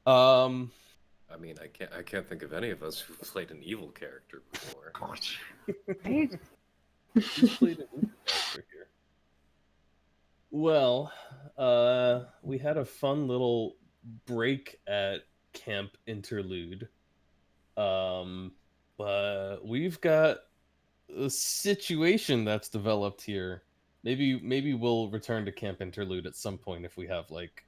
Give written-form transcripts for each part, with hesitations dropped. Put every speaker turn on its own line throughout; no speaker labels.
Um,
I mean, I can't think of any of us who've played an evil character before.
Gosh. Right?
who's played an evil character here? Well, we had a fun little break at Camp Interlude. Um, but we've got a situation that's developed here. Maybe we'll return to Camp Interlude at some point if we have like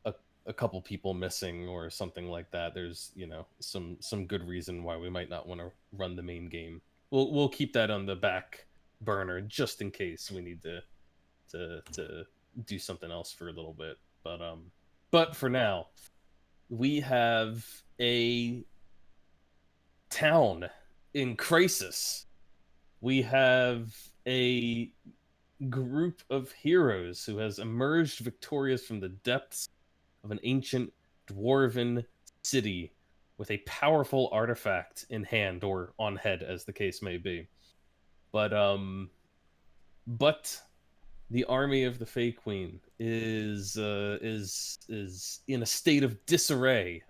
a, a couple people missing or something like that. There's, some good reason why we might not want to run the main game. We'll keep that on the back burner just in case we need to do something else for a little bit. But for now, we have a town in crisis. We have a group of heroes who has emerged victorious from the depths of an ancient dwarven city with a powerful artifact in hand or on head, as the case may be. But the army of the Fey Queen is in a state of disarray.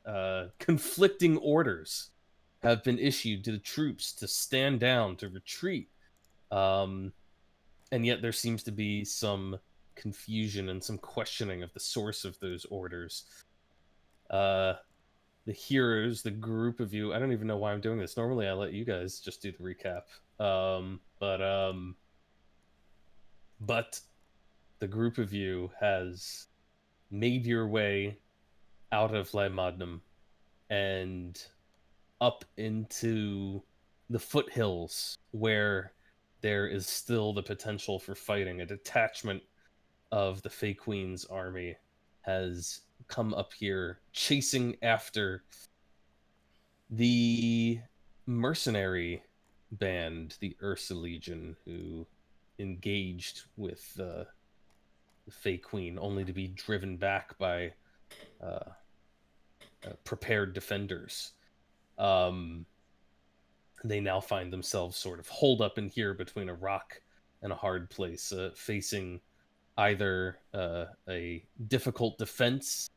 Conflicting orders have been issued to the troops to stand down, to retreat. Um, and yet there seems to be some confusion and some questioning of the source of those orders. Uh, the heroes, the group of you. I don't even know why I'm doing this. Normally, I let you guys just do the recap. But the group of you has made your way out of Magnum and up into the foothills where there is still the potential for fighting. A detachment of the Fey Queen's army has come up here chasing after the mercenary band, the Ursa Legion, who engaged with the Fey Queen, only to be driven back by prepared defenders. They now find themselves sort of holed up in here between a rock and a hard place, facing either a difficult defense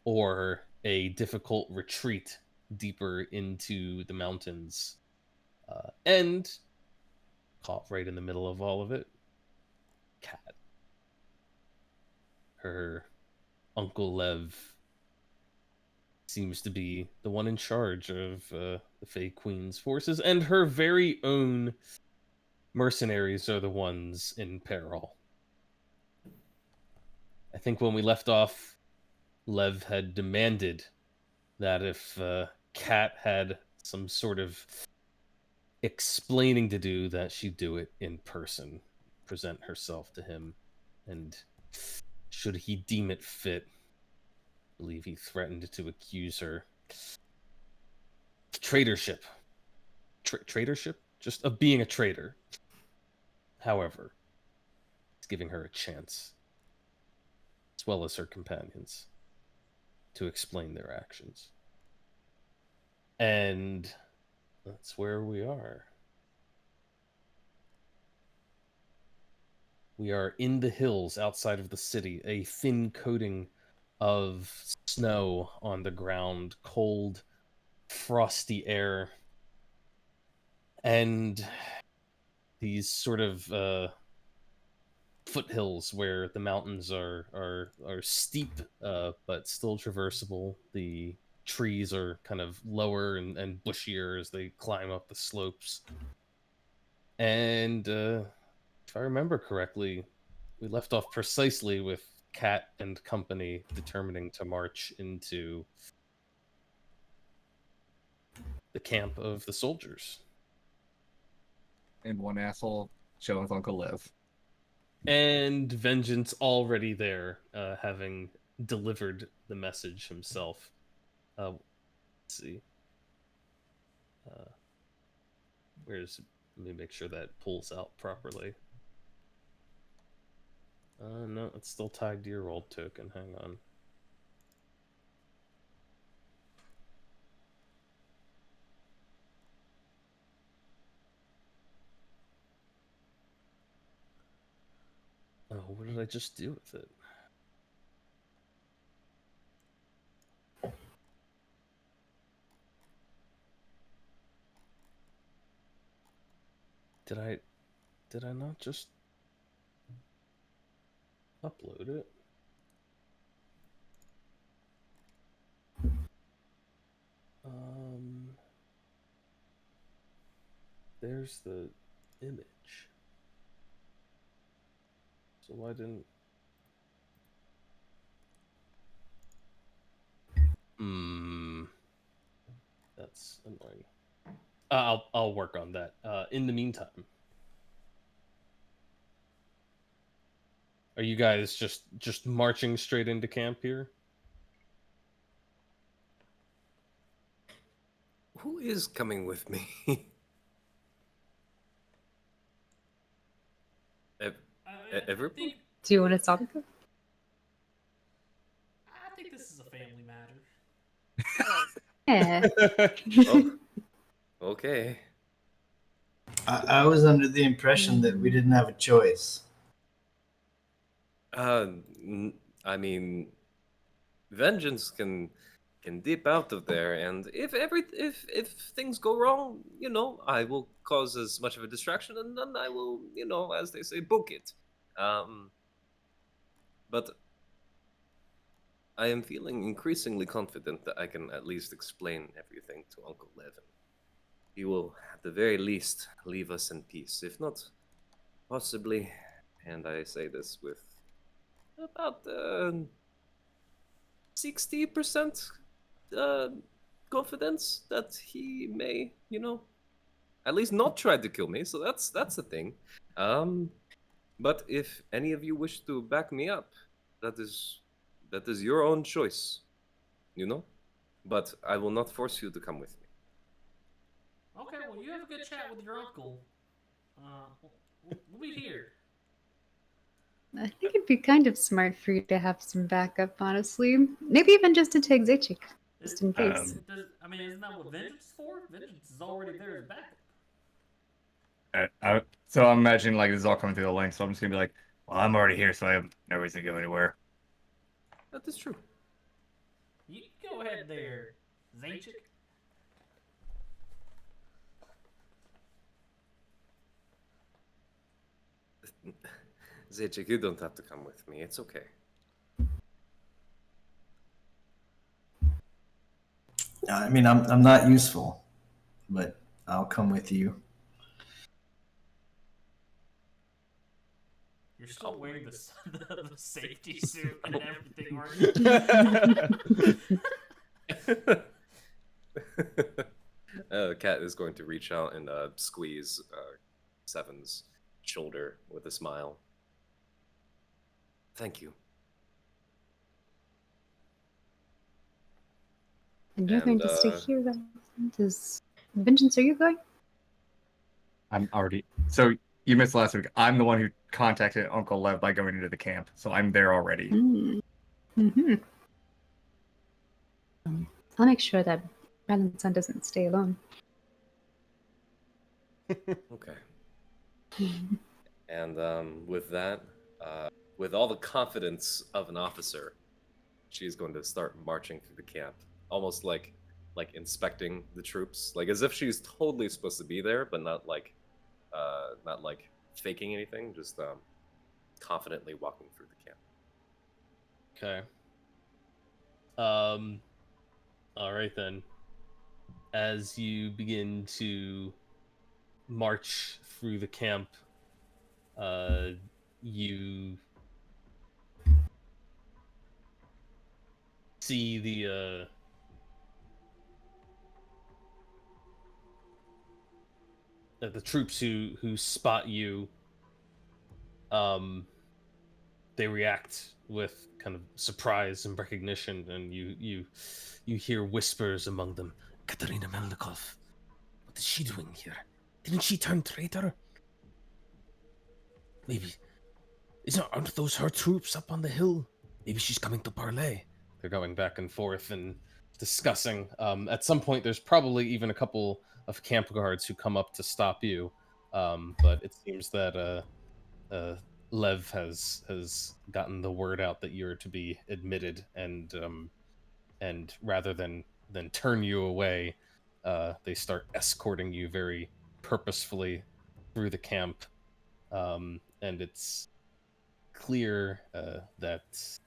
or a difficult retreat deeper into the mountains. And caught right in the middle of all of it, Cat. Her Uncle Lev seems to be the one in charge of the Fey Queen's forces, and her very own mercenaries are the ones in peril. I think when we left off, Lev had demanded that if Kat had some sort of explaining to do, that she do it in person, present herself to him, and should he deem it fit, I believe he threatened to accuse her of traitorship. Traitorship? Just of being a traitor. However, he's giving her a chance, as well as her companions, to explain their actions. And that's where we are. We are in the hills outside of the city, a thin coating of snow on the ground, cold, frosty air, and these sort of foothills where the mountains are steep, but still traversable. The trees are kind of lower and bushier as they climb up the slopes. And if I remember correctly, we left off precisely with Cat and company determining to march into the camp of the soldiers.
And one asshole showing Uncle Lev.
And Vengeance already there, having delivered the message himself. Let's see. Let me make sure that pulls out properly. No, it's still tied to your old token. Hang on. Oh, what did I just do with it? did I not just upload it? There's the image. So why didn't? That's annoying. I'll work on that. In the meantime, are you guys just marching straight into camp here?
Who is coming with me? Everybody?
Do you want to stop it?
I think this is a family matter.
Yeah.
Oh, okay.
I was under the impression that we didn't have a choice.
I mean, vengeance can dip out of there, and if things go wrong, you know, I will cause as much of a distraction, and then I will, you know, as they say, book it. But I am feeling increasingly confident that I can at least explain everything to Uncle Levin. He will, at the very least, leave us in peace. If not, possibly, and I say this with about 60% confidence that he may, you know, at least not try to kill me. So that's the thing. But if any of you wish to back me up, that is your own choice, you know. But I will not force you to come with me.
Okay, well, you have a good chat with your uncle. We'll be here.
I think it'd be kind of smart for you to have some backup, honestly. Maybe even just to take Zaychik, just in case.
I mean, isn't that what vengeance is for? Vengeance is already there as backup.
So I'm imagining like this is all coming through the link, so I'm just gonna be like, well, I'm already here, so I have no reason to go anywhere.
That is true.
You go ahead there, Zaychik.
Zaychik, you don't have to come with me. It's okay.
I mean, I'm not useful, but I'll come with you.
You're still wearing the safety suit and everything, aren't
you? Cat is going to reach out and squeeze Seven's shoulder with a smile. Thank you.
And you're going to stay here then? Does Vengeance, are you going?
I'm already. So you missed last week. I'm the one who contacted Uncle Lev by going into the camp, so I'm there already.
Mm-hmm. I'll make sure that Sun doesn't stay alone.
Okay. And with that, with all the confidence of an officer, she's going to start marching through the camp, almost like inspecting the troops, like as if she's totally supposed to be there, but not like faking anything, just confidently walking through the camp.
Okay. All right then. As you begin to march through the camp, you see the troops who spot you. They react with kind of surprise and recognition, and you hear whispers among them. Katerina Melnikov, what is she doing here? Didn't she turn traitor? Maybe aren't those her troops up on the hill? Maybe she's coming to parley. They're going back and forth and discussing. At some point, there's probably even a couple of camp guards who come up to stop you. But it seems that Lev has gotten the word out that you're to be admitted, and rather than turn you away, they start escorting you very purposefully through the camp, and it's clear that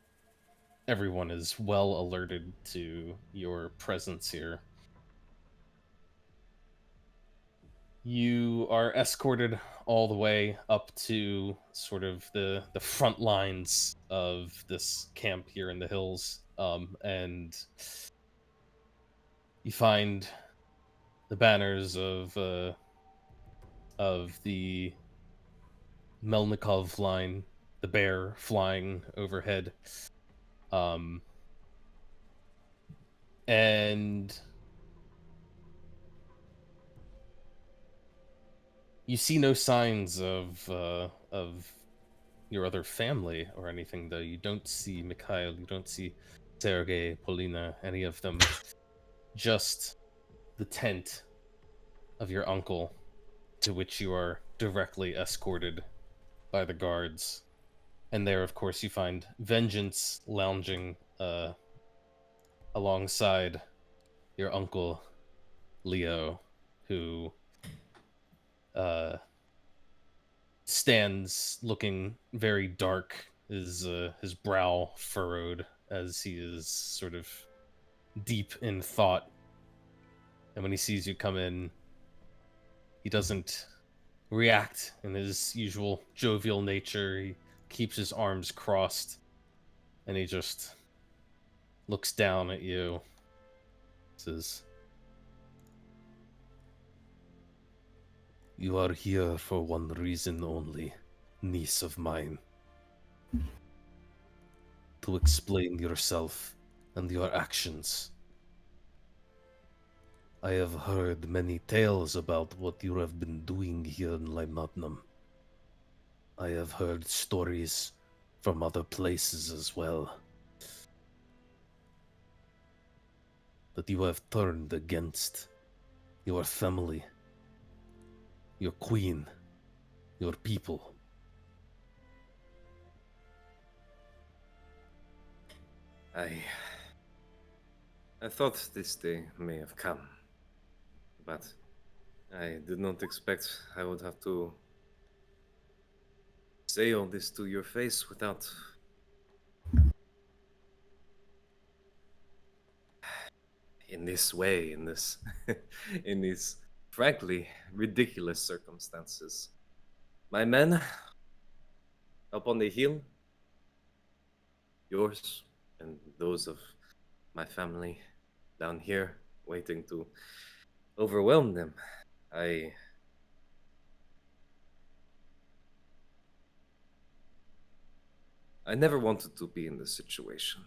everyone is well alerted to your presence here. You are escorted all the way up to sort of the front lines of this camp here in the hills, and you find the banners of the Melnikov line, the bear flying overhead, and you see no signs of your other family or anything, though. You don't see Mikhail, you don't see Sergei, Polina, any of them. Just the tent of your uncle, to which you are directly escorted by the guards. And there, of course, you find Vengeance lounging alongside your uncle, Leo, who stands looking very dark, his brow furrowed as he is sort of deep in thought. And when he sees you come in, he doesn't react in his usual jovial nature. He keeps his arms crossed, and he just looks down at you, says, "You are here for one reason only, niece of mine. To explain yourself and your actions. I have heard many tales about what you have been doing here in Limnotnum. I have heard stories from other places as well. That you have turned against your family, your queen, your people.
I thought this day may have come, but I did not expect I would have to say all this to your face without in this way, in this in these frankly ridiculous circumstances. My men up on the hill, yours and those of my family down here, waiting to overwhelm them. I never wanted to be in this situation,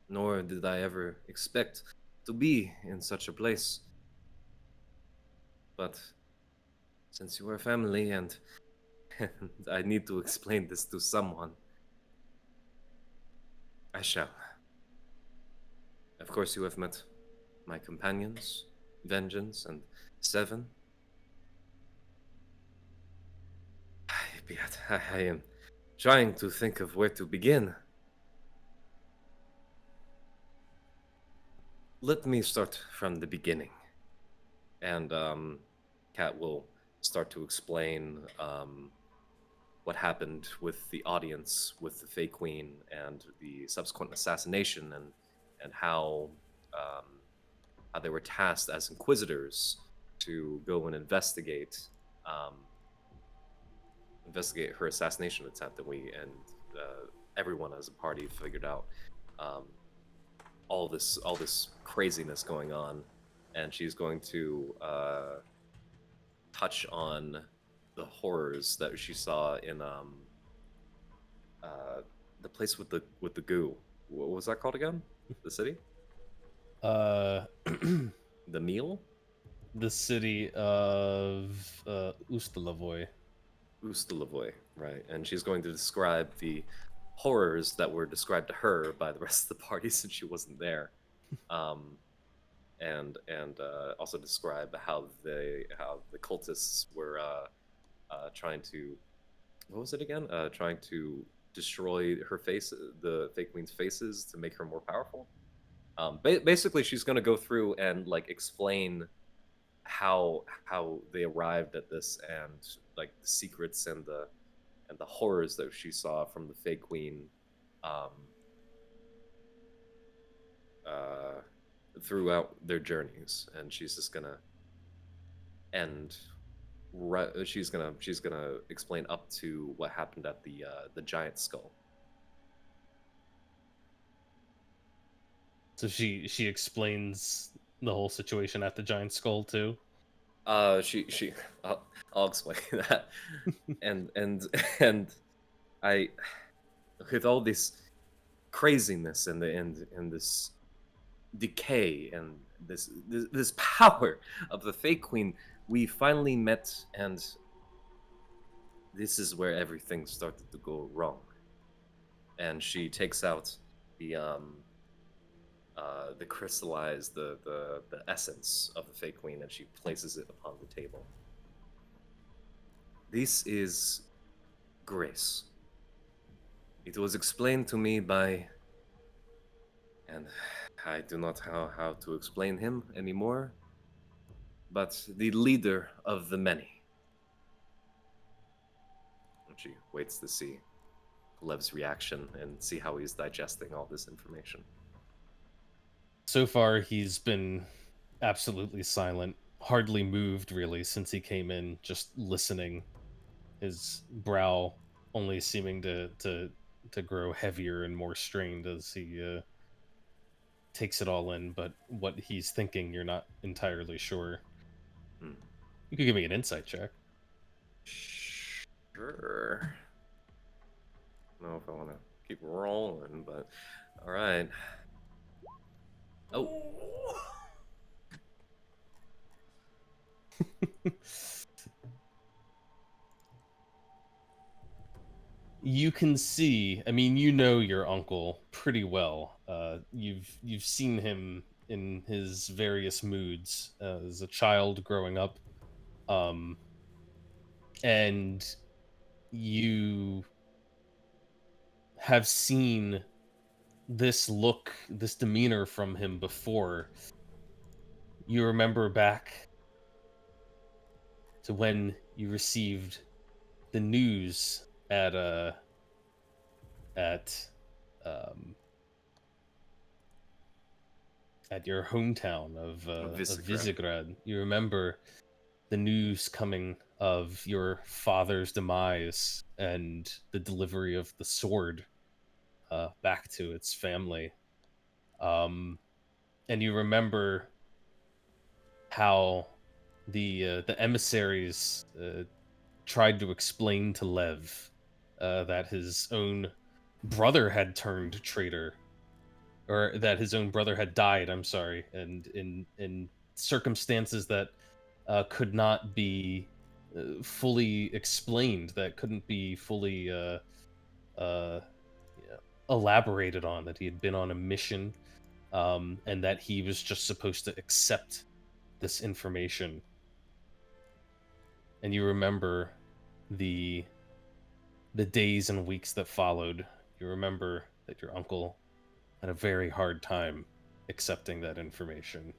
nor did I ever expect to be in such a place. But since you are family and I need to explain this to someone, I shall. Of course, you have met my companions, Vengeance and Seven. I am trying to think of where to begin. Let me start from the beginning. And Kat will start to explain what happened with the audience, with the Fey Queen, and the subsequent assassination, and how they were tasked as inquisitors to go and investigate her assassination attempt, and everyone as a party figured out all this craziness going on, and she's going to touch on the horrors that she saw in the place with the goo. What was that called again? The city? The meal?
The city of Ustalavoy.
Ustalavoy, right. And she's going to describe the horrors that were described to her by the rest of the party since she wasn't there. And also describe how the cultists were trying to, what was it again? Trying to destroy her face, the Fake Queen's faces, to make her more powerful. Basically, she's going to go through and like explain how they arrived at this, and like the secrets and the horrors that she saw from the fake queen um, uh, throughout their journeys, and she's just gonna end. She's gonna explain up to what happened at the giant skull.
So she explains the whole situation at the giant skull too.
She I'll explain that, and and I, with all this craziness and this decay and this power of the fake queen, we finally met, and this is where everything started to go wrong. And she takes out the crystallized the essence of the fake queen, and she places it upon the table. This is grace. It was explained to me by, and I do not know how to explain him anymore, but the leader of the many. And she waits to see Lev's reaction and see how he's digesting all this information.
So far, he's been absolutely silent, hardly moved really since he came in, just listening. His brow only seeming to grow heavier and more strained as he takes it all in. But what he's thinking, you're not entirely sure.
Hmm.
You could give me an insight check.
Sure. I don't know if I want to keep rolling, but all right. Oh.
You can see, I mean, you know your uncle pretty well. You've seen him in his various moods as a child growing up, and you have seen this look, this demeanor from him before. You remember back to when you received the news at um at your hometown of
Visegrad.
Visegrad. You remember the news coming of your father's demise and the delivery of the sword back to its family. And you remember how the emissaries tried to explain to Lev that his own brother had turned traitor, or that his own brother had died. I'm sorry, and in circumstances that could not be fully explained, that couldn't be fully uh, elaborated on. That he had been on a mission, and that he was just supposed to accept this information. And you remember the days and weeks that followed. You remember that your uncle had a very hard time accepting that information.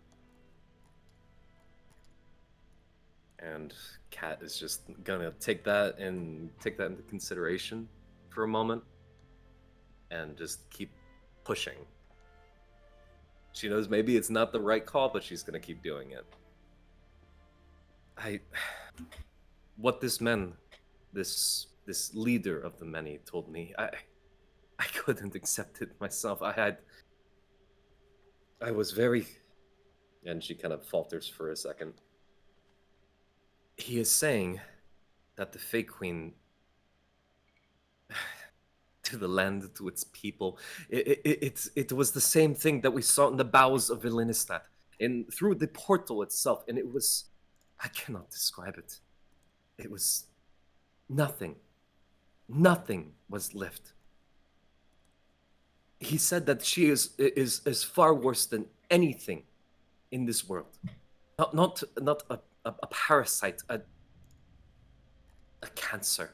And Kat is just gonna take that into consideration for a moment and just keep pushing. She knows maybe it's not the right call, but she's gonna keep doing it. What this man, this leader of the many, told me, I couldn't accept it myself. I was very, and she kind of falters for a second. He is saying that the fake queen, to the land, to its people, it was the same thing that we saw in the bowels of Vilinistat, and through the portal itself, and it was, I cannot describe it. It was nothing. Nothing was left. He said that she is far worse than anything in this world. Not a parasite, a cancer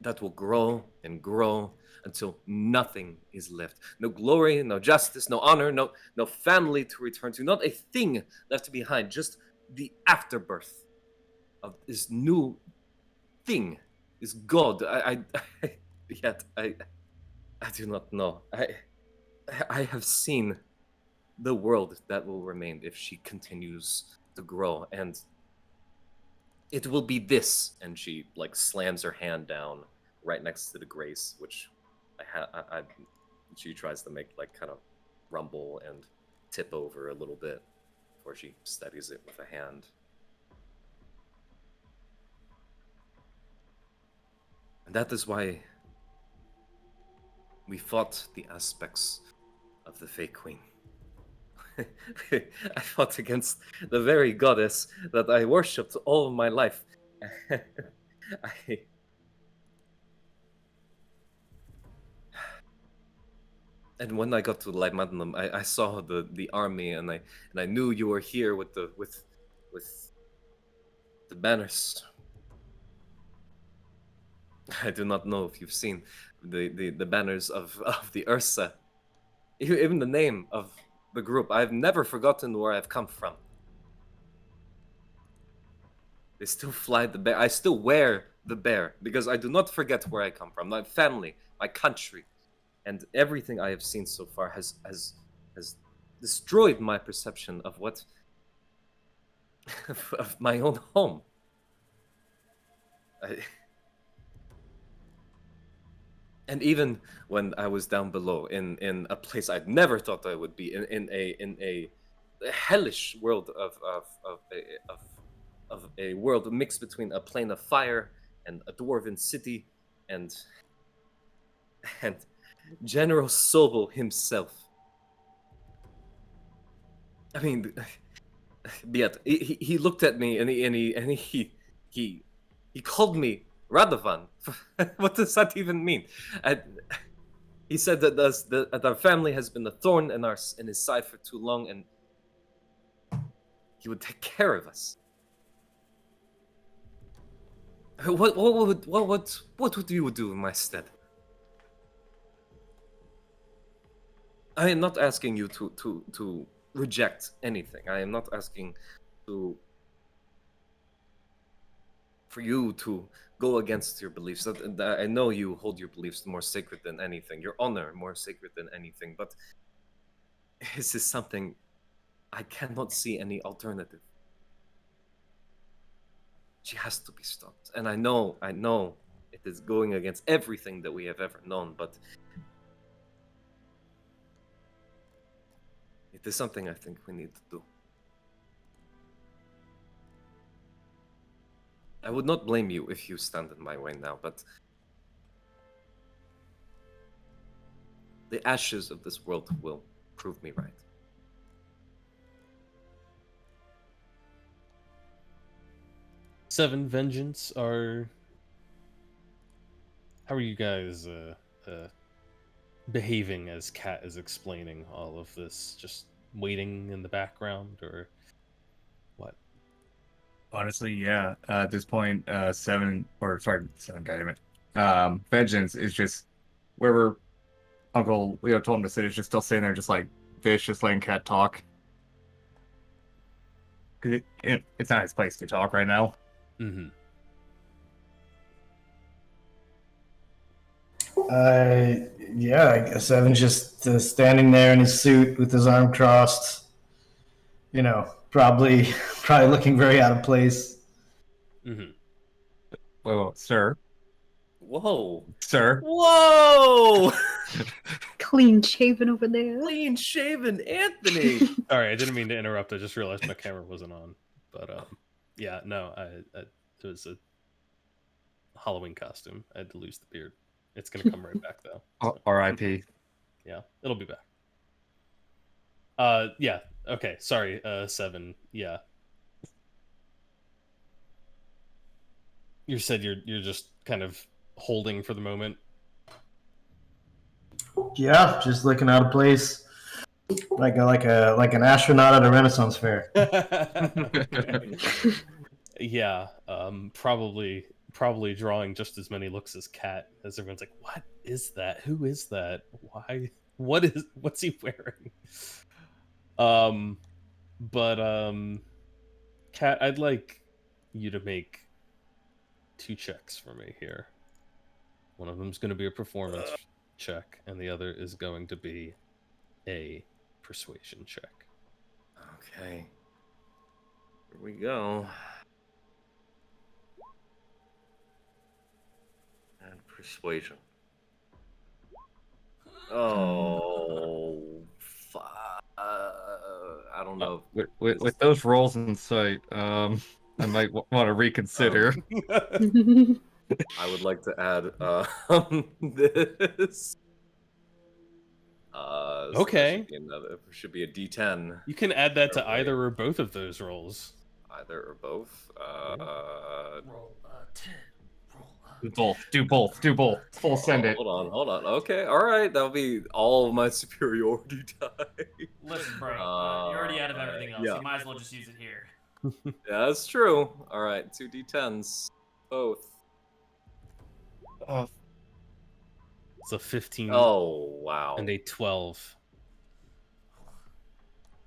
that will grow and grow until nothing is left. No glory, no justice, no honor, no family to return to, not a thing left behind, just the afterbirth of this new thing, this god. I do not know. I have seen the world that will remain if she continues to grow, and it will be this. And she like slams her hand down right next to the grace, which she tries to make like kind of rumble and tip over a little bit before she steadies it with a hand. And that is why we fought the aspects of the fake queen. I fought against the very goddess that I worshipped all of my life. And when I got to Light Magnum, I saw the army, and I knew you were here with the banners. I do not know if you've seen the banners of the Ursa. Even the name of the group. I've never forgotten where I've come from. They still fly the bear. I still wear the bear because I do not forget where I come from. My family, my country, and everything I have seen so far has destroyed my perception of what of my own home. And even when I was down below in a place I'd never thought I would be, in a hellish world of a world mixed between a plane of fire and a dwarven city and General Sobel himself. I mean, yet he looked at me and he called me Radovan. What does that even mean? He said that our family has been a thorn in his side for too long, and he would take care of us. What would you do in my stead? I am not asking you to reject anything. I am not asking for you to go against your beliefs. I know you hold your beliefs more sacred than anything, your honor more sacred than anything, but this is something I cannot see any alternative. She has to be stopped. And I know it is going against everything that we have ever known, but it is something I think we need to do. I would not blame you if you stand in my way now, but the ashes of this world will prove me right.
Seven Vengeance are... How are you guys behaving as Kat is explaining all of this? Just waiting in the background, or what?
Honestly, yeah. At this point, seven, goddammit. Vengeance is just wherever Uncle Leo told him to sit, is just still sitting there, just like fish, just letting Cat talk. Because it's not his place to talk right now.
Mm-hmm.
Yeah, I guess Evan's just standing there in his suit with his arm crossed. You know, probably looking very out of place.
Mm-hmm.
Whoa, sir.
Whoa.
Sir.
Whoa!
Clean shaven over there.
Clean shaven Anthony!
Sorry, I didn't mean to interrupt. I just realized my camera wasn't on. But yeah, no, it was a Halloween costume. I had to lose the beard. It's gonna come right back though. So.
R.I.P.
Yeah, it'll be back. Yeah. Okay. Sorry. Seven. Yeah. You said you're just kind of holding for the moment.
Yeah, just looking out of place, like an astronaut at a Renaissance fair.
Yeah. Probably drawing just as many looks as Cat, as everyone's like, "What is that? Who is that? Why? What's he wearing?" But Kat, I'd like you to make 2 checks for me here. One of them's going to be a performance check, and the other is going to be a persuasion check.
Okay. Here we go. And persuasion. Oh, I don't know.
With those rolls in sight, I might want to reconsider.
I would like to add this. So that
Okay.
should be a D10.
You can add that to
Right.
either or both of those rolls.
Either or both.
Roll a 10. Roll a
Do both. Do both. Do both. Full send it.
Hold on. Okay, all right. That'll be all of my superiority die.
Listen, bro, you're already out of everything else.
yeah.
You might as well just use it here.
Yeah, that's true. All right, 2 D10s, both.
Oh,
It's a 15
Oh wow!
and a 12.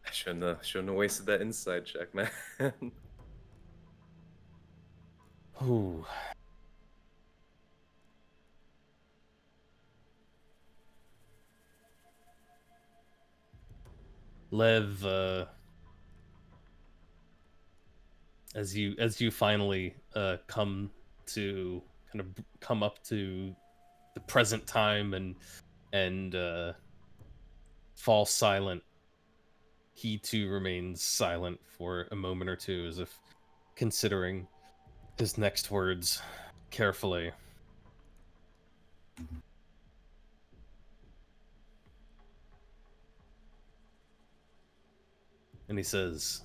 I shouldn't have wasted that inside check, man.
Ooh. Lev, as you finally come up to the present time and fall silent, he too remains silent for a moment or two, as if considering his next words carefully. And he says,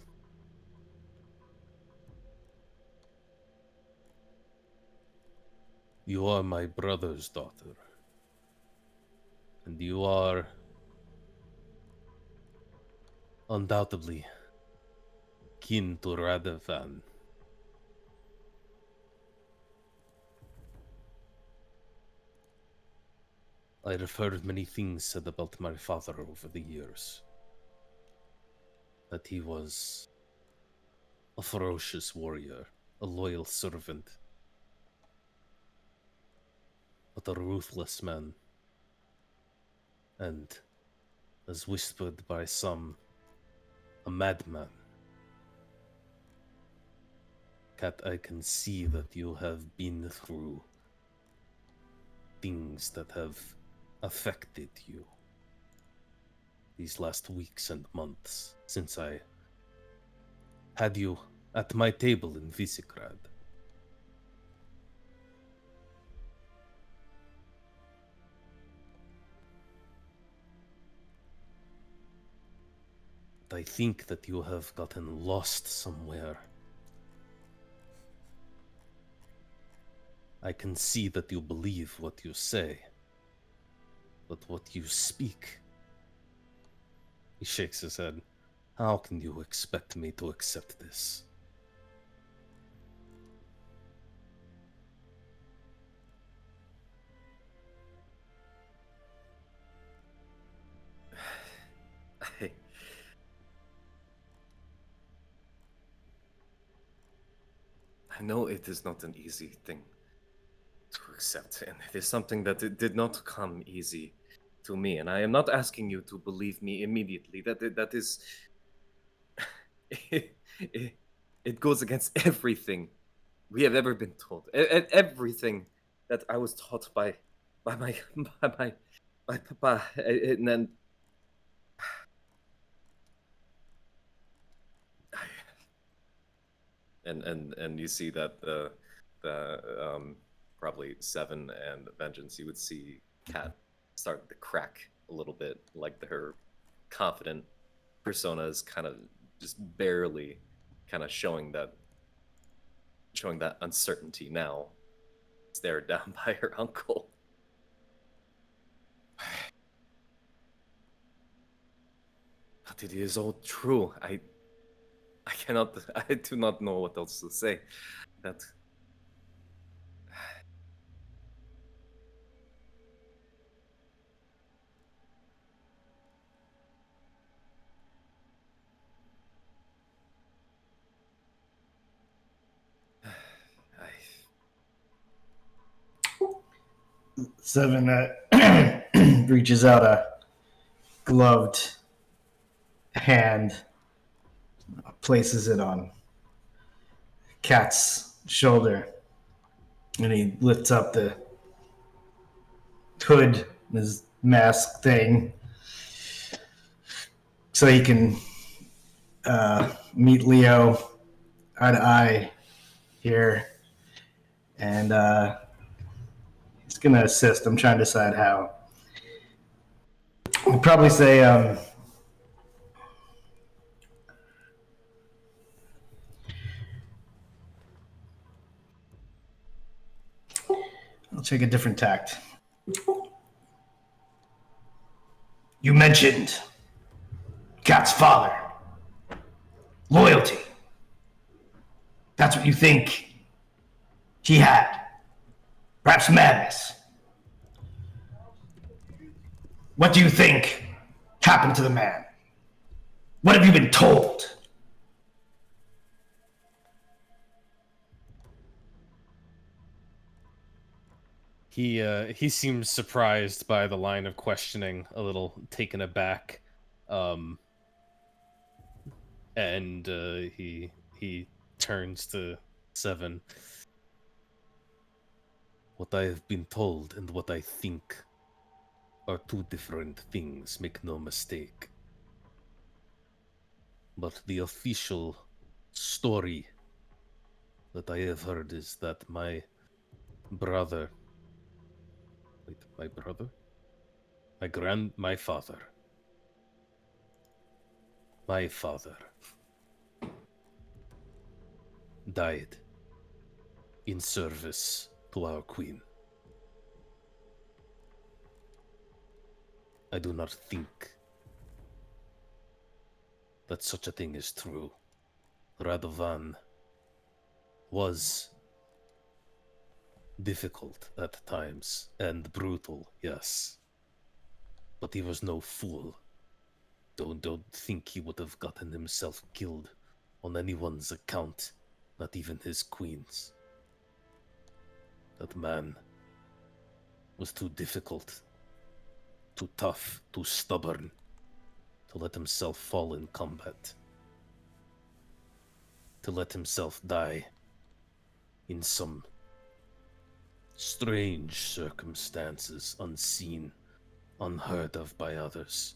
"You are my brother's daughter, and you are undoubtedly kin to Radovan. I have heard many things said about my father over the years. That he was a ferocious warrior, a loyal servant, but a ruthless man. And, as whispered by some, a madman. Cat, I can see that you have been through things that have affected you these last weeks and months since I had you at my table in Visegrad. I think that you have gotten lost somewhere. I can see that you believe what you say, but what you speak..." He shakes his head. "How can you expect me to accept this?"
I know it is not an easy thing to accept, and it is something that it did not come easy to me. And I am not asking you to believe me immediately. That is, it goes against everything we have ever been told. Everything that I was taught by my by Papa, and then. And you see that probably Seven and Vengeance, you would see Cat start to crack a little bit, like her confident persona is kind of just barely kind of showing that uncertainty now, stared down by her uncle. But it is all true. I do not know what else to say. That
Seven reaches out a gloved hand, places it on Cat's shoulder, and he lifts up the hood, his mask thing, so he can meet Leo eye to eye here, and he's gonna assist. I'm trying to decide how. We'll probably say I'll take a different tact. You mentioned Cat's father. Loyalty. That's what you think he had. Perhaps madness. What do you think happened to the man? What have you been told?
He seems surprised by the line of questioning, a little taken aback, and he turns to Seven. What I have been told and what I think are two different things, make no mistake. But the official story that I have heard is that my brother... Wait, my brother? My father. My father died in service to our queen. I do not think that such a thing is true. Radovan was difficult at times and brutal, yes. But he was no fool. Don't think he would have gotten himself killed on anyone's account, not even his queen's. That man was too difficult, too tough, too stubborn to let himself fall in combat, to let himself die in some strange circumstances, unseen, unheard of by others,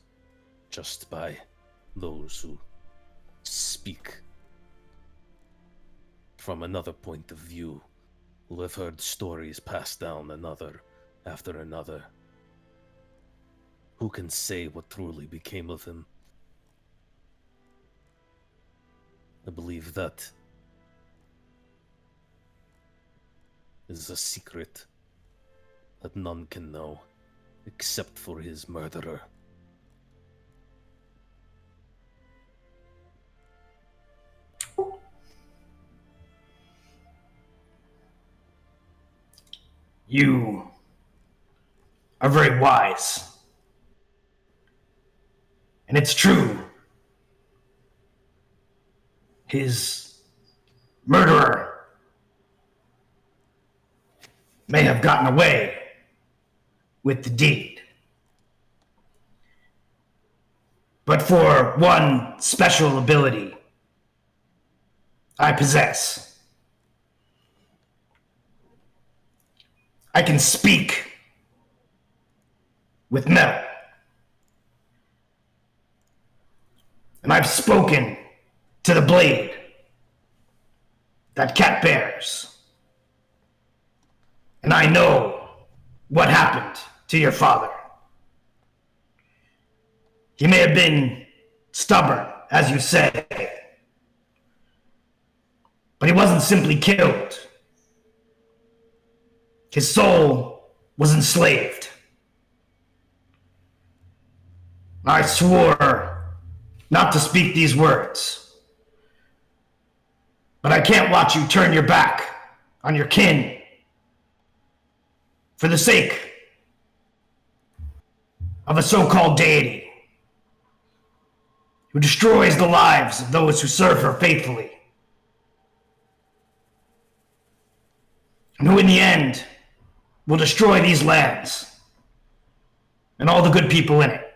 just by those who speak from another point of view, who have heard stories passed down another after another. Who can say what truly became of him? I believe that is a secret that none can know except for his murderer.
You are very wise. And it's true. His murderer may have gotten away with the deed. But for one special ability I possess, I can speak with metal. And I've spoken to the blade that Cat bears. And I know what happened to your father. He may have been stubborn, as you say, but he wasn't simply killed. His soul was enslaved. I swore not to speak these words, but I can't watch you turn your back on your kin for the sake of a so-called deity who destroys the lives of those who serve her faithfully, and who in the end will destroy these lands and all the good people in it.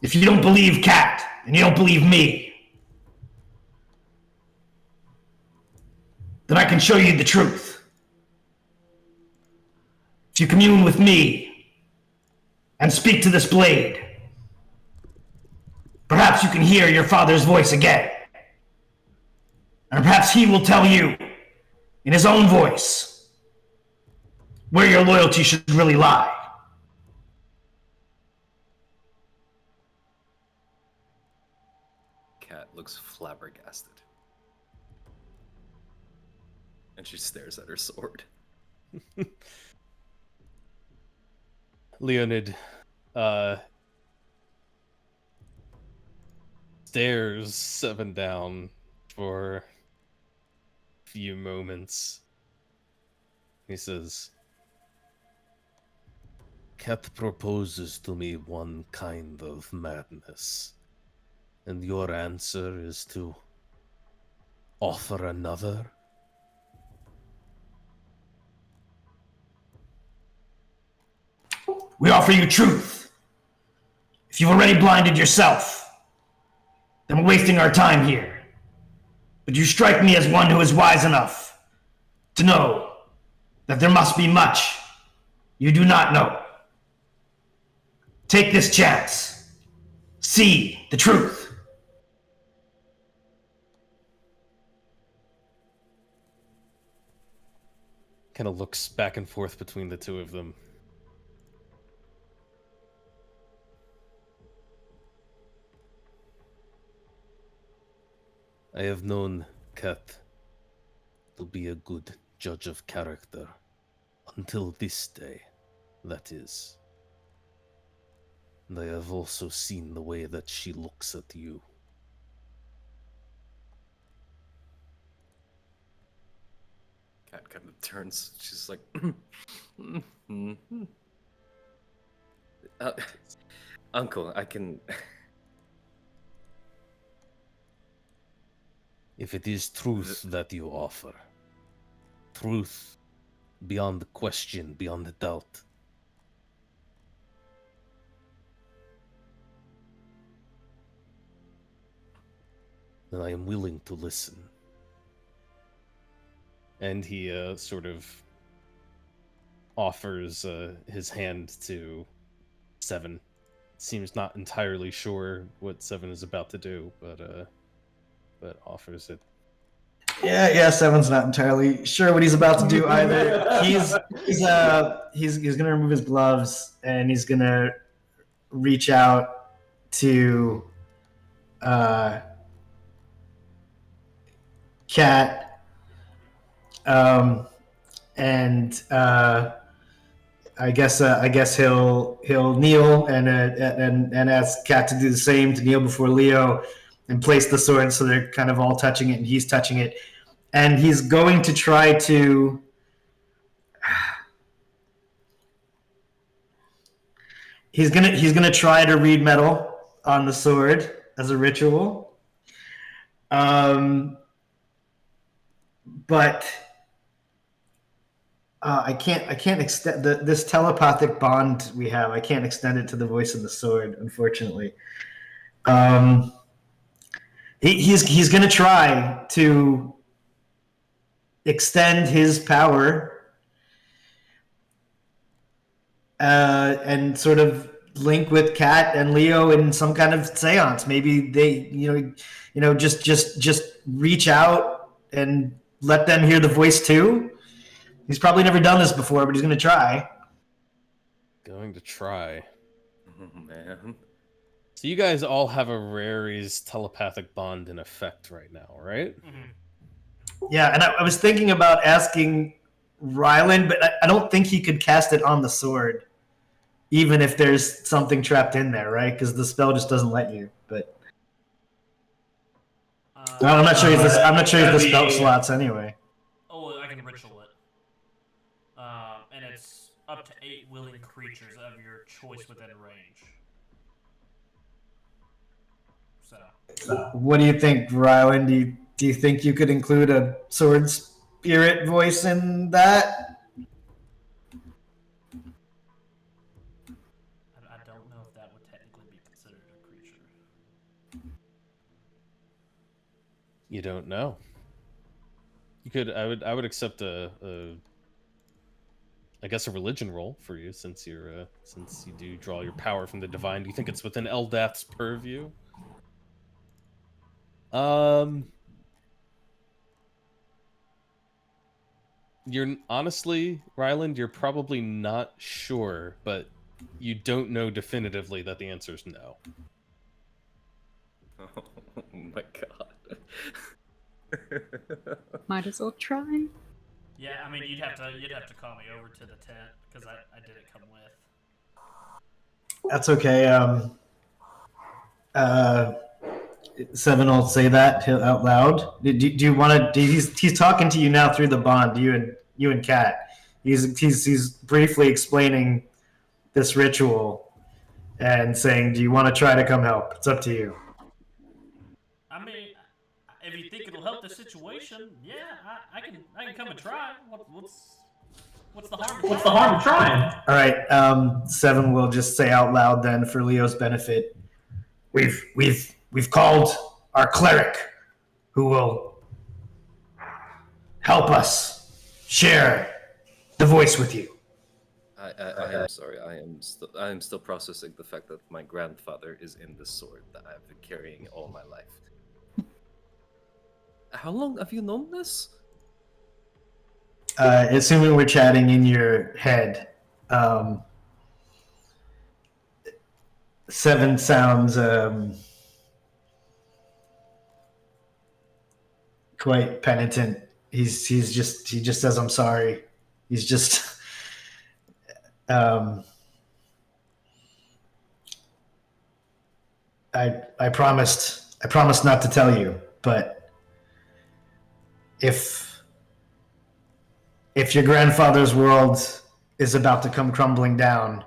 If you don't believe Cat and you don't believe me, then I can show you the truth. If you commune with me and speak to this blade, perhaps you can hear your father's voice again. And perhaps he will tell you in his own voice where your loyalty should really lie.
Cat looks flabbergasted. And she stares at her sword.
Leonid stares Seven down for a few moments. He says, Cat proposes to me one kind of madness, and your answer is to offer another?
We offer you truth. If you've already blinded yourself, then we're wasting our time here. But you strike me as one who is wise enough to know that there must be much you do not know. Take this chance. See the truth.
Kind of looks back and forth between the two of them. I have known Cat to be a good judge of character. Until this day, that is. And I have also seen the way that she looks at you.
Cat kind of turns. She's like, Uncle, I can.
If it is truth that you offer, truth beyond question, beyond doubt, then I am willing to listen. And he sort of offers his hand to Seven. Seems not entirely sure what Seven is about to do, but offers it.
Yeah, Seven's not entirely sure what he's about to do either. He's gonna remove his gloves and he's gonna reach out to Cat, and I guess he'll kneel and ask Cat to do the same, to kneel before Leo and place the sword so they're kind of all touching it and he's touching it, and he's going to try to he's gonna try to read metal on the sword as a ritual, but I can't extend this telepathic bond we have. I can't extend it to the voice of the sword, unfortunately. He's going to try to extend his power and sort of link with Kat and Leo in some kind of seance. Maybe they, just reach out and let them hear the voice too. He's probably never done this before, but he's going to try.
Going to try.
Oh, man.
So you guys all have a Rary's telepathic bond in effect right now, right?
Mm-hmm.
Yeah, and I was thinking about asking Ryland, but I don't think he could cast it on the sword, even if there's something trapped in there, right? Because the spell just doesn't let you. But I'm not sure. I'm not sure if the spell slots anyway.
Oh, I can ritual it, and it's up to 8 willing creatures of your choice within range. So,
What do you think, Ryland? Do you think you could include a sword spirit voice in that?
I don't know if that would technically be considered a creature.
You don't know. You could. I would accept I guess a religion roll for you since since you do draw your power from the divine. Do you think it's within Eldath's purview? You're honestly, Ryland, you're probably not sure, but you don't know definitively that the answer is no.
Oh my god.
Might as well try.
Yeah, I mean, you'd have to call me over to the tent because I didn't come with.
That's okay. Seven will say that out loud. Do you want to? He's talking to you now through the bond. You and Kat. He's briefly explaining this ritual and saying, "Do you want to try to come help? It's up to you."
I mean, if you think it'll help the situation, yeah, I can come and try. What's the harm?
What's the harm of trying?
All right. Seven will just say out loud then for Leo's benefit. We've called our cleric, who will help us share the voice with you.
I am sorry. I am still processing the fact that my grandfather is in the sword that I've been carrying all my life. How long have you known this?
Assuming we're chatting in your head, Seven sounds quite penitent. He just says, "I'm sorry." He's just I promised not to tell you, but if your grandfather's world is about to come crumbling down,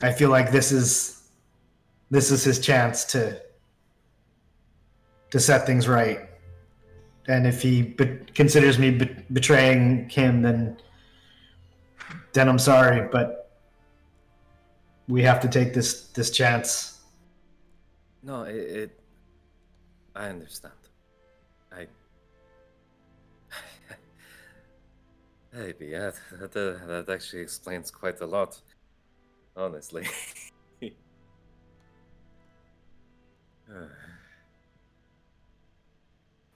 I feel like this is his chance to set things right. And if he considers me betraying him, then I'm sorry, but we have to take this chance.
No, I understand. Maybe, yeah, that actually explains quite a lot, honestly.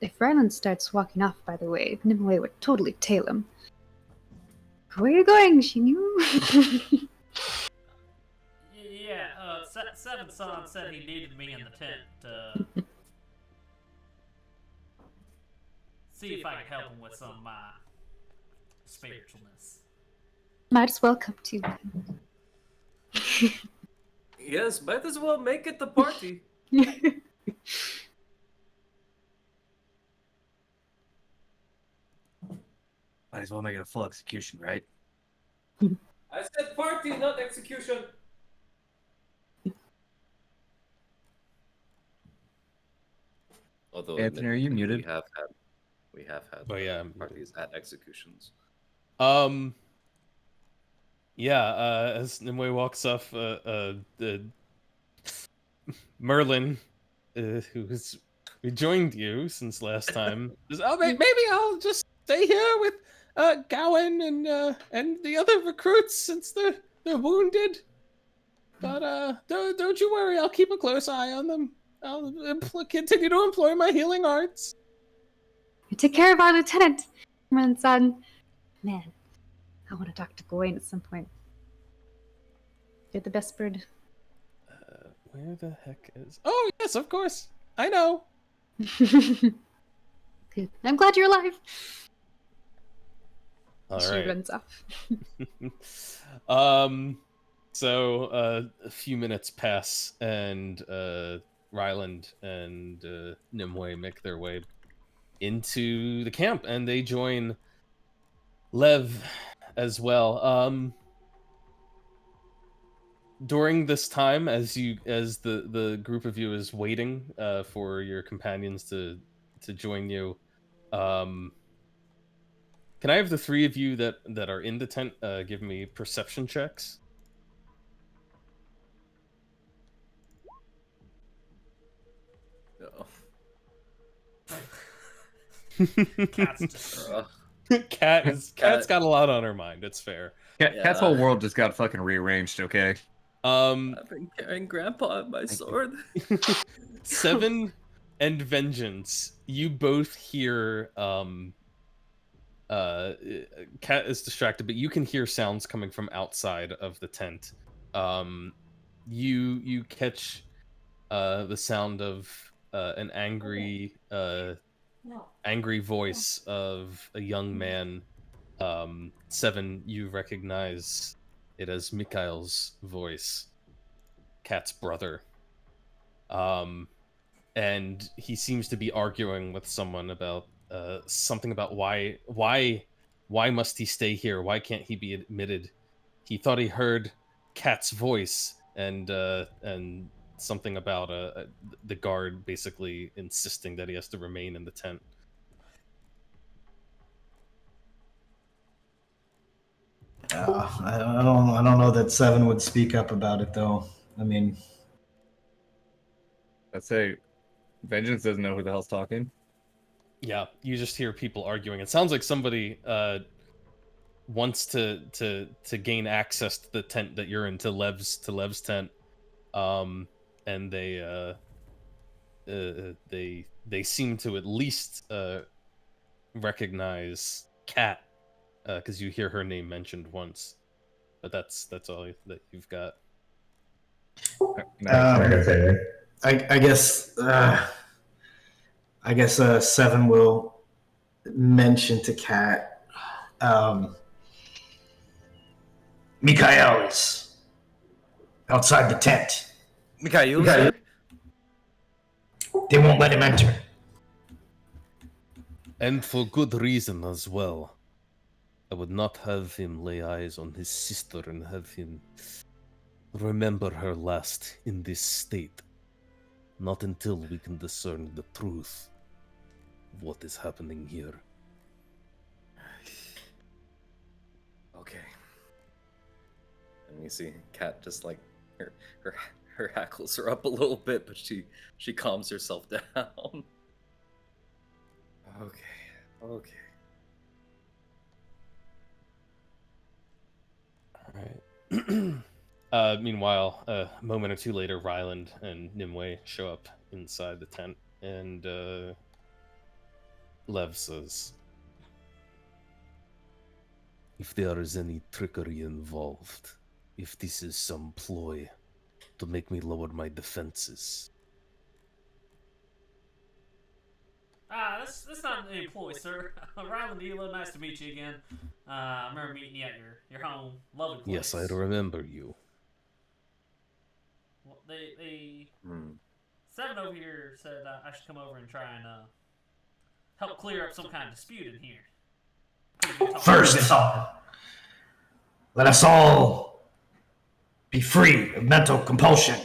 If Ryland starts walking off, by the way, Nimue would totally tail him. Where are you going, Shinyu?
Yeah, Seven Son said he needed me in the tent to see if I could help him with some of my spiritualness.
Might as well come to you.
Yes, might as well make it the party.
Might as well make it a full execution, right?
I said party, not execution. Although,
Anthony, are you muted?
We have had
Oh, yeah.
parties at executions.
Yeah, as Nimue walks off, Merlin, who joined you since last time, says, "Oh, maybe I'll just stay here with Gowan and the other recruits since they're wounded. But don't you worry, I'll keep a close eye on them. I'll continue to employ my healing arts."
You take care of our lieutenant, son. Man, I want to talk to Gawain at some point. You're the best bird.
Where the heck is? Oh yes, of course. I know.
Good. I'm glad you're alive.
All
She
right.
runs off.
So a few minutes pass, and Ryland and Nimue make their way into the camp, and they join Lev as well. During this time, as the group of you is waiting for your companions to join you, Can I have the three of you that are in the tent give me perception checks?
Oh.
Cat's just
Cat's
Cat.
got a lot on her mind. It's fair.
Cat's whole world just got fucking rearranged. Okay.
I've been carrying Grandpa on my sword.
7 and Vengeance. You both hear Cat is distracted, but you can hear sounds coming from outside of the tent. You catch the sound of an angry voice of a young man. 7, you recognize it as Mikhail's voice, Cat's brother. And he seems to be arguing with someone about something about why must he stay here? Why can't he be admitted? He thought he heard Cat's voice, and something about the guard basically insisting that he has to remain in the tent.
I don't know that 7 would speak up about it though. I mean,
I'd say Vengeance doesn't know who the hell's talking.
Yeah, you just hear people arguing. It sounds like somebody wants to gain access to the tent that you're in, to Lev's tent, and they seem to at least recognize Cat, because you hear her name mentioned once, but that's all that you've got.
I guess 7 will mention to Cat, Mikhail is outside the tent.
Mikhail?
They won't let him enter.
And for good reason as well. I would not have him lay eyes on his sister and have him remember her last in this state. Not until we can discern the truth of what is happening here.
Okay. And you see Cat just like her hackles are up a little bit, but she calms herself down. Okay.
Alright. Meanwhile, a moment or two later, Ryland and Nimue show up inside the tent, and Lev says, "If there is any trickery involved, if this is some ploy to make me lower my defenses."
That's not an employee, sir. Ryland Ela, nice to meet you again. I remember meeting you at your home. Lovely place.
Yes, I remember you.
Well, they 7 over here said I should come over and try and help clear up some kind of dispute in here.
First, let us all be free of mental compulsion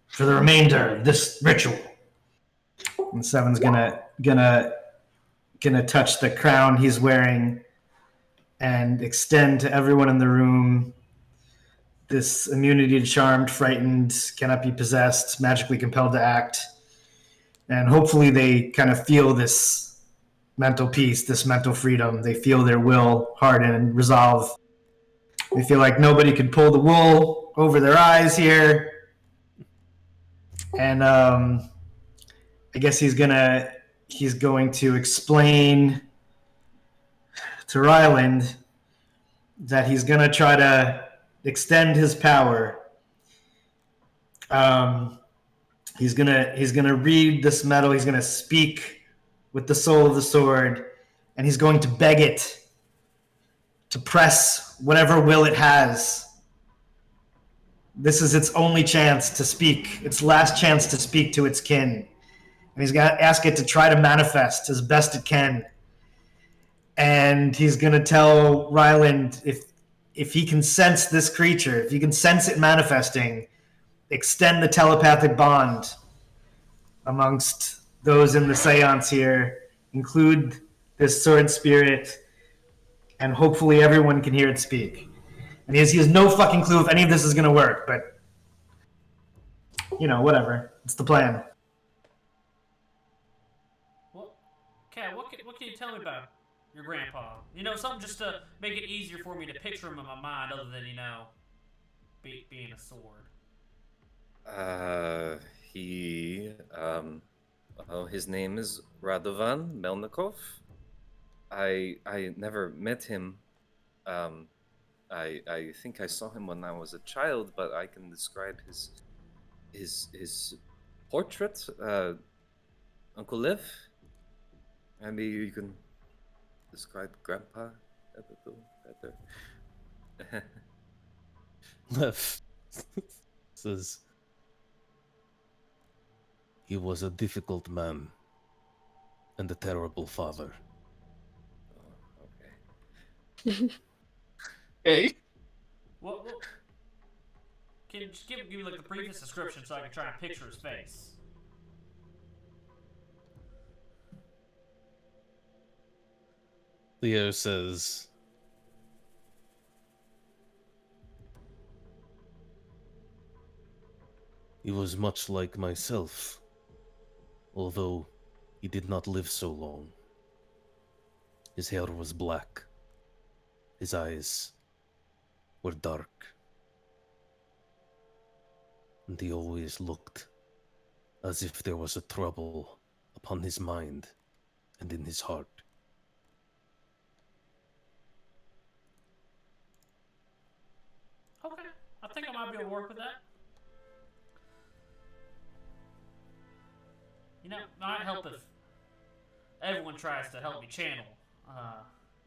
for the remainder of this ritual. And 7's gonna touch the crown he's wearing and extend to everyone in the room this immunity to charmed, frightened, cannot be possessed, magically compelled to act. And hopefully they kind of feel this mental peace, this mental freedom. They feel their will harden and resolve. They feel like nobody can pull the wool over their eyes here. And I guess he's going to explain to Ryland that he's going to try to extend his power. He's gonna read this metal. He's gonna speak with the soul of the sword, and he's going to beg it to press whatever will it has. This is its only chance to speak, its last chance to speak to its kin. And he's gonna ask it to try to manifest as best it can. And he's gonna tell Ryland, if he can sense this creature, if he can sense it manifesting, extend the telepathic bond amongst those in the seance here, include this sword spirit, and hopefully everyone can hear it speak. And he has no fucking clue if any of this is gonna work, but whatever. It's the plan.
What? Cat, what can you tell me about your grandpa? Something just to make it easier for me to picture him in my mind, other than being a sword.
He well, his name is Radovan Melnikov. I never met him. I think I saw him when I was a child, but I can describe his portrait. Uncle Lev. Maybe you can describe Grandpa a little better.
Lev says, he was a difficult man and a terrible father.
Oh, okay.
Hey.
What? Can you just give me like the briefest description so I can try and picture his face?
Leo says, he was much like myself, although he did not live so long. His hair was black. His eyes were dark. And he always looked as if there was a trouble upon his mind and in his heart.
Okay, I think I might be able to work with that. It might help if everyone tries to help me channel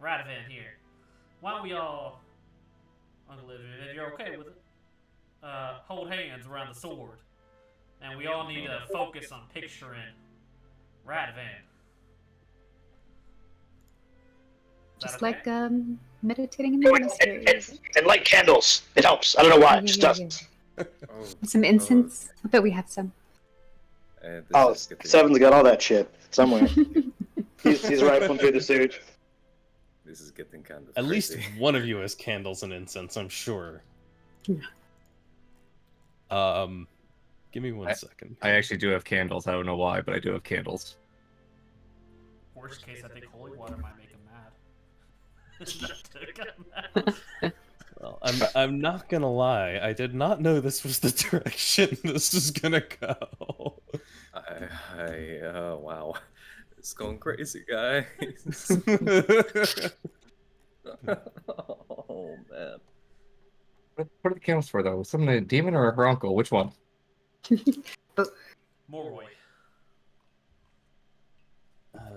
Radovan here. Why don't we all, Uncle Olivia, if you're okay with it, hold hands around the sword, and we all need to focus on picturing Radovan.
Just like meditating in the monasteries.
And light candles. It helps. I don't know why. It just does.
Oh,
Some incense. I bet we have some.
Oh, Seven's got all that shit somewhere. he's rifling through the sewage.
This is getting kind of
At least
crazy.
one of you has candles and incense, I'm sure.
Yeah.
Give me one second.
I actually do have candles. I don't know why, but I do have candles.
Worst case, I think holy water might make him mad.
Well, I'm not gonna lie. I did not know this was the direction this is gonna go.
Wow. It's going crazy, guys. Oh, man.
What are the candles for, though? Something a demon or her uncle? Which one?
Morroy.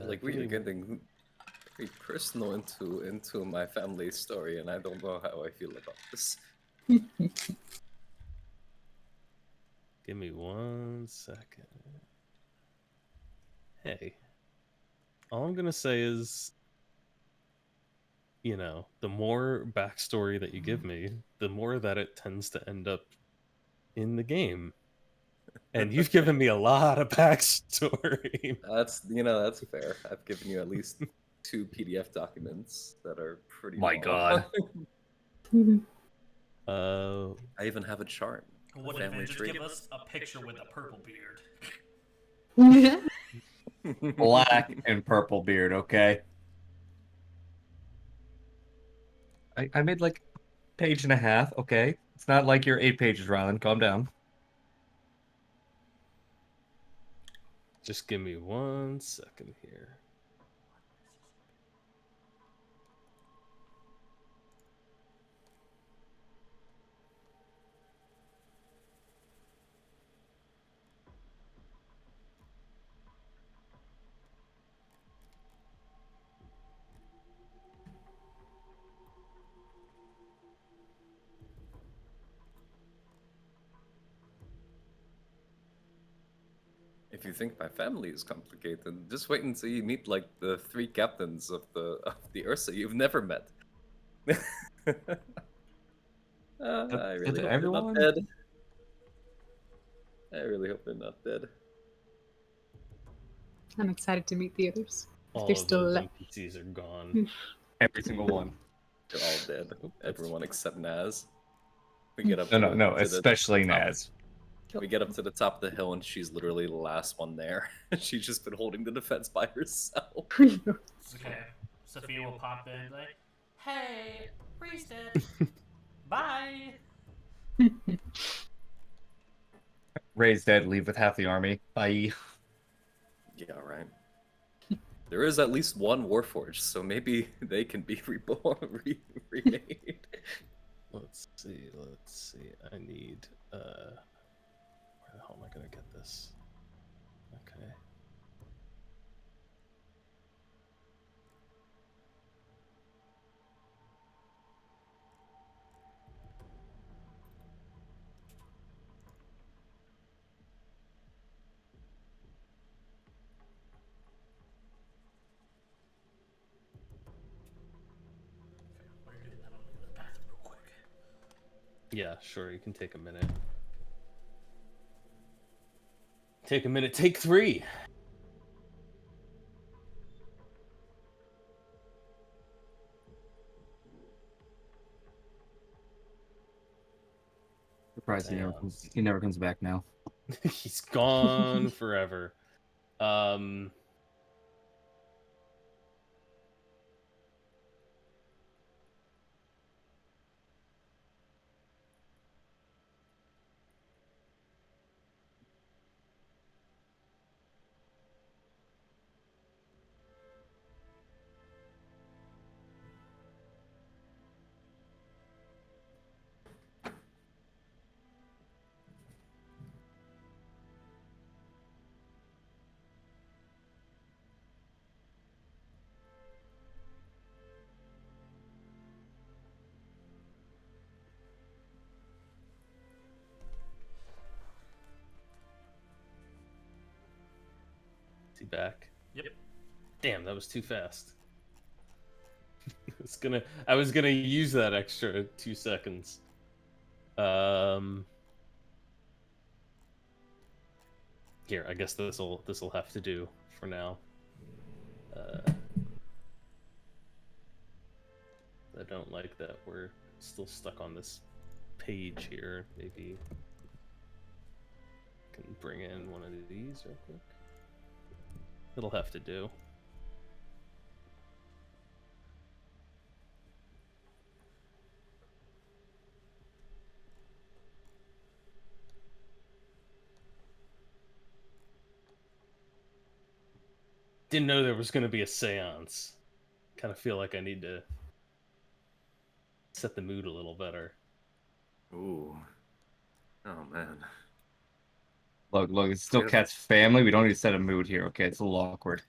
Like, we are getting very personal into my family story, and I don't know how I feel about this.
Give me 1 second. Hey. All I'm gonna say is, the more backstory that you give me, the more that it tends to end up in the game. And you've given me a lot of backstory.
That's fair. I've given you at least 2 PDF documents that are pretty
My
long.
God.
I even have a chart.
What
Family
if just
tree.
give us a picture with a purple beard?
Black and purple beard, okay? I made like a page and a half, okay? It's not like you're 8 pages, Rylan. Calm down.
Just give me 1 second here.
If you think my family is complicated, just wait until you meet like the 3 captains of the Ursa you've never met. I really hope
everyone?
they're not dead. I really hope they're not dead.
I'm excited to meet the others.
All
They're
of
still
those
alive.
NPCs are gone.
Every single one.
They're all dead.
Oh, that's
Everyone
fine.
except Naz. We get up
No,
to
no,
the,
no,
to the
especially
top.
Naz.
We get up to the top of the hill, and she's literally the last one there. She's just been holding the defense by herself.
It's okay. Sophia will pop in like, "Hey, Reese dead. Bye."
Ray's dead, leave with half the army. Bye.
Yeah, right. There is at least one Warforged, so maybe they can be reborn, remade.
Let's see. I need where the hell am I gonna get this? Okay.
While you're doing that, I'm gonna go to the bathroom real quick.
Yeah, sure. You can take a minute. Take a minute. Take 3.
Surprised he never comes back now.
He's gone forever. Is he back?
Yep.
Damn, that was too fast. I was gonna use that extra 2 seconds. Here, I guess this'll have to do for now. I don't like that we're still stuck on this page here. Maybe can bring in one of these real quick. It'll have to do. Didn't know there was going to be a seance. Kind of feel like I need to set the mood a little better.
Ooh. Oh, man.
Look, it's still Cat's family. We don't need to set a mood here, okay? It's a little awkward.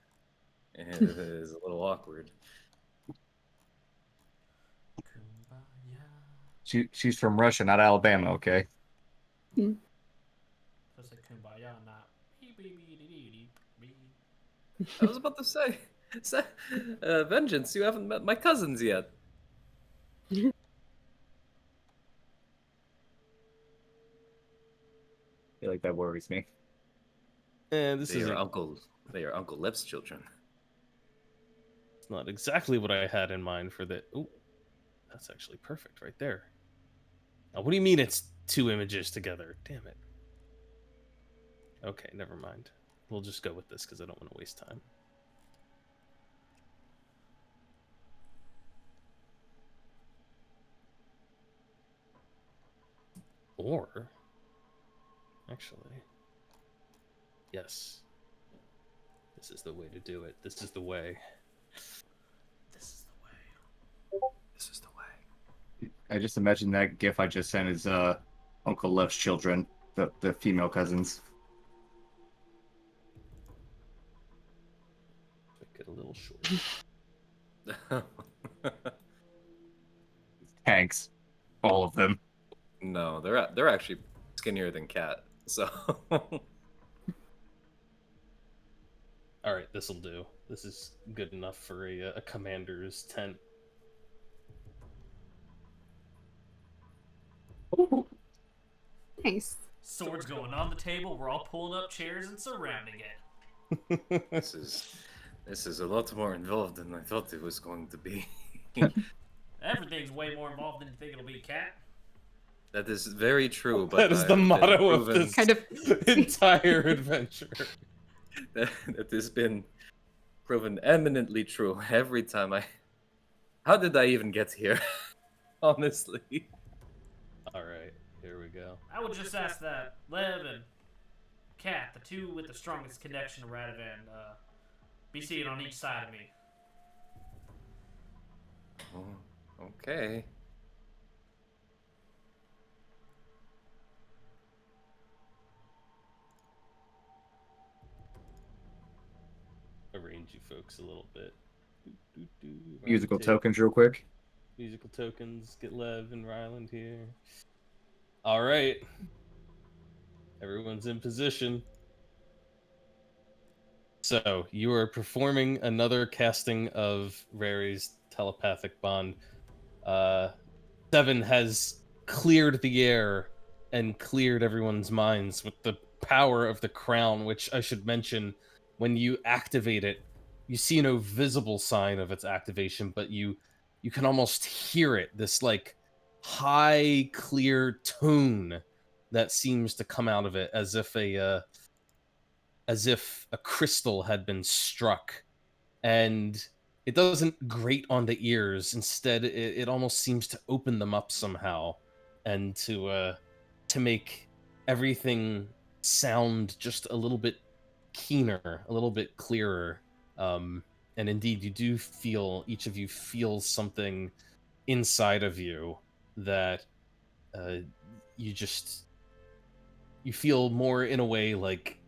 It is a little awkward.
She's from Russia, not Alabama, okay?
So it's like kumbaya, not
I was about to say, Vengeance, you haven't met my cousins yet.
I feel like that worries me.
And this
They
is
are Uncle Lev's children.
not exactly what I had in mind for the. Ooh, that's actually perfect right there. Now, what do you mean it's 2 images together? Damn it. Okay, never mind. We'll just go with this because I don't want to waste time. Or, actually, yes. This is the way to do it. This is the way.
This is the way.
This is the way.
I just imagine that gif I just sent is Uncle Lev's children, the female cousins.
Make it a little short.
Tanks. All of them.
No, they're actually skinnier than Cat. So.
All right, this'll do. This is good enough for a commander's tent.
Nice.
Swords going on the table. We're all pulling up chairs and surrounding it.
This is a lot more involved than I thought it was going to be.
Everything's way more involved than you think it'll be, Cat.
That is very true, but
That is
I
the
have been
motto of
proven
this
Kind of.
entire adventure.
that has been proven eminently true every time I. How did I even get here? Honestly.
All right, here we go.
I would just ask that Lev and Cat, the two with the strongest connection to Radovan, be seated on each side of me.
Oh, okay.
Arrange you folks a little bit.
Musical
Rotate.
tokens, real quick.
Musical tokens. Get Lev and Ryland here. All right. Everyone's in position. So you are performing another casting of Rary's telepathic bond. Seven has cleared the air and cleared everyone's minds with the power of the crown, which I should mention, when you activate it, you see no visible sign of its activation, but you can almost hear it, this like high clear tone that seems to come out of it as if a crystal had been struck, and it doesn't grate on the ears. Instead, it almost seems to open them up somehow, and to make everything sound just a little bit keener, a little bit clearer. And indeed, you do feel, each of you feels something inside of you that you just, you feel more in a way like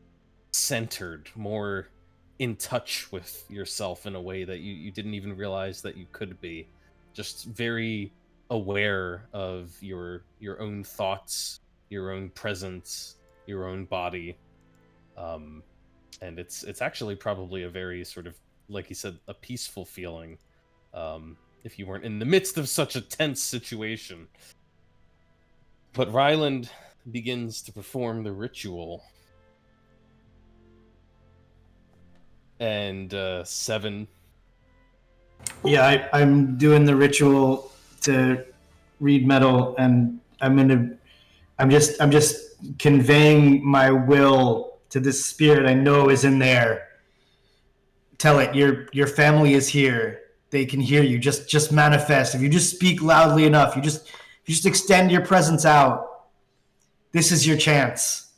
centered, more in touch with yourself in a way that you didn't even realize that you could be. Just very aware of your own thoughts, your own presence, your own body. And it's actually probably a very sort of, like you said, a peaceful feeling, if you weren't in the midst of such a tense situation. But Ryland begins to perform the ritual. And Seven.
Yeah, I'm doing the ritual to read metal, and I'm just conveying my will to this spirit I know is in there. Tell it your family is here. They can hear you. Just manifest. If you just speak loudly enough, you just extend your presence out. This is your chance.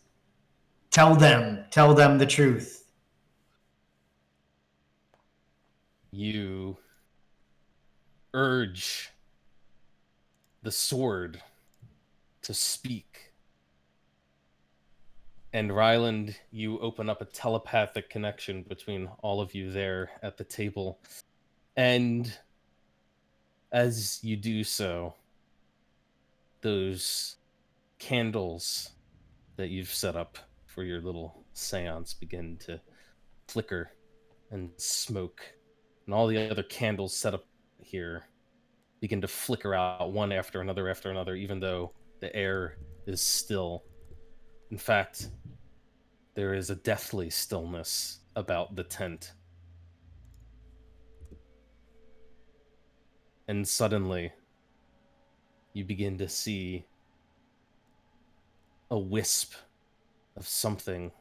Tell them the truth.
You urge the sword to speak. And Ryland, you open up a telepathic connection between all of you there at the table. And as you do so, those candles that you've set up for your little seance begin to flicker and smoke. And all the other candles set up here begin to flicker out one after another, even though the air is still. In fact, there is a deathly stillness about the tent. And suddenly, you begin to see a wisp of something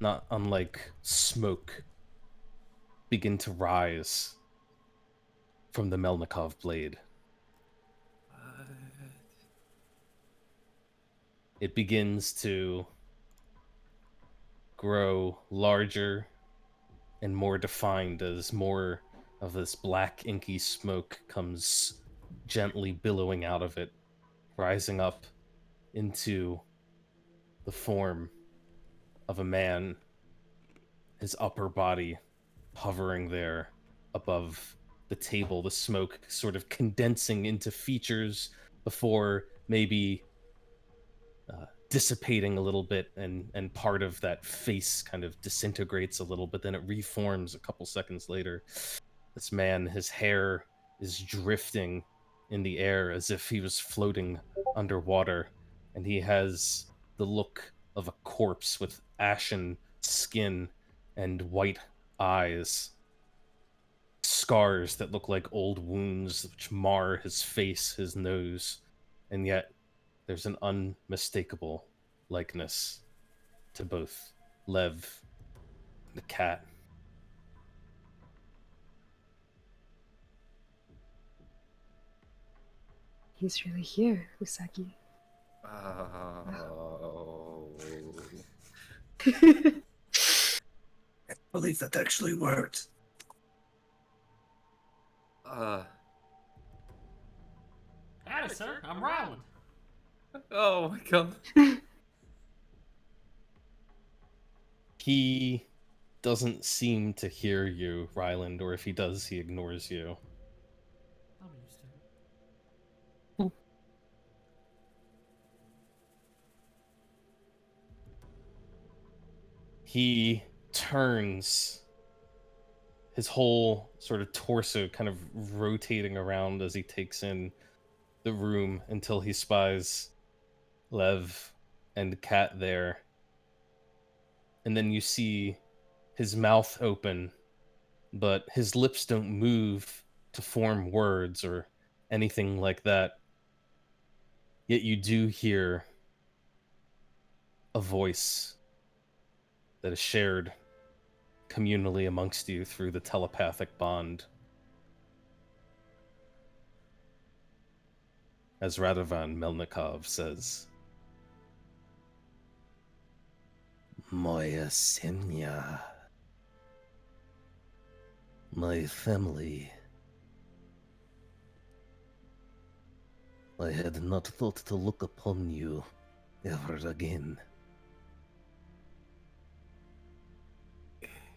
not unlike smoke begin to rise from the Melnikov blade. It begins to grow larger and more defined as more of this black inky smoke comes gently billowing out of it, rising up into the form of a man, his upper body hovering there above the table, the smoke sort of condensing into features before maybe dissipating a little bit, and part of that face kind of disintegrates a little, but then it reforms a couple seconds later. This man, his hair is drifting in the air as if he was floating underwater, and he has the look of a corpse with ashen skin and white eyes. scars that look like old wounds which mar his face, his nose, and yet there's an unmistakable likeness to both Lev and the cat.
He's really here, Usagi.
Oh.
I believe that actually worked.
Howdy, sir. I'm Ryland.
Oh my god.
He doesn't seem to hear you, Ryland, or if he does, he ignores you.
I'm used to it.
He turns, his whole sort of torso kind of rotating around as he takes in the room until he spies Lev and Kat there. And then you see his mouth open, but his lips don't move to form words or anything like that. Yet you do hear a voice that is shared communally amongst you through the telepathic bond. As Radovan Melnikov says, Moya Semya, my family. I had not thought to look upon you ever again.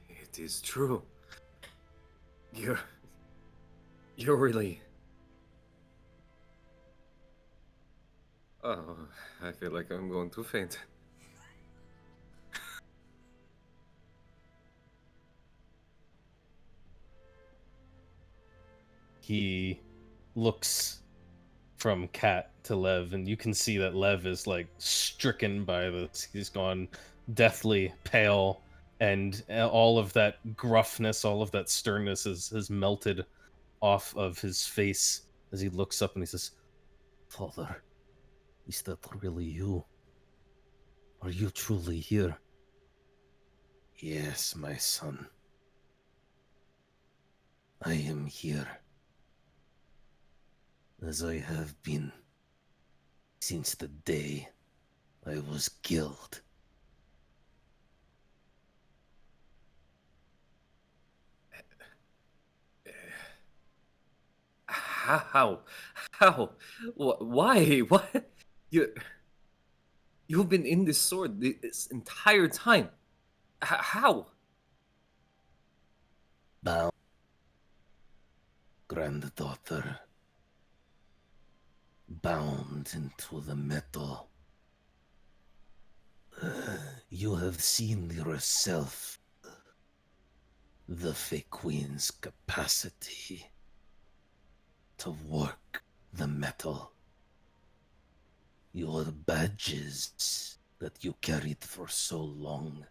It is true. You're really... Oh, I feel like I'm going to faint.
He looks from Kat to Lev, and you can see that Lev is like stricken by this. He's gone deathly pale, and all of that gruffness, all of that sternness has melted off of his face as he looks up and he says, Father, is that really you? Are you truly here? Yes, my son. I am here. As I have been since the day I was killed.
How? How? Why? What? You've been in this sword this entire time. How?
Bound, granddaughter, bound into the metal. You have seen yourself the Fey Queen's capacity to work the metal. Your badges that you carried for so long.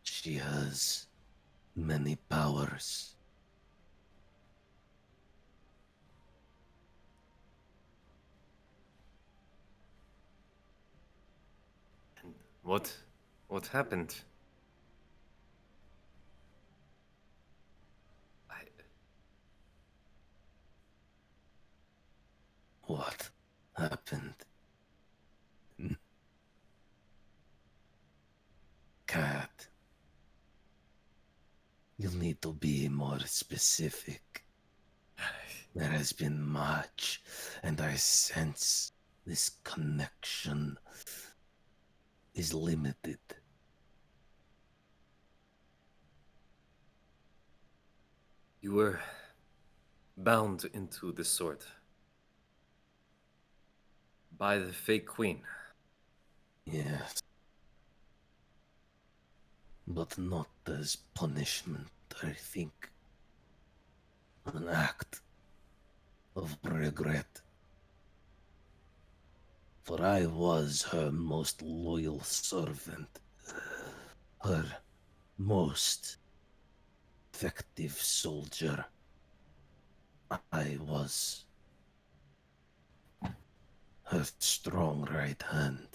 She has many powers.
And what happened?
What happened? Cat, you'll need to be more specific. There has been much, and I sense this connection is limited.
You were bound into the sword by the fake queen.
Yes. But not as punishment, I think. An act of regret. For I was her most loyal servant. Her most effective soldier. I was her strong right hand.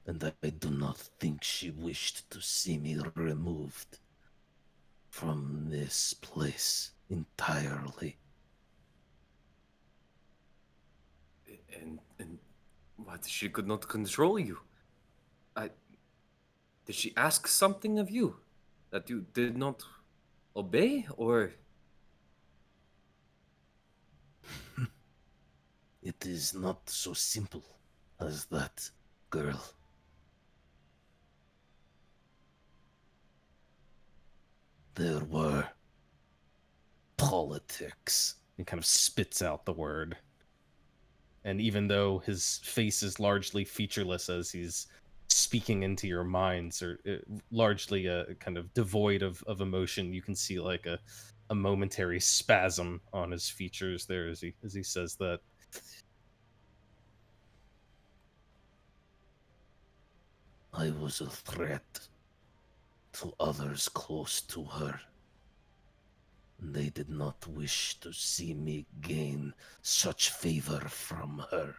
And I do not think she wished to see me removed from this place entirely.
And what? She could not control you. Did she ask something of you that you did not obey, or?
It is not so simple as that, girl. There were politics. He kind of spits out the word. And even though his face is largely featureless as he's speaking into your minds, or largely kind of devoid of emotion, you can see like a momentary spasm on his features there as he says that. I was a threat to others close to her. They did not wish to see me gain such favor from her.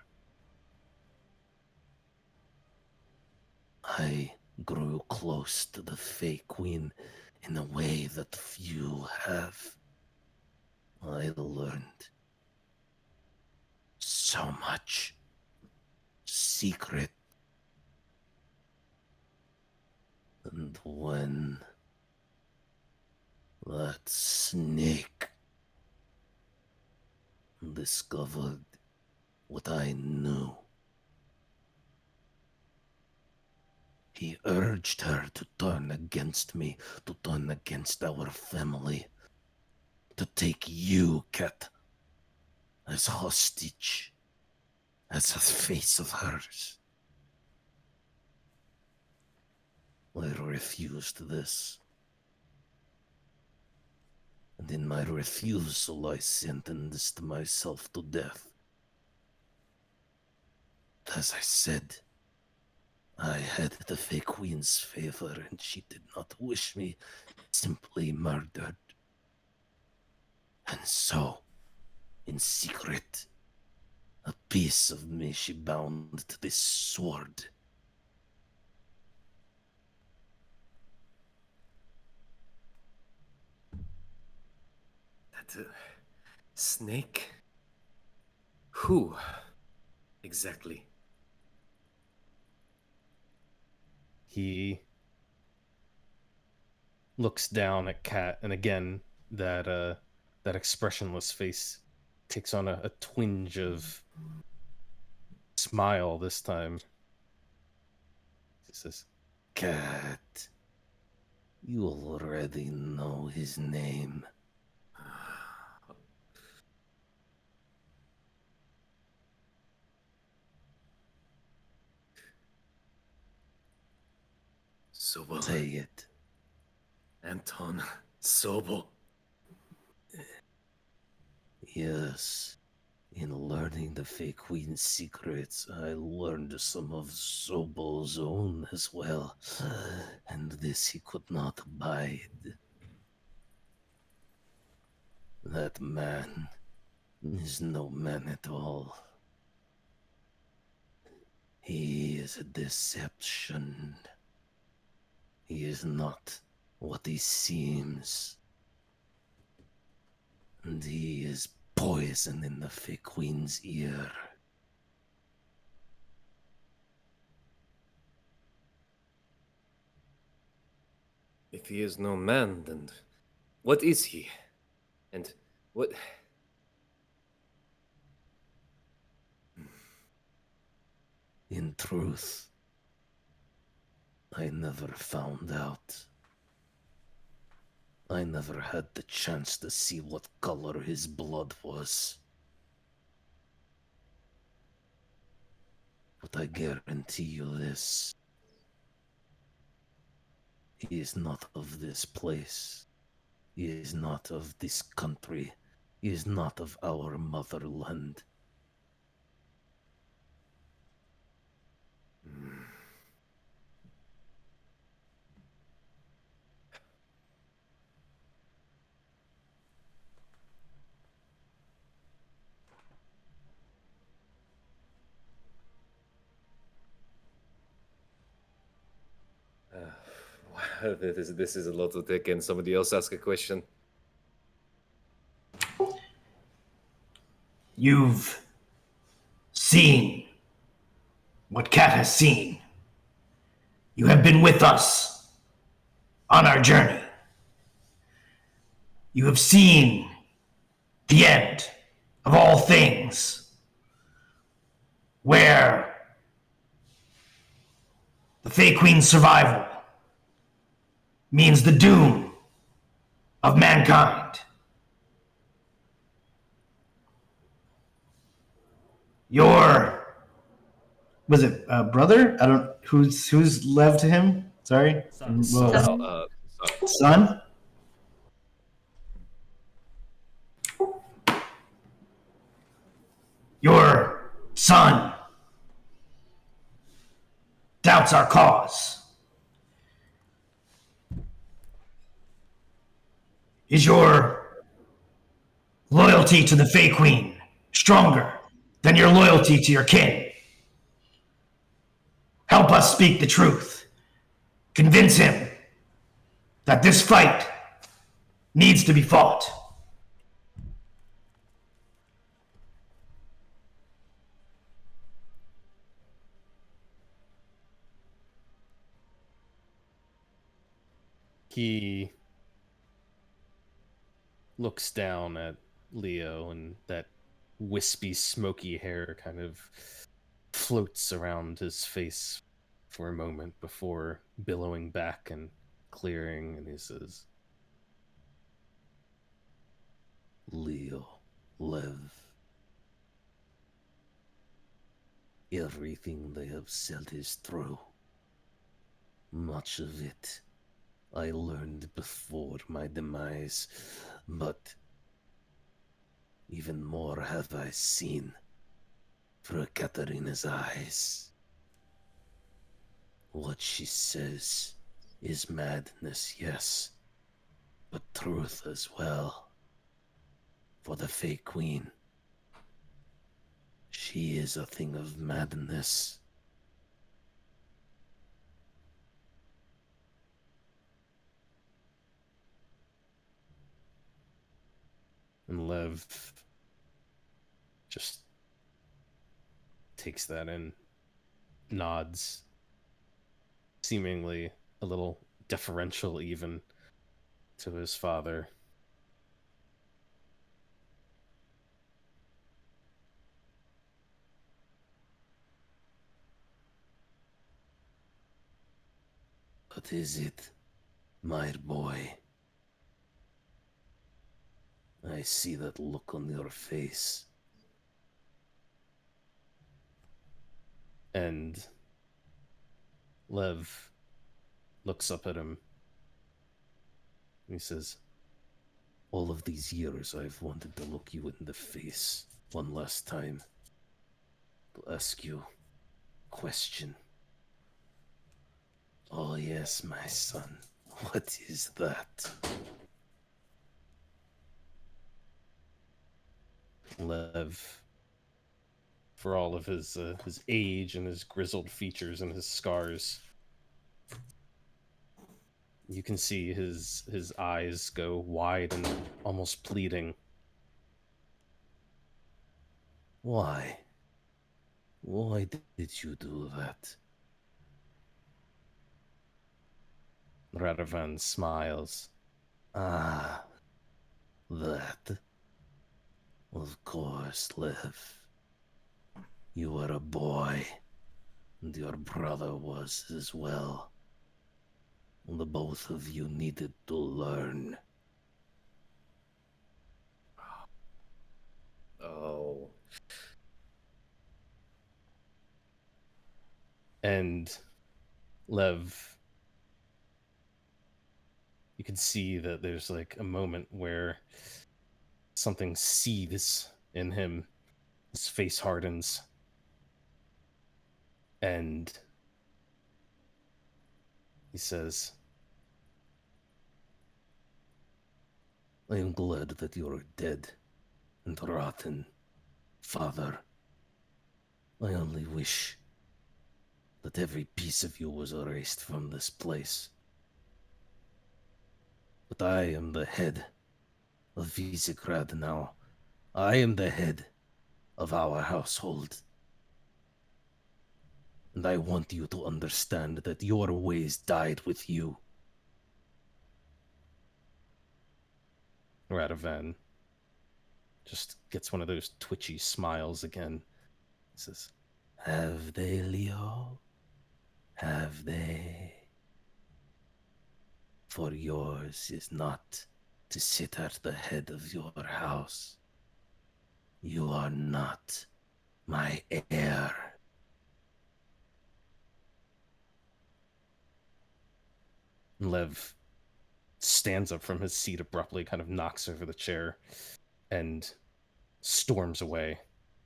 I grew close to the Fey Queen in a way that few have. I learned so much secret. And when that snake discovered what I knew, he urged her to turn against me, to turn against our family, to take you, Cat, as hostage, as a face of hers. I refused this. And in my refusal, I sentenced myself to death. As I said, I had the Fey Queen's favor, and she did not wish me simply murdered. And so, in secret, a piece of me she bound to this sword.
That snake? Who exactly?
He looks down at Kat, and again, that expressionless face takes on a twinge of smile this time. He says, Cat, you already know his name.
Sobel.
Say it.
Anton Sobel.
Yes. In learning the Fey Queen's secrets, I learned some of Zobel's own as well. And this he could not abide. That man is no man at all. He is a deception. He is not what he seems. And he is poison in the Fey Queen's ear.
If he is no man, then what is he? And what...
In truth, I never found out. I never had the chance to see what color his blood was. But I guarantee you this. He is not of this place. He is not of this country. He is not of our motherland.
This is a lot to take in. Somebody else ask a question.
You've seen what Cat has seen. You have been with us on our journey. You have seen the end of all things, where the Fey Queen's survival means the doom of mankind. Your was it brother? I don't who's Lev to him. Sorry,
Son.
Whoa.
Son.
Son. Your son doubts our cause. Is your loyalty to the Fey Queen stronger than your loyalty to your kin? Help us speak the truth. Convince him that this fight needs to be fought.
He looks down at Leo, and that wispy, smoky hair kind of floats around his face for a moment before billowing back and clearing, and he says,
Leo, Lev. Everything they have said is true. Much of it I learned before my demise, but even more have I seen through Katarina's eyes. What she says is madness, yes, but truth as well. For the Fey Queen, she is a thing of madness.
and Lev just takes that in, nods, seemingly a little deferential even to his father.
What is it, my boy? I see that look on your face.
And Lev looks up at him. He says,
All of these years I've wanted to look you in the face one last time. To ask you a question. Oh yes, my son. What is that?
Lev, for all of his age and his grizzled features and his scars, you can see his eyes go wide and almost pleading.
Why? Why did you do that?
Radovan smiles.
Ah, that. Of course, Lev. You were a boy, and your brother was as well. The both of you needed to learn.
Oh.
And Lev, you can see that there's like a moment where something seethes in him. His face hardens. And he says,
I am glad that you are dead and rotten, Father. I only wish that every piece of you was erased from this place. But I am the head of Visegrad now. I am the head of our household. And I want you to understand that your ways died with you. Radovan just gets one of those twitchy smiles again. He says, "Have they, Leo? Have they? For yours is not to sit at the head of your house. You are not my heir." Lev stands up from his seat abruptly, kind of knocks over the chair, and storms away,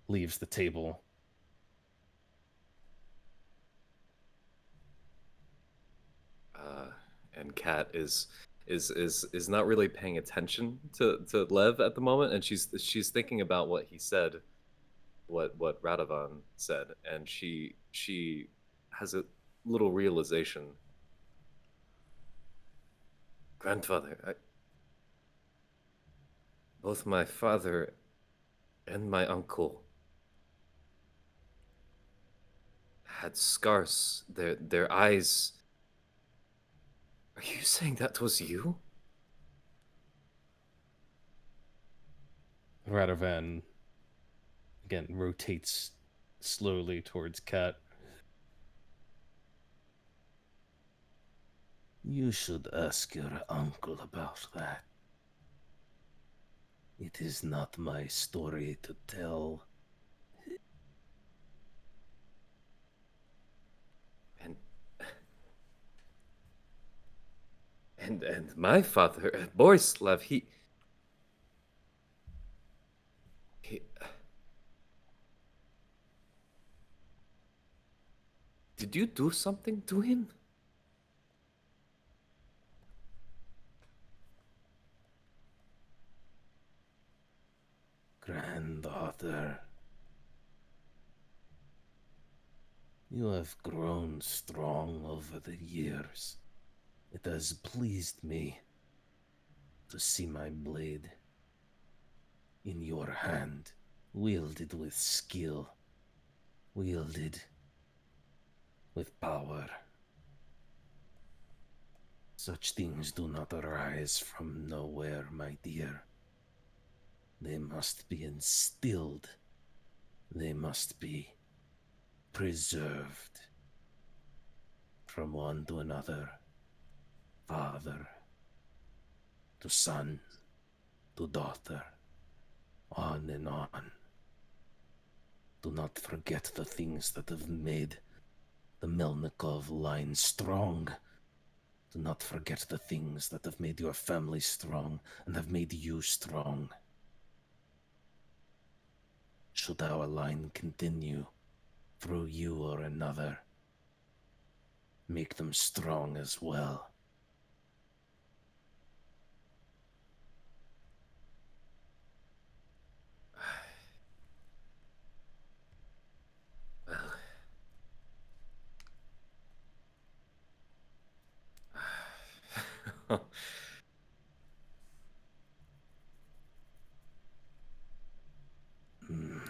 leaves the table.
And Kat is not really paying attention to Lev at the moment, and she's thinking about what he said, what Radovan said, and she has a little realization. Grandfather, both my father and my uncle had scars. Their eyes. Are you saying that was you?
Radovan again rotates slowly towards Kat.
You should ask your uncle about that. It is not my story to tell.
And my father, Borislav, he did you do something to him?
Granddaughter, you have grown strong over the years. It has pleased me to see my blade in your hand, wielded with skill, wielded with power. Such things do not arise from nowhere, my dear. They must be instilled. They must be preserved from one to another, father to son to daughter, on and on. Do not forget the things that have made the Melnikov line strong. Do not forget the things that have made your family strong and have made you strong. Should our line continue through you or another, make them strong as well.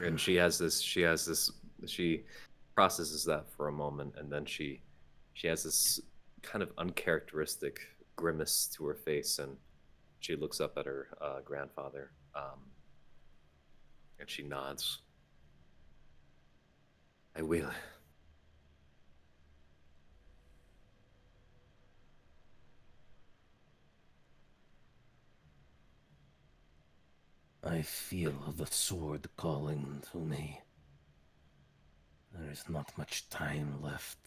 And she processes that for a moment, and then she has this kind of uncharacteristic grimace to her face, and she looks up at her grandfather, and she nods. I will.
I feel the sword calling to me. There is not much time left.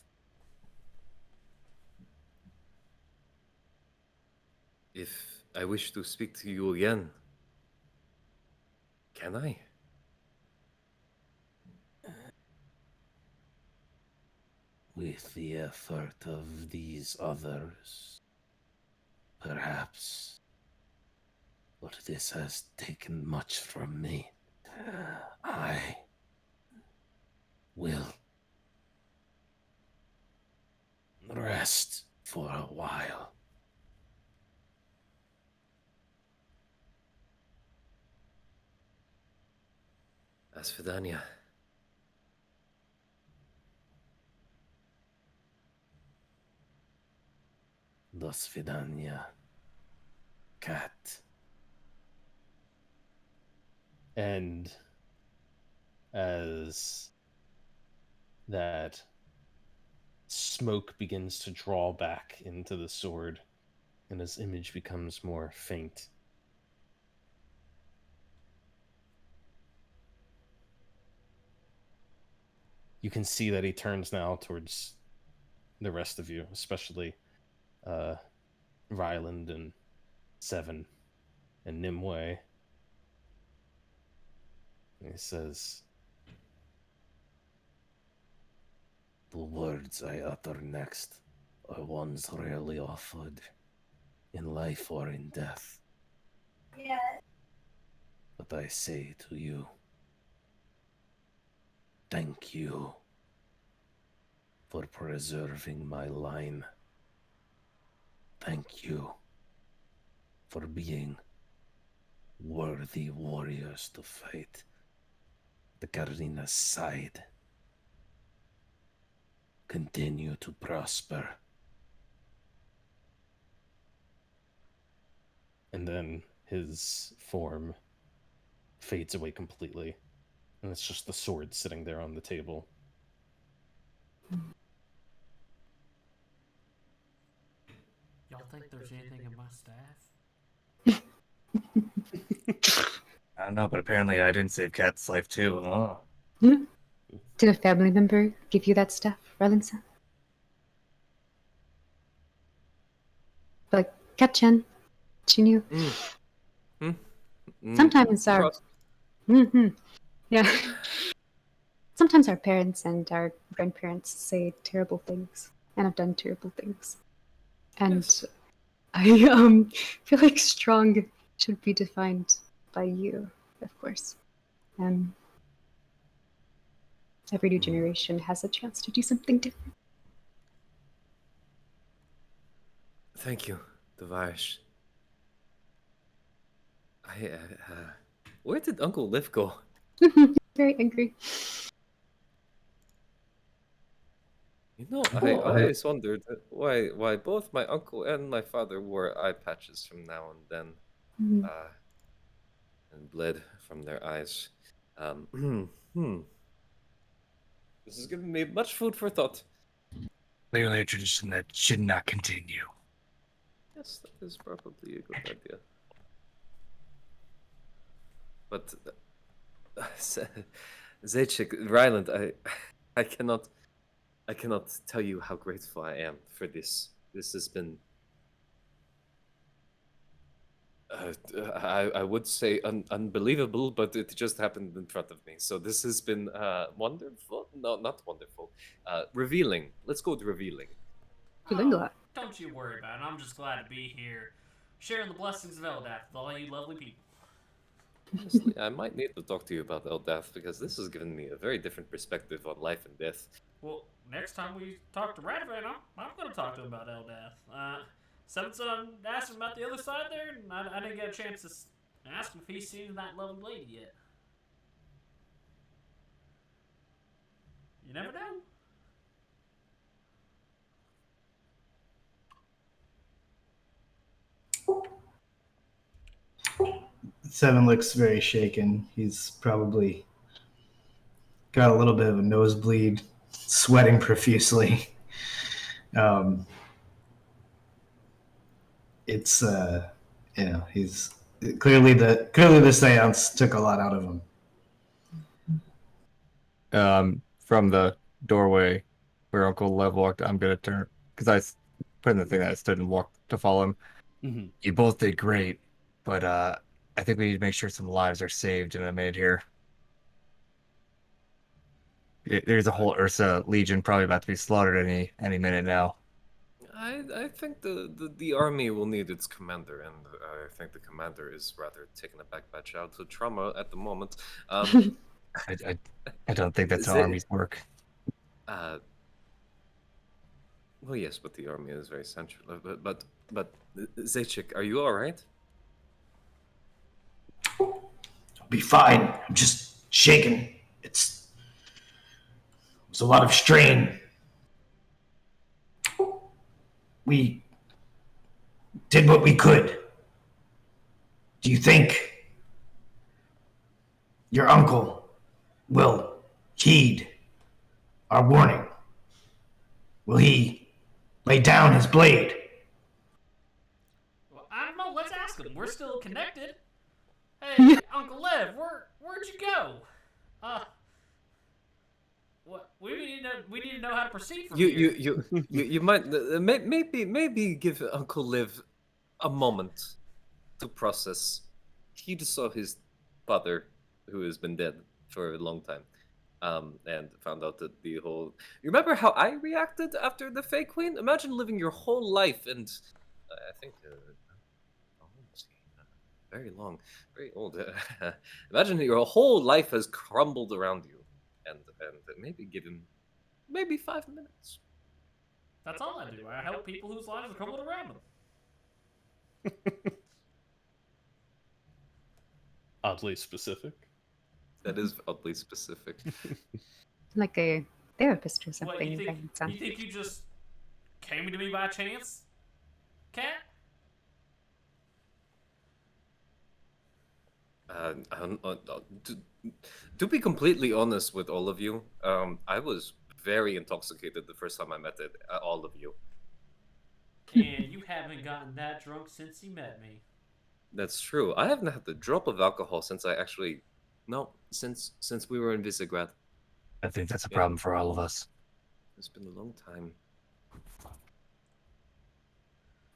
If I wish to speak to you again, can I?
With the effort of these others, perhaps. But this has taken much from me. I will rest for a while.
Svidania.
До свидания, cat.
And as that smoke begins to draw back into the sword, and his image becomes more faint, you can see that he turns now towards the rest of you, especially Ryland and Seven and Nimue. And he says,
The words I utter next are ones rarely offered, in life or in death. But I say to you, thank you for preserving my line. Thank you for being worthy warriors to fight the Karina's side. Continue to prosper.
and then his form fades away completely, and it's just the sword sitting there on the table.
Y'all think there's anything in my staff?
I don't know, but apparently I didn't save Cat's life too. Oh.
Did a family member give you that stuff, Ryland-san? Like, Cat-chan, she knew. Sometimes our... Yeah. Sometimes our parents and our grandparents say terrible things and have done terrible things. And yes. I feel like strong should be defined by you, of course. Every new generation has a chance to do something different.
Thank you, Devash. Where did Uncle Liv go?
Very angry.
You know, I always wondered why both my uncle and my father wore eye patches from now and then, and bled from their eyes. This is giving me much food for thought.
Clearly a tradition that should not continue.
Yes, that is probably a good idea. But Zaychik, Ryland, I cannot tell you how grateful I am for this. This has been, I would say unbelievable, but it just happened in front of me. So this has been wonderful. No, not wonderful. Revealing. Let's go with revealing.
Oh, don't you worry about it. I'm just glad to be here, sharing the blessings of Eldath with all you lovely people.
Honestly, I might need to talk to you about Eldath, because this has given me a very different perspective on life and death.
Well, next time we talk to Radavan, I'm going to talk to him about Eldath. Seven's son asked him about the other side there, and I didn't get a chance to ask him if he's seen that lovely lady yet. You never know.
Seven looks very shaken. He's probably got a little bit of a nosebleed, sweating profusely. It's he's clearly the seance took a lot out of him.
From the doorway where Uncle Lev walked, I'm gonna turn, because I put in the thing that I stood and walked to follow him.
Mm-hmm.
You both did great, but I think we need to make sure some lives are saved in a minute here. There's a whole Ursa Legion probably about to be slaughtered any minute now.
I think the army will need its commander, and I think the commander is rather taken aback by childhood trauma at the moment.
I don't think that's how armies work.
Well, yes, but the army is very central. But Zaychik, are you all right?
I'll be fine. I'm just shaking. It's a lot of strain. We did what we could. Do you think your uncle will heed our warning? Will he lay down his blade?
Well, I don't know. Let's ask him. We're still connected. Hey, Uncle Lev, where'd you go? What? We need to know how to proceed from here.
You might maybe give Uncle Liv a moment to process. He just saw his father, who has been dead for a long time, and found out that the whole. You remember how I reacted after the Fey Queen? Imagine living your whole life, and I think how old was he? Very long, very old. Imagine your whole life has crumbled around you, and maybe give him maybe 5 minutes.
That's all I do. I help people whose lives are crumbled around them.
Oddly specific.
That is oddly specific.
Like a therapist or
What,
something.
you think,
It sounds-
you think you just came to me by chance, Cat?
To be completely honest with all of you, I was very intoxicated the first time I met all of you.
And you haven't gotten that drunk since you met me.
That's true. I haven't had a drop of alcohol since I actually, no, since we were in Visegrad.
I think that's a problem for all of us.
It's been a long time.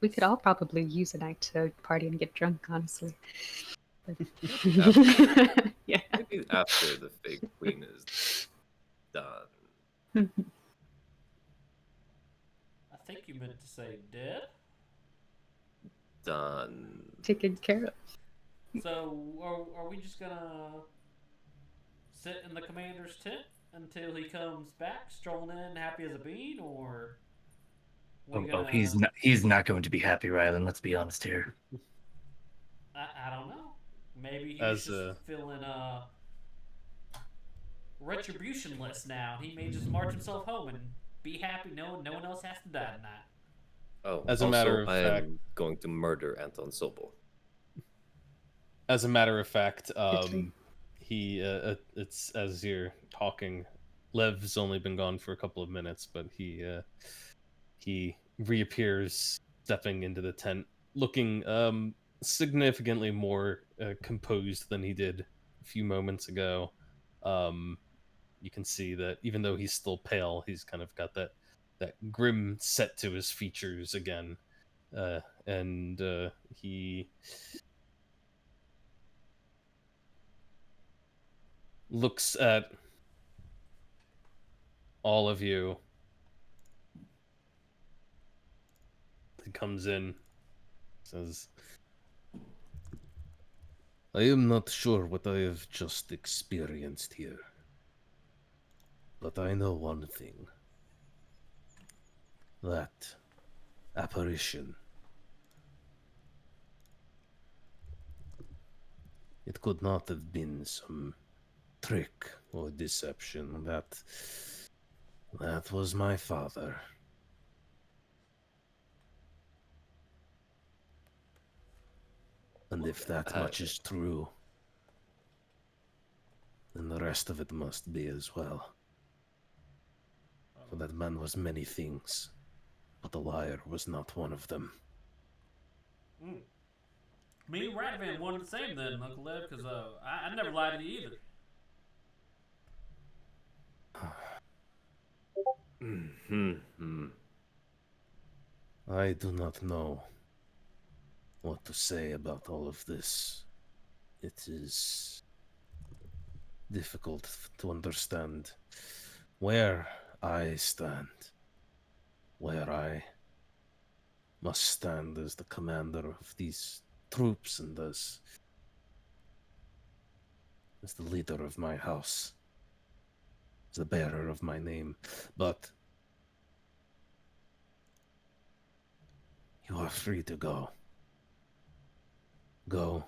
We could all probably use a night to party and get drunk, honestly. Yeah.
Maybe after the fake queen is done.
I think you meant to say dead.
Done.
Taken care of.
So, are we just gonna sit in the commander's tent until he comes back, strolling in happy as a bean, or?
He's not going to be happy, Rylan. Let's be honest here.
I don't know. Maybe he's
As
just feeling retribution-less now. He may just march himself home and be happy. No one else has to die tonight.
Oh,
As a
also,
matter of
I
fact-
am going to murder Anton Sobel.
As a matter of fact,
Literally.
he it's as you're talking, Lev's only been gone for a couple of minutes, but he reappears, stepping into the tent, looking significantly more composed than he did a few moments ago. You can see that even though he's still pale, he's kind of got that grim set to his features again, and he looks at all of you. He comes in, says,
I am not sure what I have just experienced here, but I know one thing. That apparition. It could not have been some trick or deception. That was my father. And if that much is true, then the rest of it must be as well. For that man was many things, but a liar was not one of them.
Me and Radavan wanted the same then, Uncle Lev, because I never lied to you either.
I do not know what to say about all of this. It is difficult to understand where I stand, where I must stand as the commander of these troops and as the leader of my house, as the bearer of my name. But you are free to go. Go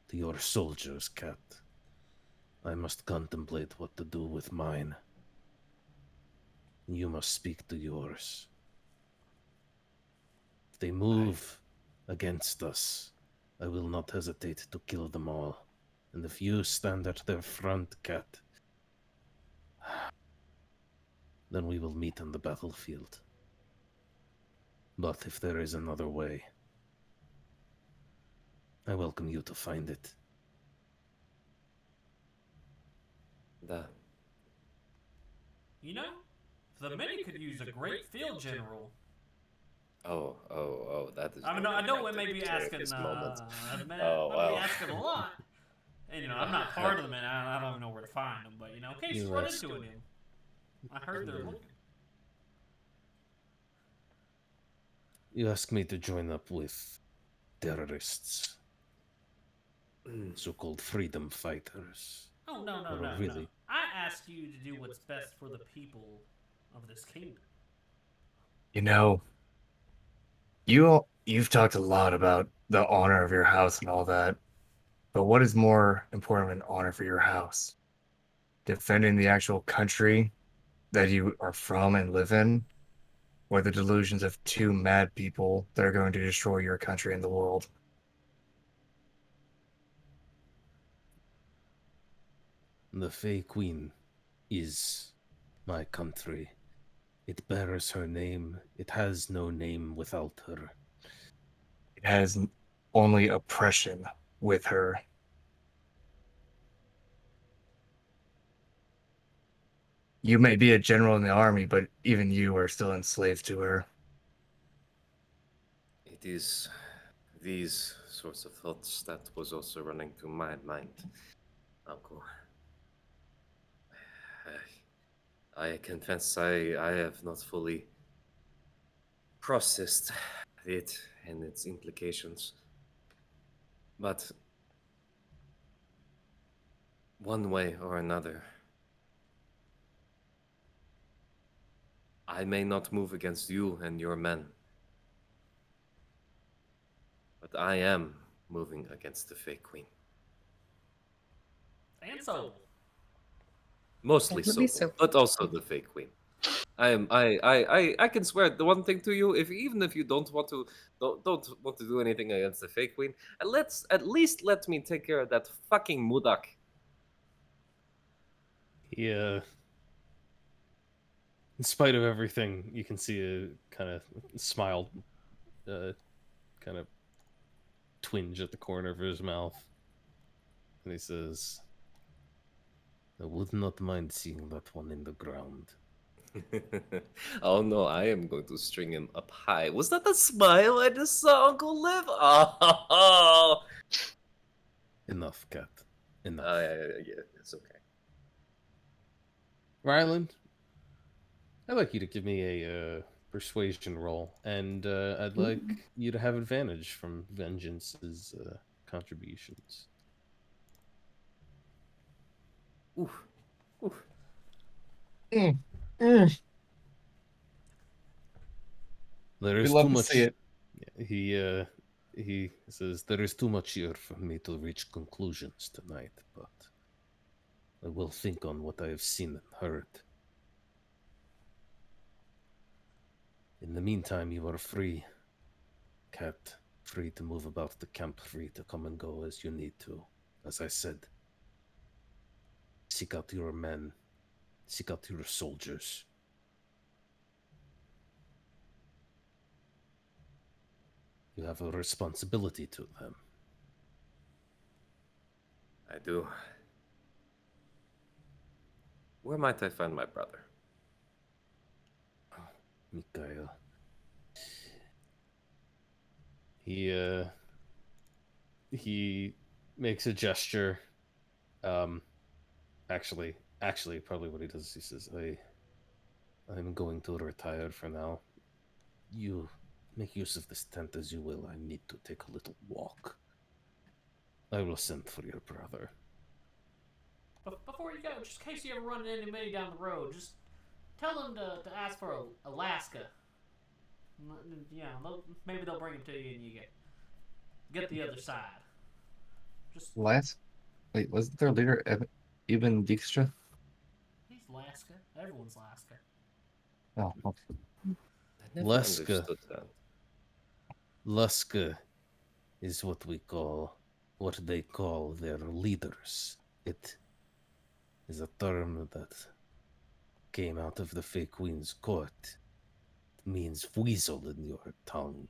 to your soldiers, Cat. I must contemplate what to do with mine. You must speak to yours. If they move against us, I will not hesitate to kill them all. And if you stand at their front, Cat, then we will meet on the battlefield. But if there is another way, I welcome you to find it.
You know, the many could use a great field general.
Oh, that is.
I mean, I know it may be asking, might be asking a lot. And, you know, I'm not part of the men. I don't even know where to find them. But, you know, in case you run into him, I heard they're looking.
You ask me to join up with terrorists, so-called freedom fighters.
Oh, no. I ask you to do what's best for the people of this kingdom.
You know, you've talked a lot about the honor of your house and all that, but what is more important than honor for your house? Defending the actual country that you are from and live in, or the delusions of two mad people that are going to destroy your country and the world?
The Fey Queen is my country. It bears her name. It has no name without her.
It has only oppression with her. You may be a general in the army, but even you are still enslaved to her.
It is these sorts of thoughts that was also running through my mind, Uncle. I confess I have not fully processed it and its implications. But one way or another, I may not move against you and your men. But I am moving against the Fey Queen.
And Sobel.
Mostly so, but also the Fey Queen. I can swear the one thing to you, even if you don't want to do anything against the Fey Queen, at least let me take care of that fucking Mudak.
Yeah. In spite of everything, you can see a kind of smile, kind of twinge at the corner of his mouth. And he says, I would not mind seeing that one in the ground.
Oh no, I am going to string him up high. Was that a smile I just saw, Uncle Liv? Oh,
Enough, Cat. Enough.
Yeah, it's okay.
Ryland, I'd like you to give me a persuasion roll, and I'd like you to have advantage from Vengeance's contributions.
Oof. Oof.
There is
love
too
to
much.
see it.
He
says there is too much here for me to reach conclusions tonight, but I will think on what I have seen and heard. In the meantime, you are free, Cat, free to move about the camp, free to come and go as you need to. As I said, seek out your men, seek out your soldiers. You have a responsibility to them.
I do. Where might I find my brother?
Mikhail.
He makes a gesture. Actually, probably what he does is he says, I'm going to retire for now.
You make use of this tent as you will. I need to take a little walk. I will send for your brother.
But before you go, just in case you ever run into anybody down the road, just tell them to ask for Alaska. Yeah, maybe they'll bring him to you and you get the other side. Just
Lance? Wait, wasn't their leader
You been Dijkstra?
He's Laska. Everyone's Laska.
Oh, okay.
I never
Leska.
understood that.
Luska is what they call their leaders. It is a term that came out of the Fey Queen's court. It means weasel in your tongue.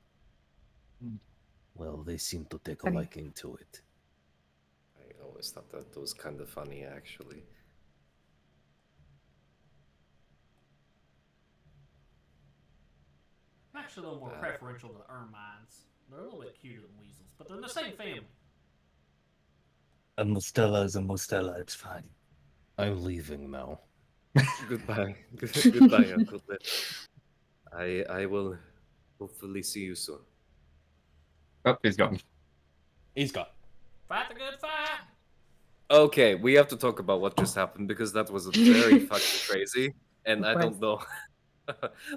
Well, they seem to take a
Funny.
liking to it.
I always thought that was kind of funny, actually.
I'm actually a little more preferential to the ermines. They're a little bit cuter than weasels, but they're in the same family.
A Mustela is a Mustela. It's fine.
I'm leaving now.
Goodbye. Goodbye, Uncle Lip. I will hopefully see you soon.
Oh, he's gone.
He's gone.
Fight the good fight!
Okay, we have to talk about what just happened because that was very fucking crazy, and I don't know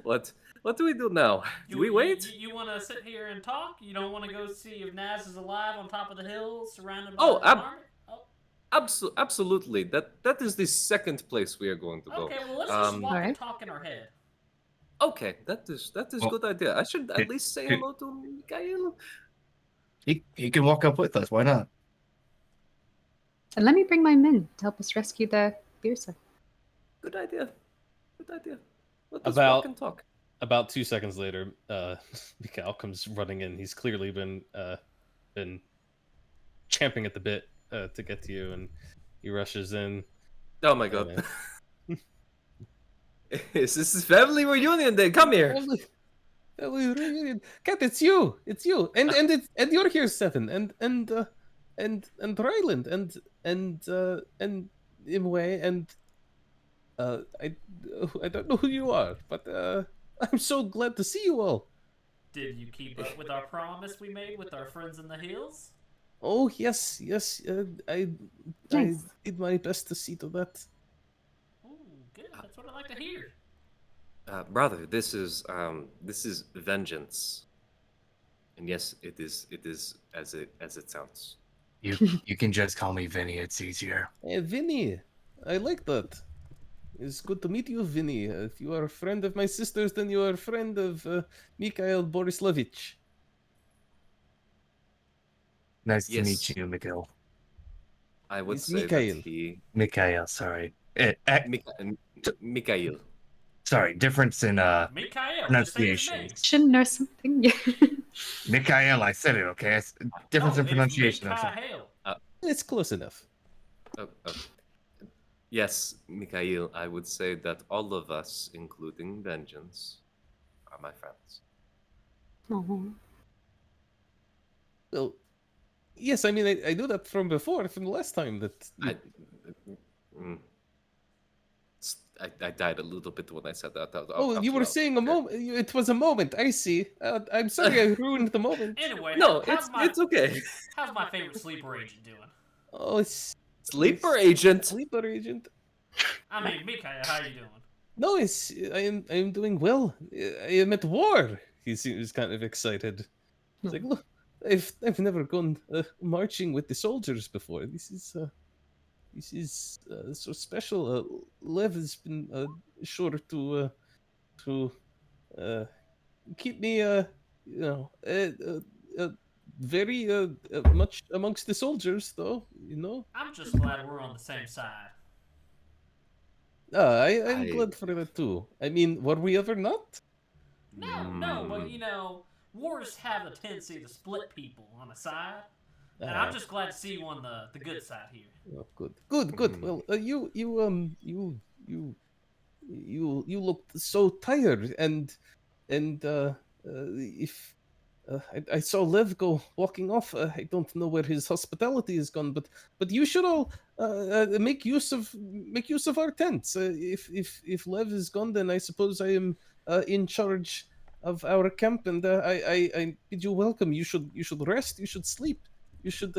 what do we do now? Do we wait?
You want to sit here and talk? You don't want to go see if Naz is alive on top of the hill, surrounded by
Oh,
an army? Oh,
absolutely. That is the second place we are going to go.
okay. Well, let's just walk
Alright.
and talk in our head.
Okay, that is
Well,
good idea. I should at
it-
least say
it-
hello to Mikhail.
He can walk up with us. Why not?
And let me bring my men to help us rescue the Birsa.
Good idea. Good idea. Let us
About-
walk and talk.
About 2 seconds later, Mikhail comes running in. He's clearly been champing at the bit to get to you, and he rushes in.
Oh my god. Is this family reunion day? Come here.
Family reunion. Cat, it's you. It's you. And you're here, Seven. And Ryland and Imwe and I don't know who you are, but I'm so glad to see you all.
Did you keep up with our promise we made with our friends in the hills?
Oh yes, I
Nice.
did my best to see to that.
Ooh, good. That's what I like to hear.
Brother, this is vengeance. And yes, it is as it sounds.
You can just call me Vinny. It's easier.
Hey, Vinny, I like that. It's good to meet you, Vinny. If you are a friend of my sister's, then you are a friend of Mikhail Borislovich.
Nice to
Yes.
meet you, Mikhail.
I would
It's
say
Mikhail.
that he
Mikhail, sorry.
Mikhail.
Sorry, difference in
Mikhail,
pronunciation.
Shouldn't know something.
Mikhail, I said it, okay? Difference in pronunciation. I'm sorry.
Mikhail.
It's close enough.
Oh. Yes, Mikhail, I would say that all of us, including Vengeance, are my friends.
Aw.
Well, yes, I mean, I knew that from before, from the last time that...
I died a little bit when I said that.
Oh, you were saying a moment. It was a moment. I see. I'm sorry I ruined the moment.
Anyway,
No,
how's
it's okay.
How's my favorite sleeper agent doing?
Oh, it's
Sleeper agent.
sleeper agent.
I mean, Mikhail, how you doing?
No, I am doing well. I am at war. He seems kind of excited. He's like, look, I've never gone marching with the soldiers before. This is so special. Lev has been sure to keep me very much amongst the soldiers, though. You know.
I'm just glad we're on the same side.
I'm glad for that too. I mean, were we ever not?
No, but you know, wars have a tendency to split people on a side. And I'm just glad to see you on the good side here.
Oh, good. Well, you looked so tired, and if I saw Lev go walking off, I don't know where his hospitality is gone, but you should all make use of our tents. If Lev is gone, then I suppose I am in charge of our camp, and I bid you welcome. You should rest. You should sleep. You should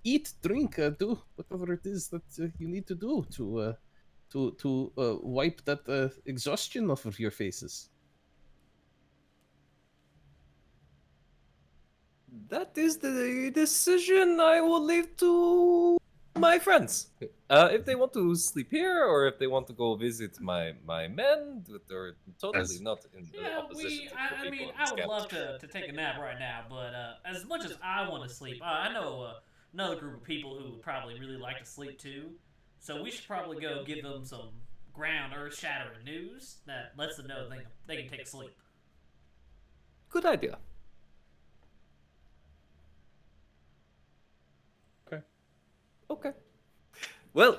eat, drink, do whatever it is that you need to do to wipe that exhaustion off of your faces.
That is the decision I will leave to my friends. If they want to sleep here, or if they want to go visit my men, they're totally
As
not in
Yeah,
opposition to the
I
people
mean,
in this
I would
camp.
love to take a nap right now, but as much as I want to sleep, I know another group of people who would probably really like to sleep too. So we should probably go give them some ground earth shattering news that lets them know they can take a sleep.
Good idea.
Okay.
Okay. Well,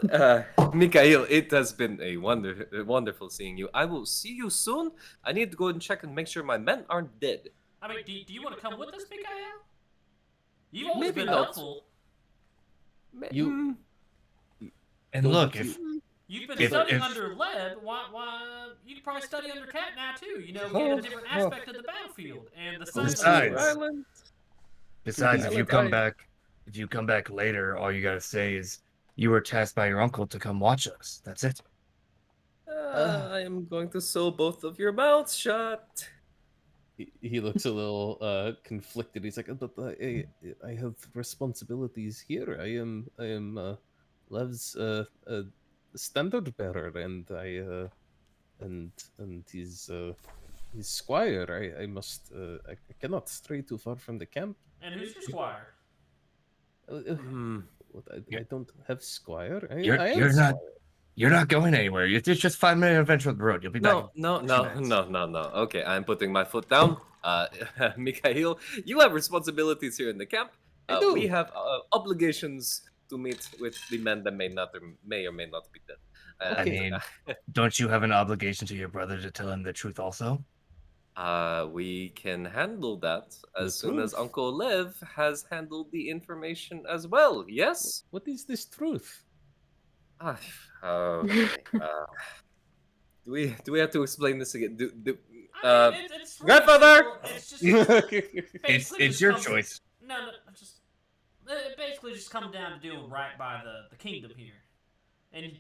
Mikhail, it has been a wonderful seeing you. I will see you soon. I need to go and check and make sure my men aren't dead.
I mean, do you want to come with us, Mikael? You've always
Maybe
been
not.
helpful.
You
and
Don't
look,
you-
if
You've been
If-
studying
if-
under Leb. Why? You could probably study under Cat now too. You know, get a different aspect of the battlefield and the sun.
Besides-
Ryland,
besides, if you
Like,
come back, if you come back later, all you gotta say is you were tasked by your uncle to come watch us. That's it.
I am going to sew both of your mouths shut.
he looks a little conflicted. He's like, but I have responsibilities here. I am Lev's standard bearer, and and he's squire. I must I cannot stray too far from the camp.
And who's your squire?
What, I don't have squire.
You're
I am
you're not
squire.
you're not going anywhere. It's just 5 minute adventure up the road. You'll be back.
No,
in
no,
2
no,
minutes.
no. Okay, I'm putting my foot down. Mikhail, you have responsibilities here in the camp.
I do.
We have obligations to meet with the men that may or may not be dead.
I mean, don't you have an obligation to your brother to tell him the truth also?
We can handle that as
The
soon as
truth?
Uncle Lev has handled the information as well. Yes.
What is this truth?
Ah, okay. Do we have to explain this again?
I mean, it's really
Grandfather!
simple. It's just
It's
basically
it's your
comes-
choice.
No, just it basically just comes down to doing right by the kingdom here. And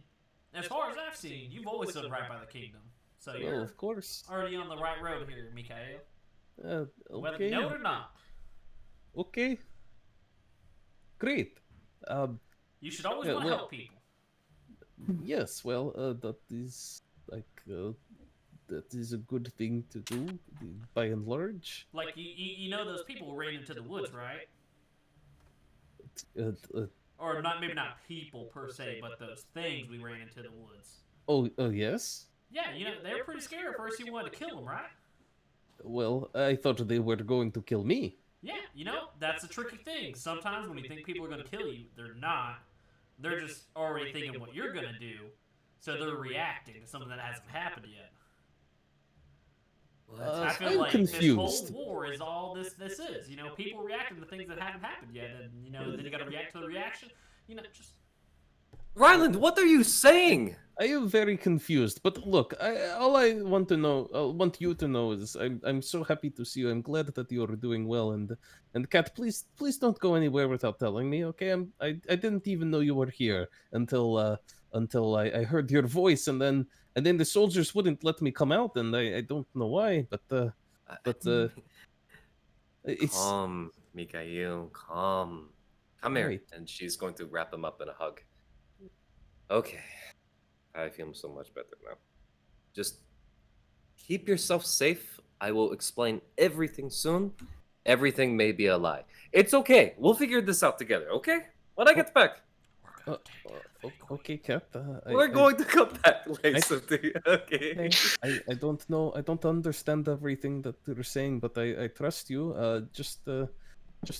as far as I've seen, you've always done right by the kingdom. So
Well,
you're
of course.
already on the right road here, Mikhail. Whether
Okay.
you know it or not.
Okay. Great.
You should always
Yeah,
want to
well-
help people.
Yes. Well, that is that is a good thing to do, by and large.
Like you know those people ran into the woods, right?
Uh, uh,
Or not maybe not people per se, but those things we ran into the woods.
oh, yes.
Yeah, you know they were pretty scared at first. You wanted to kill them, right?
Well, I thought they were going to kill me.
Yeah, you know that's a tricky thing. Sometimes when you think people are going to kill you, they're not. They're just already thinking what you're going to do, so they're reacting to something that hasn't happened yet. I feel
I'm
like
confused.
this whole war is all this is. You know, people reacting to things that haven't happened yet, and you know, then you got to react to the reaction. You know, just
Ryland, what are you saying?
I am very confused. But look, all I want to know, want you to know is, I'm so happy to see you. I'm glad that you are doing well. And Kat, please don't go anywhere without telling me. Okay, I didn't even know you were here until I heard your voice, and then the soldiers wouldn't let me come out, and I don't know why. But it's
Calm, Mikhail, calm. Come here.
Right.
And she's going to wrap him up in a hug. Okay. I feel so much better now. Just keep yourself safe. I will explain everything soon. Everything may be a lie. It's okay. We'll figure this out together, okay? When I get back.
okay, Kat.
We're going to come back later. Okay.
I don't know. I don't understand everything that you're saying, but I trust you. Just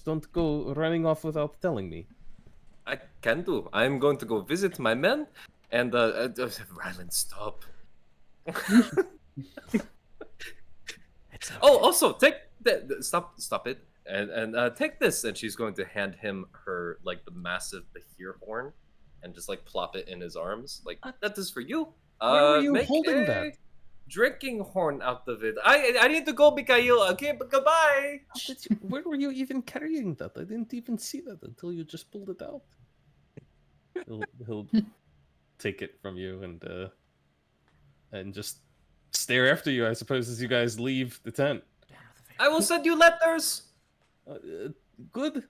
don't go running off without telling me.
I can do. I'm going to go visit my men. And, Ryland, stop. Oh, also, take stop it. And take this. And she's going to hand him her, like, the massive Bahir horn. And just, like, plop it in his arms. Like, that is for you.
Where were you
Make
holding
a
that?
drinking horn out of it. I need to go, Mikhail. Okay, but goodbye.
Where were you even carrying that? I didn't even see that until you just pulled it out. He'll take it from you and just stare after you, I suppose, as you guys leave the tent.
I will send you letters.
Good.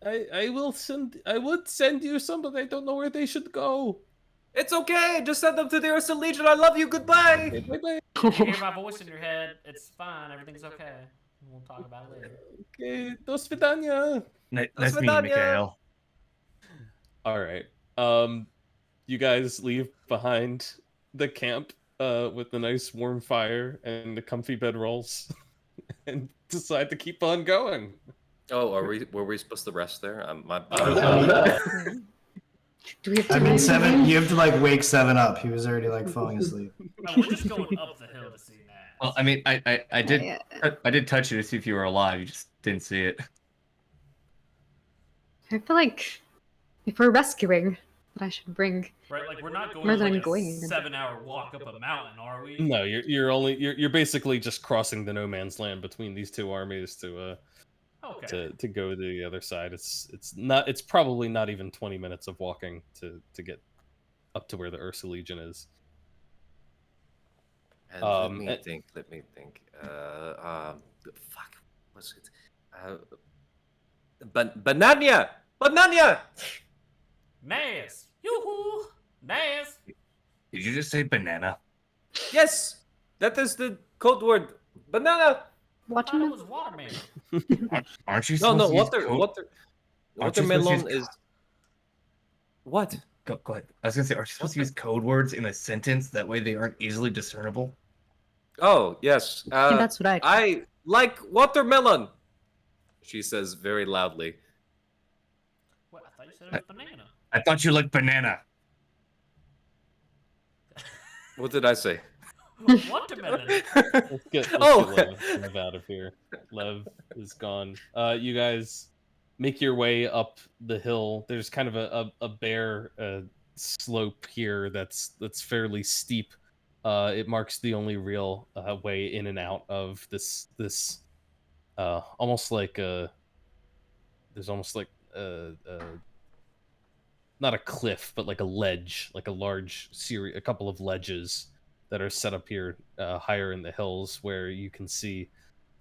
I will send. I would send you some, but I don't know where they should go.
It's okay. Just send them to the Ursa Legion. I love you. Goodbye.
Okay, bye bye.
If you hear my voice in your head, it's fine. Everything's okay. We'll talk about it later.
Okay, do svidanya.
Nice meeting you, Mikhail.
All right. You guys leave behind the camp with the nice warm fire and the comfy bedrolls, and decide to keep on going.
Oh, were we supposed to rest there?
Do we have to
I mean,
leave
Seven.
again?
You have to like wake Seven up. He was already like falling asleep.
No, we're just going up the hill to see Nat.
Well, I mean, I did
Yeah.
I did touch you to see if you were alive. You just didn't see it.
I feel like if we're rescuing, that I should bring.
Right, like we're not going
More
on
than
like a
going in.
7-hour walk up a mountain, are we?
No, you're basically just crossing the no man's land between these two armies
Okay.
to go to the other side. It's probably not even 20 minutes of walking to get up to where the Ursa Legion is.
And let me think. Fuck. What's it? Banania.
Nas! Yoo-hoo! Nas!
Did you just say banana?
Yes, that is the code word. Banana.
I thought it
Watermelon?
was watermelon.
Aren't you
No,
supposed
no.
to use Aren't you supposed to
Watermelon
use
is what?
Go ahead. I was gonna say, are you supposed to use code words in a sentence? That way they aren't easily discernible?
Oh yes.
Yeah, that's what
I like watermelon. She says very loudly.
What? I thought you said it was banana.
I thought you liked banana.
What did I say?
Watermelon.
Let's get Lev out of here. Lev is gone. You guys make your way up the hill. There's kind of a bare slope here that's fairly steep. It marks the only real way in and out of this almost like there's almost like not a cliff, but like a ledge, like a couple of ledges that are set up here higher in the hills, where you can see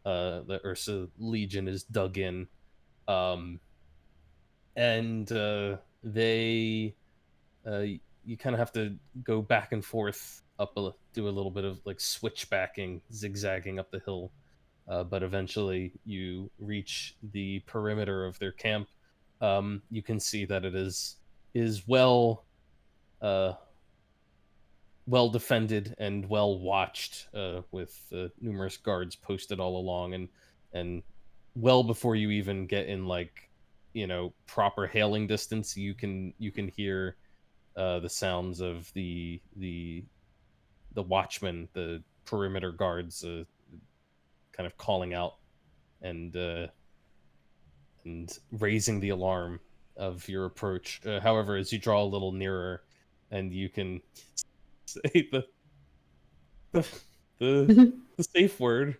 the Ursa Legion is dug in, and they you kind of have to go back and forth do a little bit of like switchbacking, zigzagging up the hill, but eventually you reach the perimeter of their camp. You can see that it is well defended and well watched, with numerous guards posted all along, and well before you even get in proper hailing distance, you can hear the sounds of the watchmen, the perimeter guards, kind of calling out and raising the alarm of your approach. However, as you draw a little nearer, and you can say the safe word,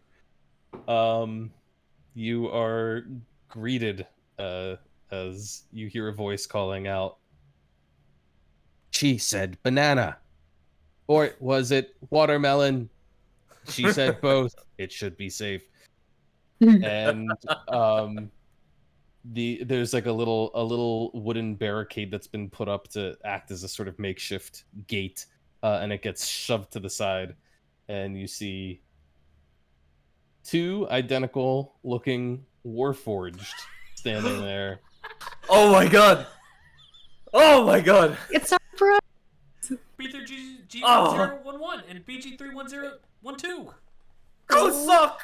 you are greeted as you hear a voice calling out. She said banana. Or was it watermelon? She said both. It should be safe. And there's like a little wooden barricade that's been put up to act as a sort of makeshift gate, and it gets shoved to the side, and you see two identical looking Warforged standing there.
Oh my god! Oh my god!
It's our bro.
B3G1011 and BG31012.
Kusak!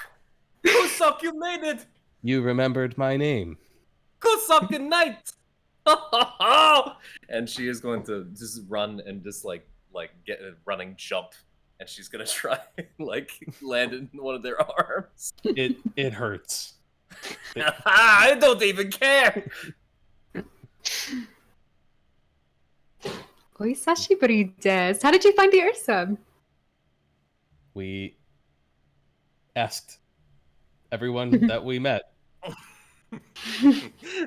Kusak, you made it!
You remembered my name.
Kusak the Knight! And she is going to just run and just like get a running jump, and she's gonna try land in one of their arms.
It hurts.
I don't even care.
Oisashiburi des. How did you find the Ursa?
We asked everyone that we met.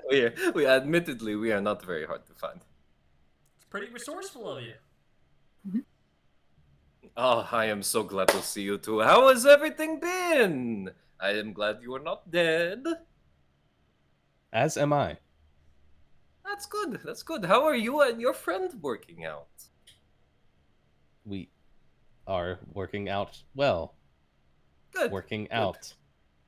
we admittedly we are not very hard to find.
It's pretty resourceful of you.
Oh, I am so glad to see you too. How has everything been? I am glad you are not dead.
As am I.
That's good. That's good. How are you and your friend working out?
We are working out well.
Good.
Working
good.
out.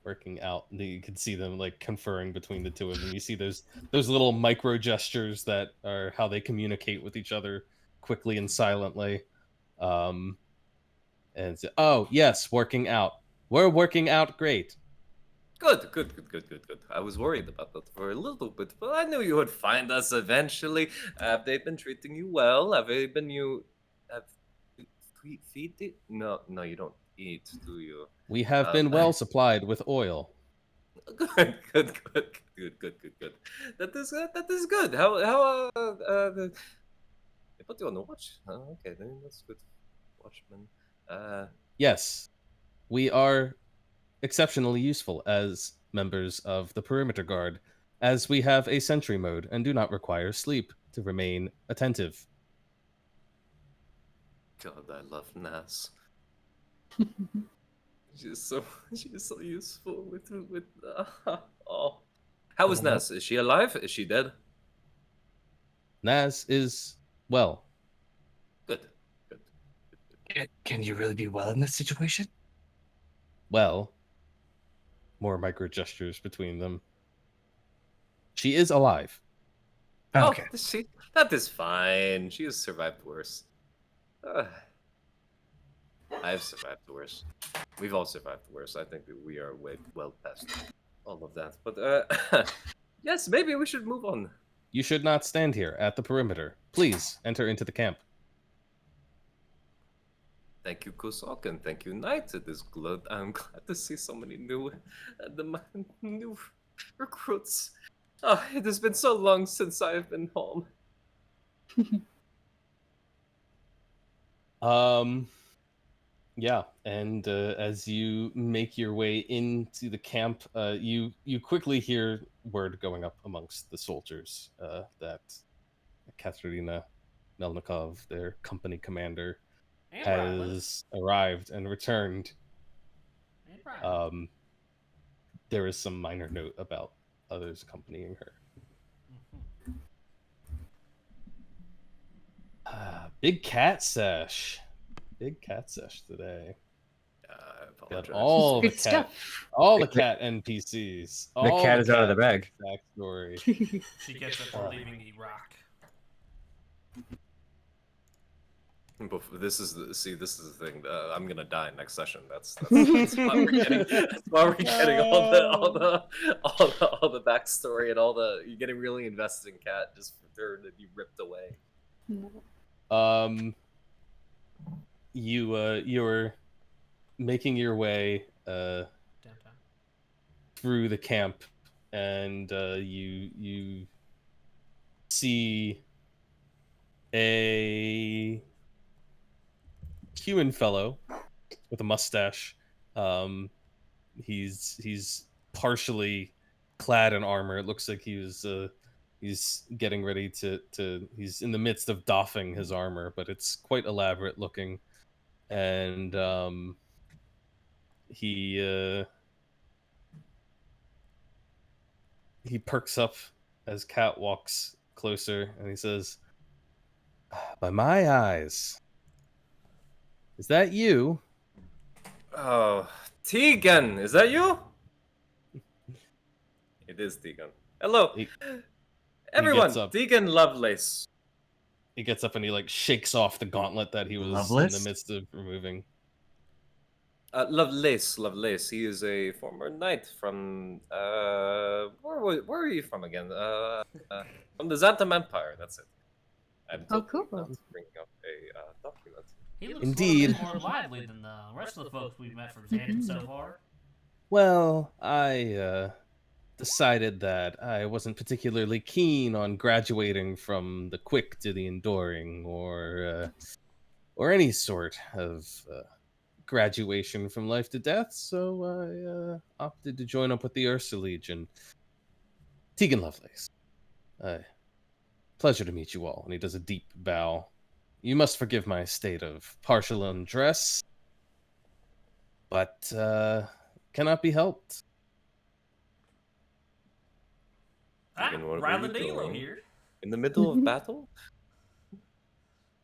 Working out. You can see them like conferring between the two of them. You see those little micro gestures that are how they communicate with each other quickly and silently. And oh yes, working out. We're working out great.
Good. I was worried about that for a little bit, but I knew you would find us eventually. Have they been treating you well? Have they been have feed it? No, you don't eat, do you?
We have been well supplied with oil.
Good. That is good. How they put you on the watch? Okay, then that's good. Watchman.
Yes, we are exceptionally useful as members of the perimeter guard, as we have a sentry mode and do not require sleep to remain attentive.
God, I love Nas. She's so useful with oh. How is Nas? Is she alive? Is she dead?
Naz is well.
Good.
Can you really be well in this situation?
Well, more micro gestures between them. She is alive.
Okay.
Oh, that is fine. She has survived worse. I've survived worse. We've all survived worse. I think that we are well past all of that. But yes, maybe we should move on.
You should not stand here at the perimeter. Please enter into the camp.
Thank you, Kusok, and thank you, Knight. I'm glad to see so many new recruits. Oh, it has been so long since I've been home.
Yeah, and as you make your way into the camp, you quickly hear word going up amongst the soldiers that Katerina Melnikov, their company commander, has arrived and returned. There is some minor note about others accompanying her. Big cat sesh. Big cat sesh today.
I apologize.
Got all the
Good
cat,
stuff.
all the cat NPCs.
The cat is out of the bag.
Backstory.
She gets it for leaving Iraq.
This is the thing. I'm gonna die next session. That's why we're getting. That's why we're getting all the backstory and all the. You're getting really invested in Cat just for her to be ripped away.
You're making your way through the camp, and you see a human fellow with a mustache. He's partially clad in armor. It looks like he's getting ready to he's in the midst of doffing his armor, but it's quite elaborate looking. And he perks up as Kat walks closer, and he says, "By my eyes, is that you?"
Oh, Tegan, is that you? It is Tegan. Hello, everyone. Tegan Lovelace.
He gets up and he like shakes off the gauntlet that he was in the midst of removing.
Lovelace. He is a former knight from where are you from again? From the Xantam Empire. That's it.
Oh, cool.
Bringing up a document.
He looks
Indeed.
a little bit more lively than the rest of the folks we've met from Xantam so far.
Well, I decided that I wasn't particularly keen on graduating from the quick to the enduring, or any sort of graduation from life to death, so I opted to join up with the Ursa Legion. Tegan Lovelace. Pleasure to meet you all. And he does a deep bow. You must forgive my state of partial undress, but cannot be helped.
Ryland Dalo here.
In the middle of battle?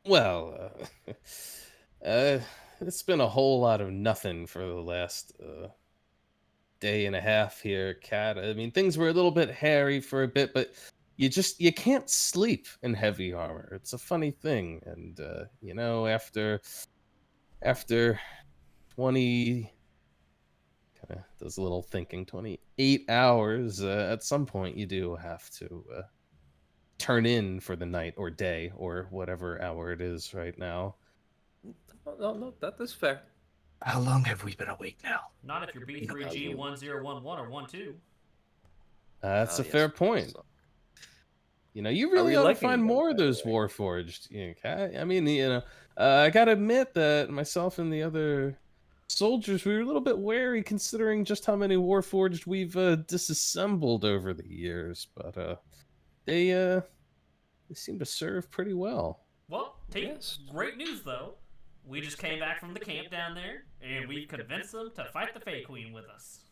Well, uh, it's been a whole lot of nothing for the last day and a half here, Cat. I mean, things were a little bit hairy for a bit, but you can't sleep in heavy armor. It's a funny thing, and after 20 kind of does a little thinking, 28 hours, at some point you do have to turn in for the night or day or whatever hour it is right now.
No, that is fair.
How long have we been awake now?
Not if you're B3G1011 or 12.
That's a
Yes.
fair point.
So,
You
Are
really
we
ought to
liking
find
them,
more
by
of
the
those
way?
Warforged. I mean, I gotta admit that myself and the other soldiers, we were a little bit wary considering just how many Warforged we've disassembled over the years. But they seem to serve pretty well.
Well,
Yes.
great news though. We just came back from the camp down there, and we've convinced them to fight the Fey Queen with us.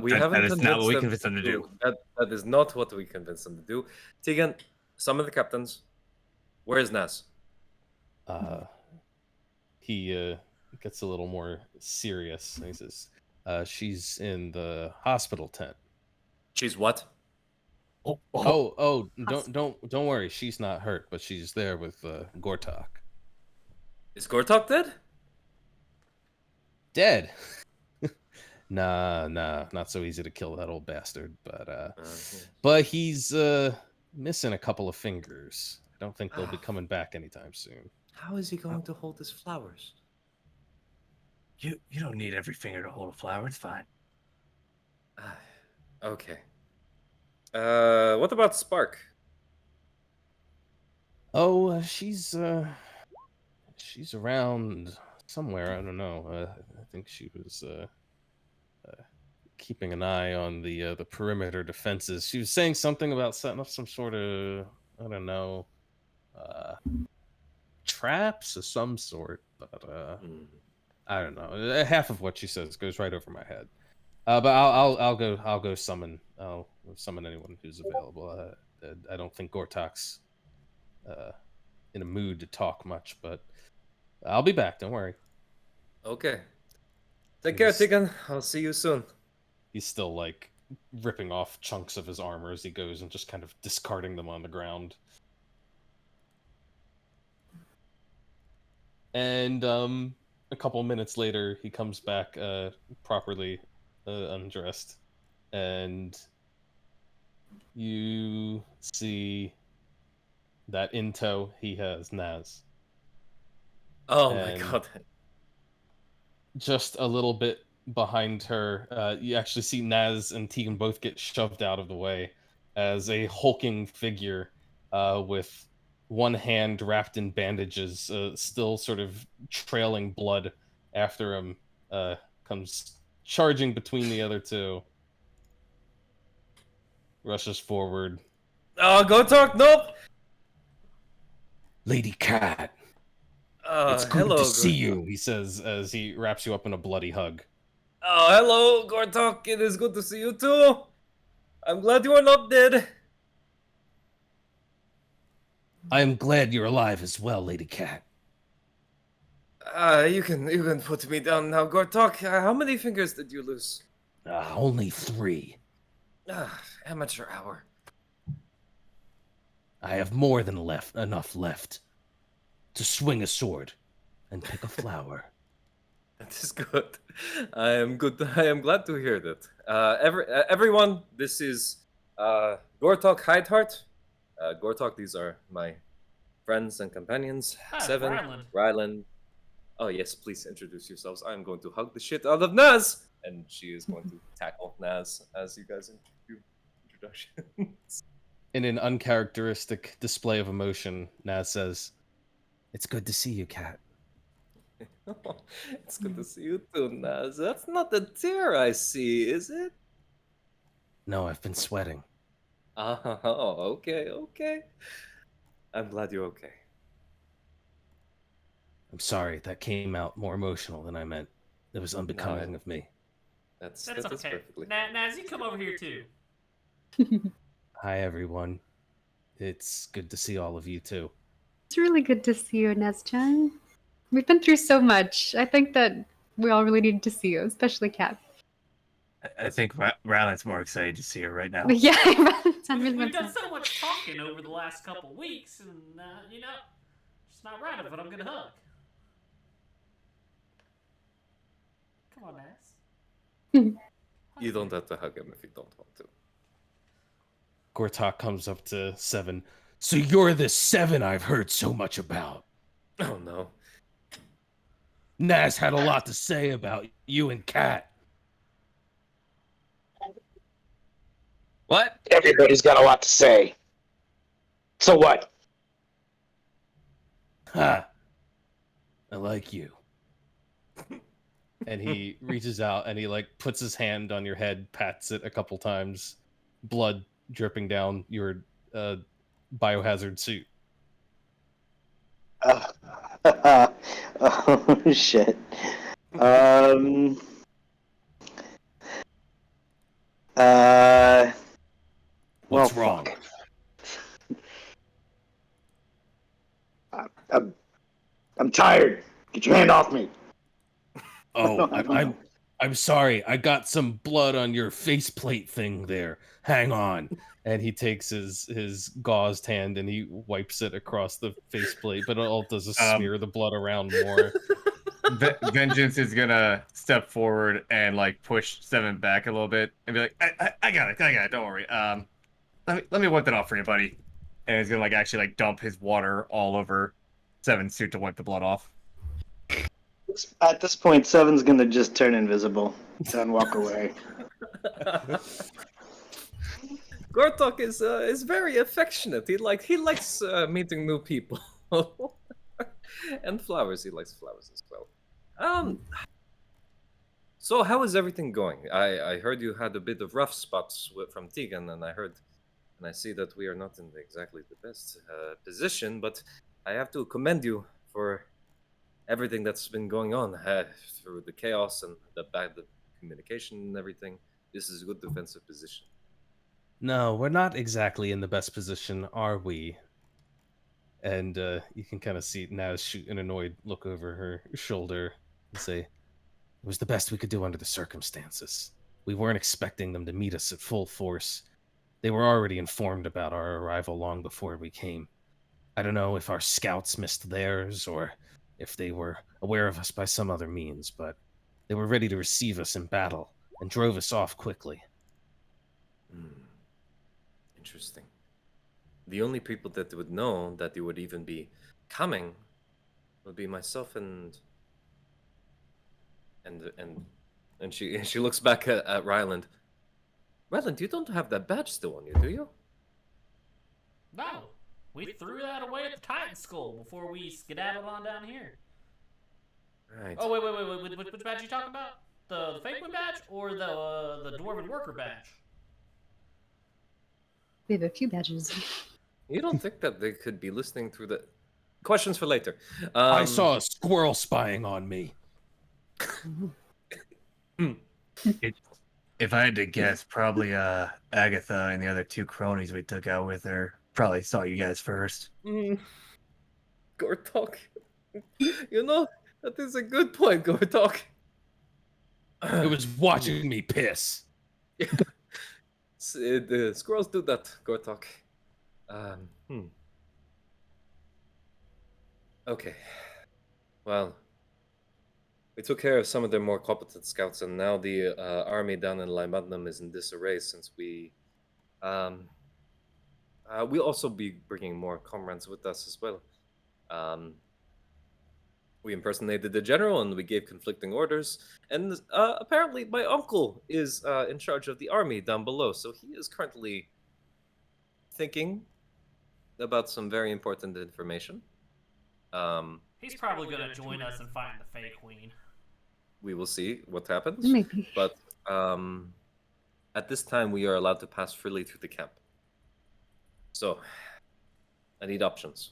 We
That
haven't
is not what we
convinced them to do. That is not what we convinced them to do. Tegan, summon the captains. Where is Nas?
He gets a little more serious. He says, "She's in the hospital tent."
She's what?
Oh, don't worry. She's not hurt, but she's there with Gortok.
Is Gortok dead?
Dead. Nah, not so easy to kill that old bastard. But he's missing a couple of fingers. I don't think they'll be coming back anytime soon.
How is he going to hold his flowers?
You don't need every finger to hold a flower. It's fine.
Okay. What about Spark?
Oh, she's around somewhere. I don't know. I think she was keeping an eye on the perimeter defenses. She was saying something about setting up some sort of, I don't know, traps of some sort. But I don't know. Half of what she says goes right over my head. But I'll go summon. I'll summon anyone who's available. I don't think Gortok's in a mood to talk much, but I'll be back. Don't worry.
Okay. Take care, Tegan. I'll see you soon.
He's still like ripping off chunks of his armor as he goes and just kind of discarding them on the ground. And a couple minutes later, he comes back properly undressed, and you see that in tow he has Naz.
Oh my god.
Just a little bit behind her, you actually see Naz and Tegan both get shoved out of the way as a hulking figure with one hand wrapped in bandages, still sort of trailing blood after him, comes charging between the other two. Rushes forward.
Oh, Gortok, nope!
Lady Cat, it's good
hello,
to see
Gortok.
you.
He says as he wraps you up in a bloody hug.
Oh, hello, Gortok. It is good to see you too. I'm glad you are not dead.
I am glad you're alive as well, Lady Cat.
You can put me down now, Gortok. How many fingers did you lose?
Only 3.
Amateur hour.
I have more than enough left to swing a sword and pick a flower.
That is good. I am good. I am glad to hear that. Everyone, this is Gortok Hideheart. Gortok, these are my friends and companions.
Hi,
Seven,
Ryland.
Ryland. Oh yes, please introduce yourselves. I'm going to hug the shit out of Naz, and she is going to tackle Naz as you guys do introductions.
In an uncharacteristic display of emotion, Naz says,
It's good to see you, Cat.
It's good to see you too, Naz. That's not the tear I see, is it?
No, I've been sweating.
Oh, okay. I'm glad you're okay.
I'm sorry, that came out more emotional than I meant. It was unbecoming of me.
That's
That's okay.
perfectly.
Naz, you come over here too.
"Hi, everyone." It's good to see all of you too.
It's really good to see you, Neschan. We've been through so much. I think that we all really need to see you, especially Kat.
I think Ryland's more excited to see her right now.
Yeah,
We've done so much talking over the last couple weeks, and it's not right of what I'm gonna hug. Come on, Ness.
You don't have to hug him if you don't want to.
Gortok comes up to Seven. So you're the Seven I've heard so much about.
Oh no.
Naz had a lot to say about you and Kat.
What?
Everybody's got a lot to say. So what?
Ha! I like you. And he reaches out and he like puts his hand on your head, pats it a couple times, blood dripping down your biohazard suit.
Oh shit.
What's
well,
wrong?
Fuck. I'm tired. Get your hand off me.
Oh, I'm sorry. I got some blood on your faceplate thing there. Hang on. And he takes his gauzed hand and he wipes it across the faceplate, but all it does is smear the blood around more.
Vengeance is gonna step forward and like push Seven back a little bit and be like, I got it, don't worry. Let me wipe that off for you, buddy. And he's gonna like actually like dump his water all over Seven's suit to wipe the blood off.
At this point, Seven's gonna just turn invisible and walk away.
Gortok is very affectionate. He likes meeting new people. And flowers. He likes flowers as well. So how is everything going? I heard you had a bit of rough spots from Tegan, and I see that we are not in exactly the best position, but I have to commend you for everything that's been going on through the chaos and the communication and everything. This is a good defensive position.
No, we're not exactly in the best position, are we? And you can kind of see Naz shoot an annoyed look over her shoulder and say, it was the best we could do under the circumstances. We weren't expecting them to meet us at full force. They were already informed about our arrival long before we came. I don't know if our scouts missed theirs or if they were aware of us by some other means, but they were ready to receive us in battle and drove us off quickly.
Interesting. The only people that would know that you would even be coming would be myself and she looks back at Ryland. Ryland, you don't have that badge still on you, do you?
No, we threw that away at the Titan Skull before we skedaddled on down here.
Right.
Oh wait, which badge are you talking about? The fake one badge or the Dwarven Worker badge?
We have a few badges.
You don't think that they could be listening through the... Questions for later.
I saw a squirrel spying on me.
If I had to guess, probably Agatha and the other two cronies we took out with her probably saw you guys first.
Gortok. You know, that is a good point, Gortok.
It was watching me piss.
The squirrels do that, Gortok. Okay. Well, we took care of some of their more competent scouts, and now the army down in Limadnum is in disarray since we'll also be bringing more comrades with us as well. We impersonated the general and we gave conflicting orders. And apparently my uncle is in charge of the army down below. So he is currently thinking about some very important information.
He's probably going to join us and find the fake queen.
We will see what happens.
Maybe.
But at this time, we are allowed to pass freely through the camp. So I need options.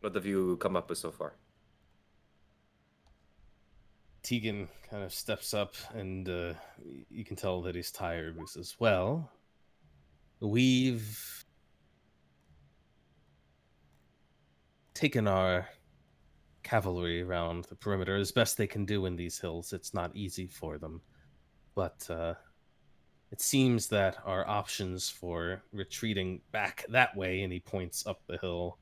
What have you come up with so far?
Tegan kind of steps up and you can tell that he's tired. He says, well,
We've taken our cavalry around the perimeter as best they can do in these hills. It's not easy for them, but it seems that our options for retreating back that way, and he points up the hill,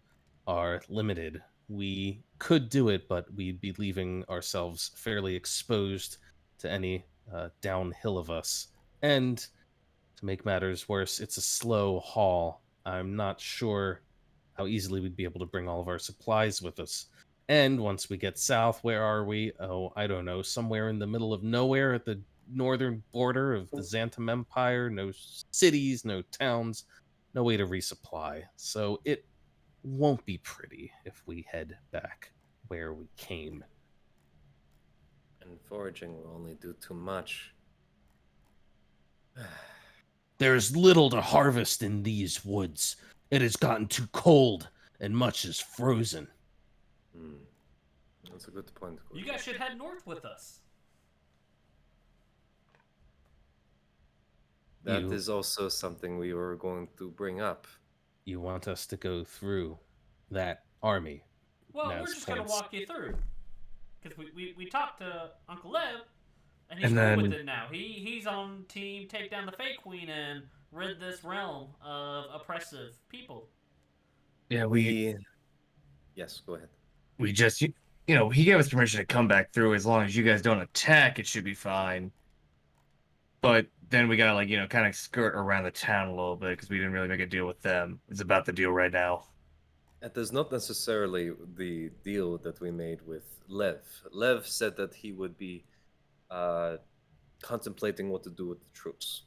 are limited. We could do it, but we'd be leaving ourselves fairly exposed to any downhill of us. And to make matters worse, it's a slow haul. I'm not sure how easily we'd be able to bring all of our supplies with us. And once we get south, where are we? Oh, I don't know. Somewhere in the middle of nowhere at the northern border of the Xantam Empire. No cities, no towns, no way to resupply. So it won't be pretty if we head back where we came.
And foraging will only do too much.
There's little to harvest in these woods. It has gotten too cold, and much is frozen.
That's a good point.
You guys should head north with us.
That is also something we were going to bring up.
You want us to go through that army?
Well, we're just going to walk you through. Because we talked to Uncle Lev, and he's cool with it now. He's on team take down the Fake Queen and rid this realm of oppressive people.
Yeah,
Yes, go ahead.
we just, you know, he gave us permission to come back through. As long as you guys don't attack, it should be fine. But then we gotta, like, you know, kind of skirt around the town a little bit because we didn't really make a deal with them. It's about the deal right now.
That is not necessarily the deal that we made with Lev. Lev said that he would be contemplating what to do with the troops.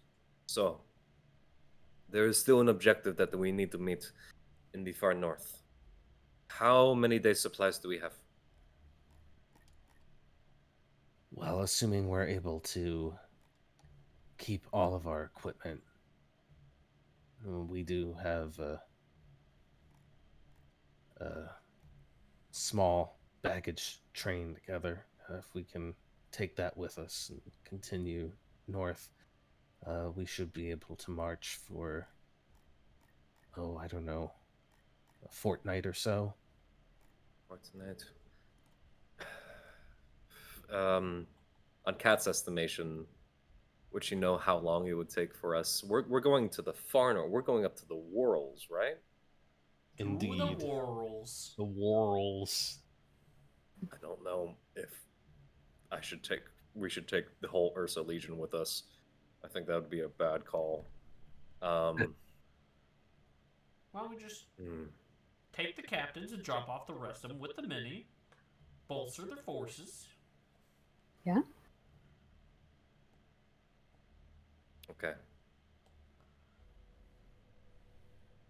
So, there is still an objective that we need to meet in the far north. How many days' supplies do we have?
Well, assuming we're able to keep all of our equipment, we do have a small baggage train together. If we can take that with us and continue north, we should be able to march for, I don't know, a fortnight or so.
Fortnight. On Kat's estimation, would you know how long it would take for us? We're going to the far north. We're going up to the Worrells, right?
Indeed.
The Worrells.
The Worrells.
I don't know if we should take the whole Ursa Legion with us. I think that would be a bad call.
Why don't we just take the captains and drop off the rest of them with the mini, bolster their forces.
Yeah.
Okay.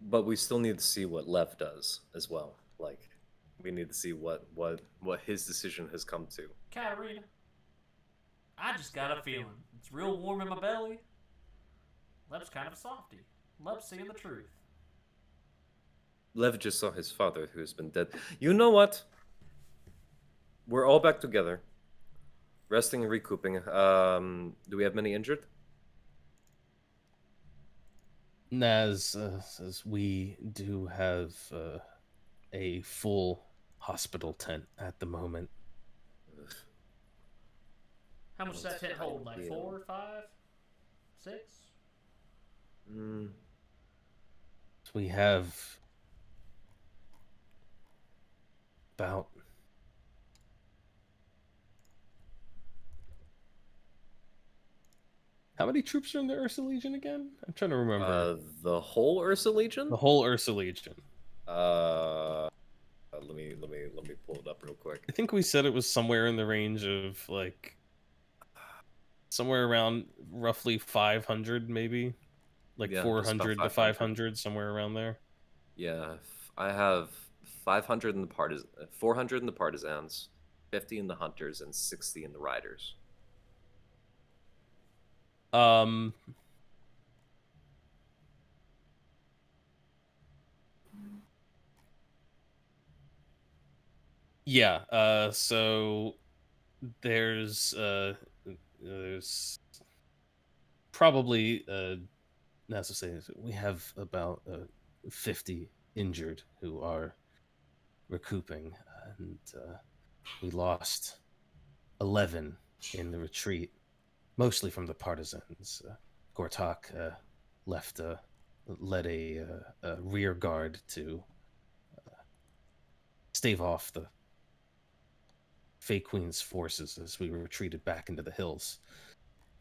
But we still need to see what Lev does as well. Like, we need to see what his decision has come to.
Katarina, I just got a feeling. It's real warm in my belly. Lev's kind of a softy. Loves seeing the truth.
Lev just saw his father, who has been dead. You know what? We're all back together. Resting and recouping. Do we have many injured?
As we do have a full hospital tent at the moment.
How much does that tent hold? Like 4, 5, 6?
We have about how many troops are in the Ursa Legion again? I'm trying to remember.
The whole Ursa Legion?
The whole Ursa Legion.
Let me pull it up real quick.
I think we said it was somewhere in the range of like somewhere around roughly 500, maybe like 400 to 500, somewhere around there.
Yeah, I have 500 in the 400 in the partisans, 50 in the hunters, and 60 in the riders.
Yeah, so there's probably Nasu says we have about 50 injured who are recouping, and we lost 11 in the retreat, mostly from the partisans. Gortok led a rear guard to stave off the Fey Queen's forces as we retreated back into the hills.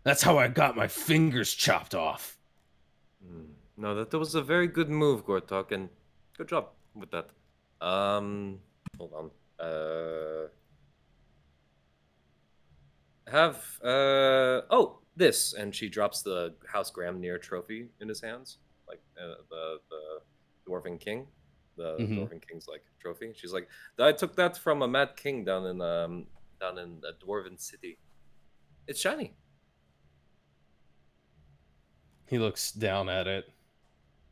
That's how I got my fingers chopped off.
No, that was a very good move, Gortok, and good job with that. Hold on. This, and she drops the House Gramnir trophy in his hands, like the Dwarven King, the Dwarven King's like trophy. She's like, I took that from a Mad King down in a Dwarven city. It's shiny.
He looks down at it,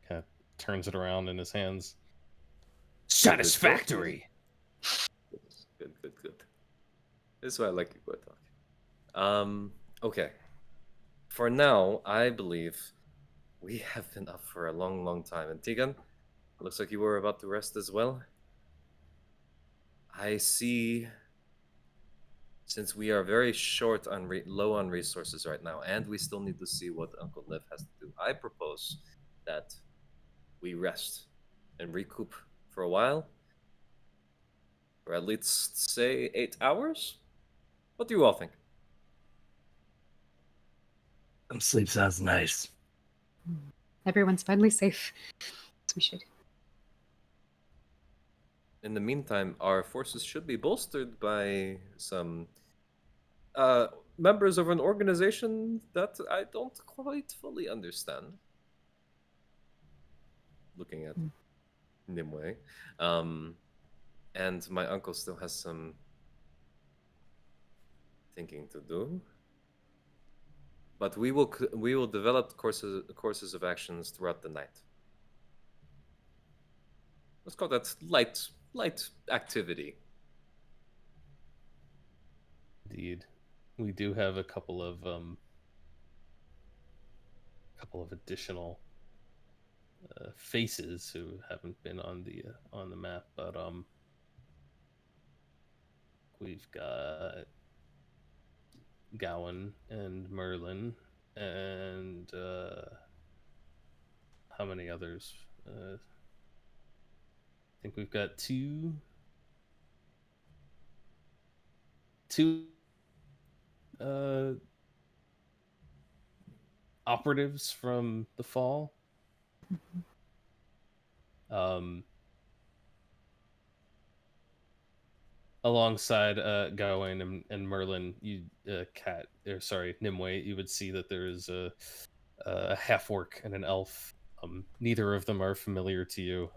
kind of turns it around in his hands.
Satisfactory.
Good. This is why I like you, Gortok. Okay. For now, I believe we have been up for a long, long time. And Tegan, looks like you were about to rest as well. I see, since we are very short on low on resources right now, and we still need to see what Uncle Liv has to do, I propose that we rest and recoup for a while, for at least, say, 8 hours? What do you all think?
Sleep sounds nice.
Everyone's finally safe. So we should.
In the meantime, our forces should be bolstered by some members of an organization that I don't quite fully understand. Looking at Nimue. And my uncle still has some thinking to do. But we will develop courses of actions throughout the night. Let's call that light activity.
Indeed, we do have a couple of additional faces who haven't been on the map, but we've got Gowan and Merlin, and how many others? I think we've got two operatives from the fall. Alongside Gawain and Merlin, Nimue, you would see that there is a half orc and an elf. Neither of them are familiar to you.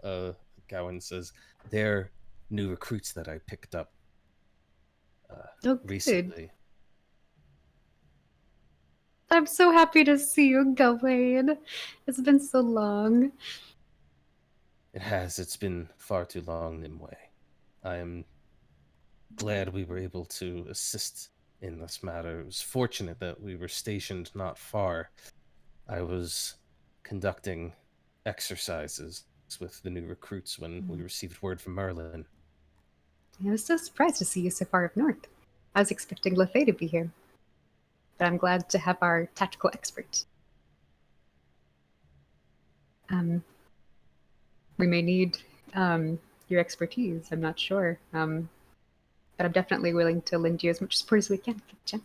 Gawain says they're new recruits that I picked up recently.
I'm so happy to see you, Gawain. It's been so long.
It's been far too long, Nimue. I am glad we were able to assist in this matter. It was fortunate that we were stationed not far. I was conducting exercises with the new recruits when we received word from Merlin.
I was so surprised to see you so far up north. I was expecting Lefay to be here. But I'm glad to have our tactical expert. We may need your expertise, I'm not sure. But I'm definitely willing to lend you as much support as we can, Jen.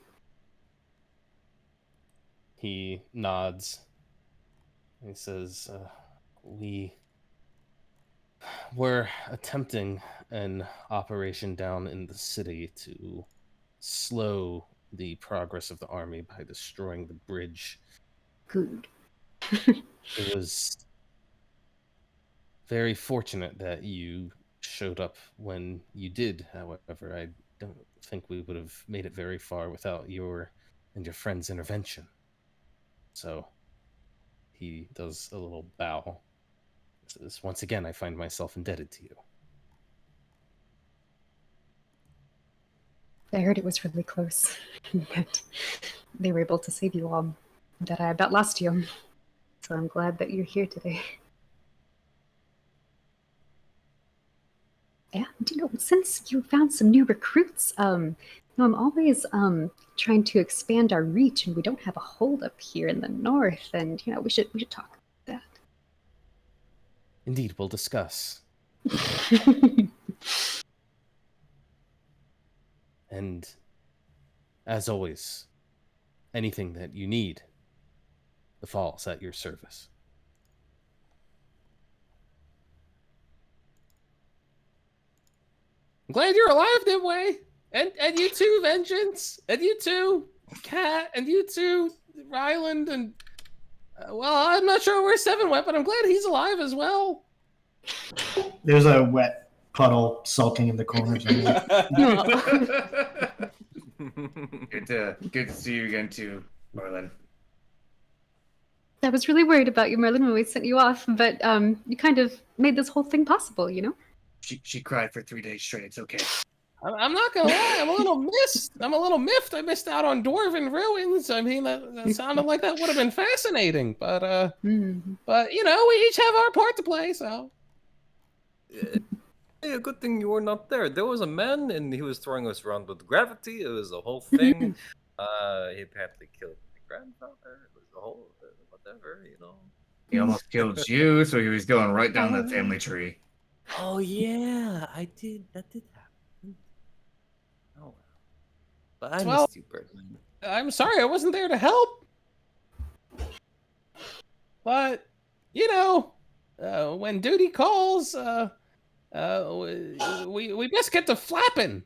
He nods. He says, we were attempting an operation down in the city to slow the progress of the army by destroying the bridge.
Good.
It was very fortunate that you showed up when you did, however. I don't think we would have made it very far without your and your friend's intervention. So he does a little bow. Says, once again, I find myself indebted to you.
I heard it was really close. That they were able to save you all. That I about lost you. So I'm glad that you're here today. And since you found some new recruits, I'm always trying to expand our reach, and we don't have a hold up here in the north. And we should talk about
Indeed, we'll discuss.
that.
And as always, anything that you need, the Fall's at your service. I'm glad you're alive, Nimway! And you too, Vengeance! And you too, Cat! And you too, Ryland! And, well, I'm not sure where Seven went, but I'm glad he's alive as well!
There's a wet puddle sulking in the corners.
Good to see you again, too, Merlin.
I was really worried about you, Merlin, when we sent you off, but you kind of made this whole thing possible,
She cried for 3 days straight. It's okay.
I'm not gonna lie, I'm a little miffed. I missed out on Dwarven Ruins. I mean, that sounded like that would have been fascinating, but we each have our part to play, so.
Hey, a good thing you were not there. There was a man, and he was throwing us around with gravity. It was a whole thing. He apparently killed my grandfather. It was a whole whatever,
He almost killed you, so he was going right down that family tree.
Oh yeah, that did happen. Oh well. But I missed you, Birdman.
I'm sorry I wasn't there to help. But, when duty calls, we best get to flapping.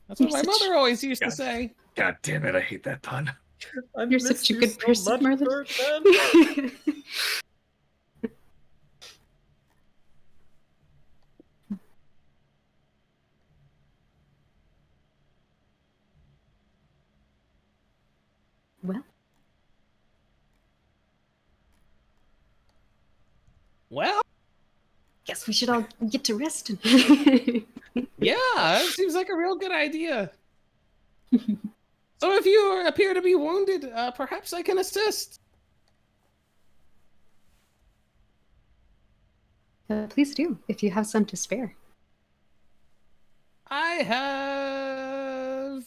That's what my mother always used to say.
God damn it, I hate that pun.
You're such a good person, Merlin.
Well,
guess we should all get to rest.
Yeah, that seems like a real good idea. So if you appear to be wounded, perhaps I can assist.
Please do, if you have some to spare.
I have,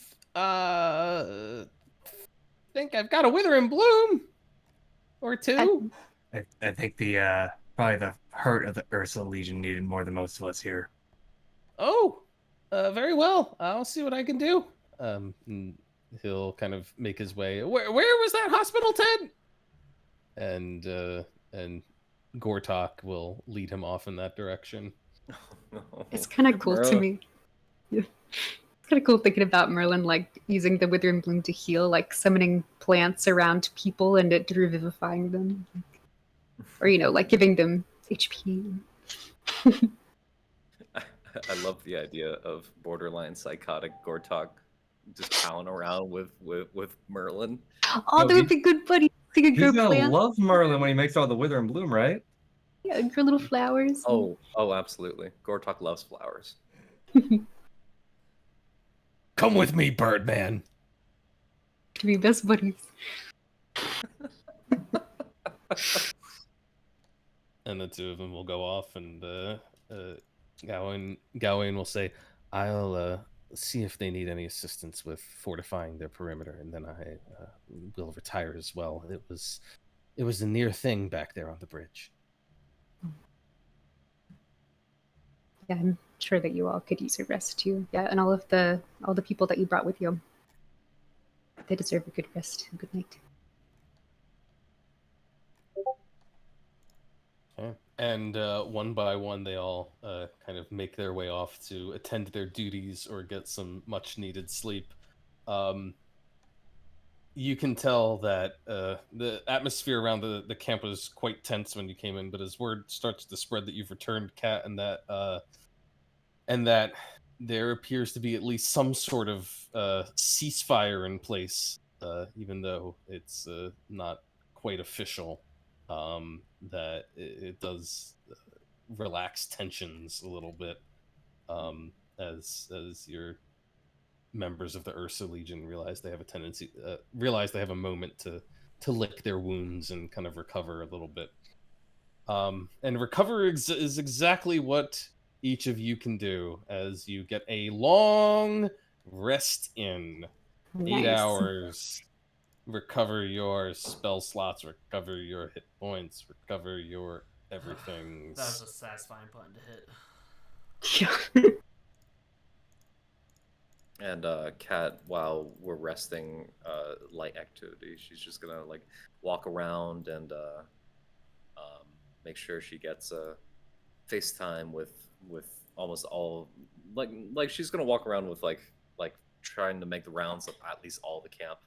think I've got a Wither and Bloom or two.
I think probably the hurt of the Ursa Legion needed more than most of us here.
Oh, very well. I'll see what I can do. He'll kind of make his way. Where was that hospital, Ted? And Gortok will lead him off in that direction.
It's kind of cool to me. It's kind of cool thinking about Merlin like using the Wither and Bloom to heal, like summoning plants around people and it revivifying them, or like giving them HP.
I love the idea of borderline psychotic Gortok just palling around with Merlin.
Oh, that would be good, buddy.
He's gonna love Merlin when he makes all the Wither and Bloom, right?
Yeah, grow little flowers.
Oh, absolutely. Gortok loves flowers.
Come with me, Birdman.
To be best buddies.
And the two of them will go off, and Gawain will say, "I'll see if they need any assistance with fortifying their perimeter, and then I will retire as well. It was a near thing back there on the bridge."
Yeah, I'm sure that you all could use a rest too. Yeah, and all the people that you brought with you, they deserve a good rest. A good night.
Okay. And one by one, they all kind of make their way off to attend to their duties or get some much-needed sleep. You can tell that the atmosphere around the camp was quite tense when you came in, but as word starts to spread that you've returned, Cat, and that there appears to be at least some sort of ceasefire in place, even though it's not quite official. That it does relax tensions a little bit, as your members of the Ursa Legion realize they have a moment to
lick their wounds and kind of recover a little bit. And recover is exactly what each of you can do as you get a long rest in. 8
Nice.
hours. Recover your spell slots, recover your hit points, recover your everything.
That was a satisfying button to hit.
Yeah.
And Kat, while we're resting, light activity. She's just gonna like walk around and make sure she gets FaceTime with almost all like she's gonna walk around with like trying to make the rounds of at least all the camp,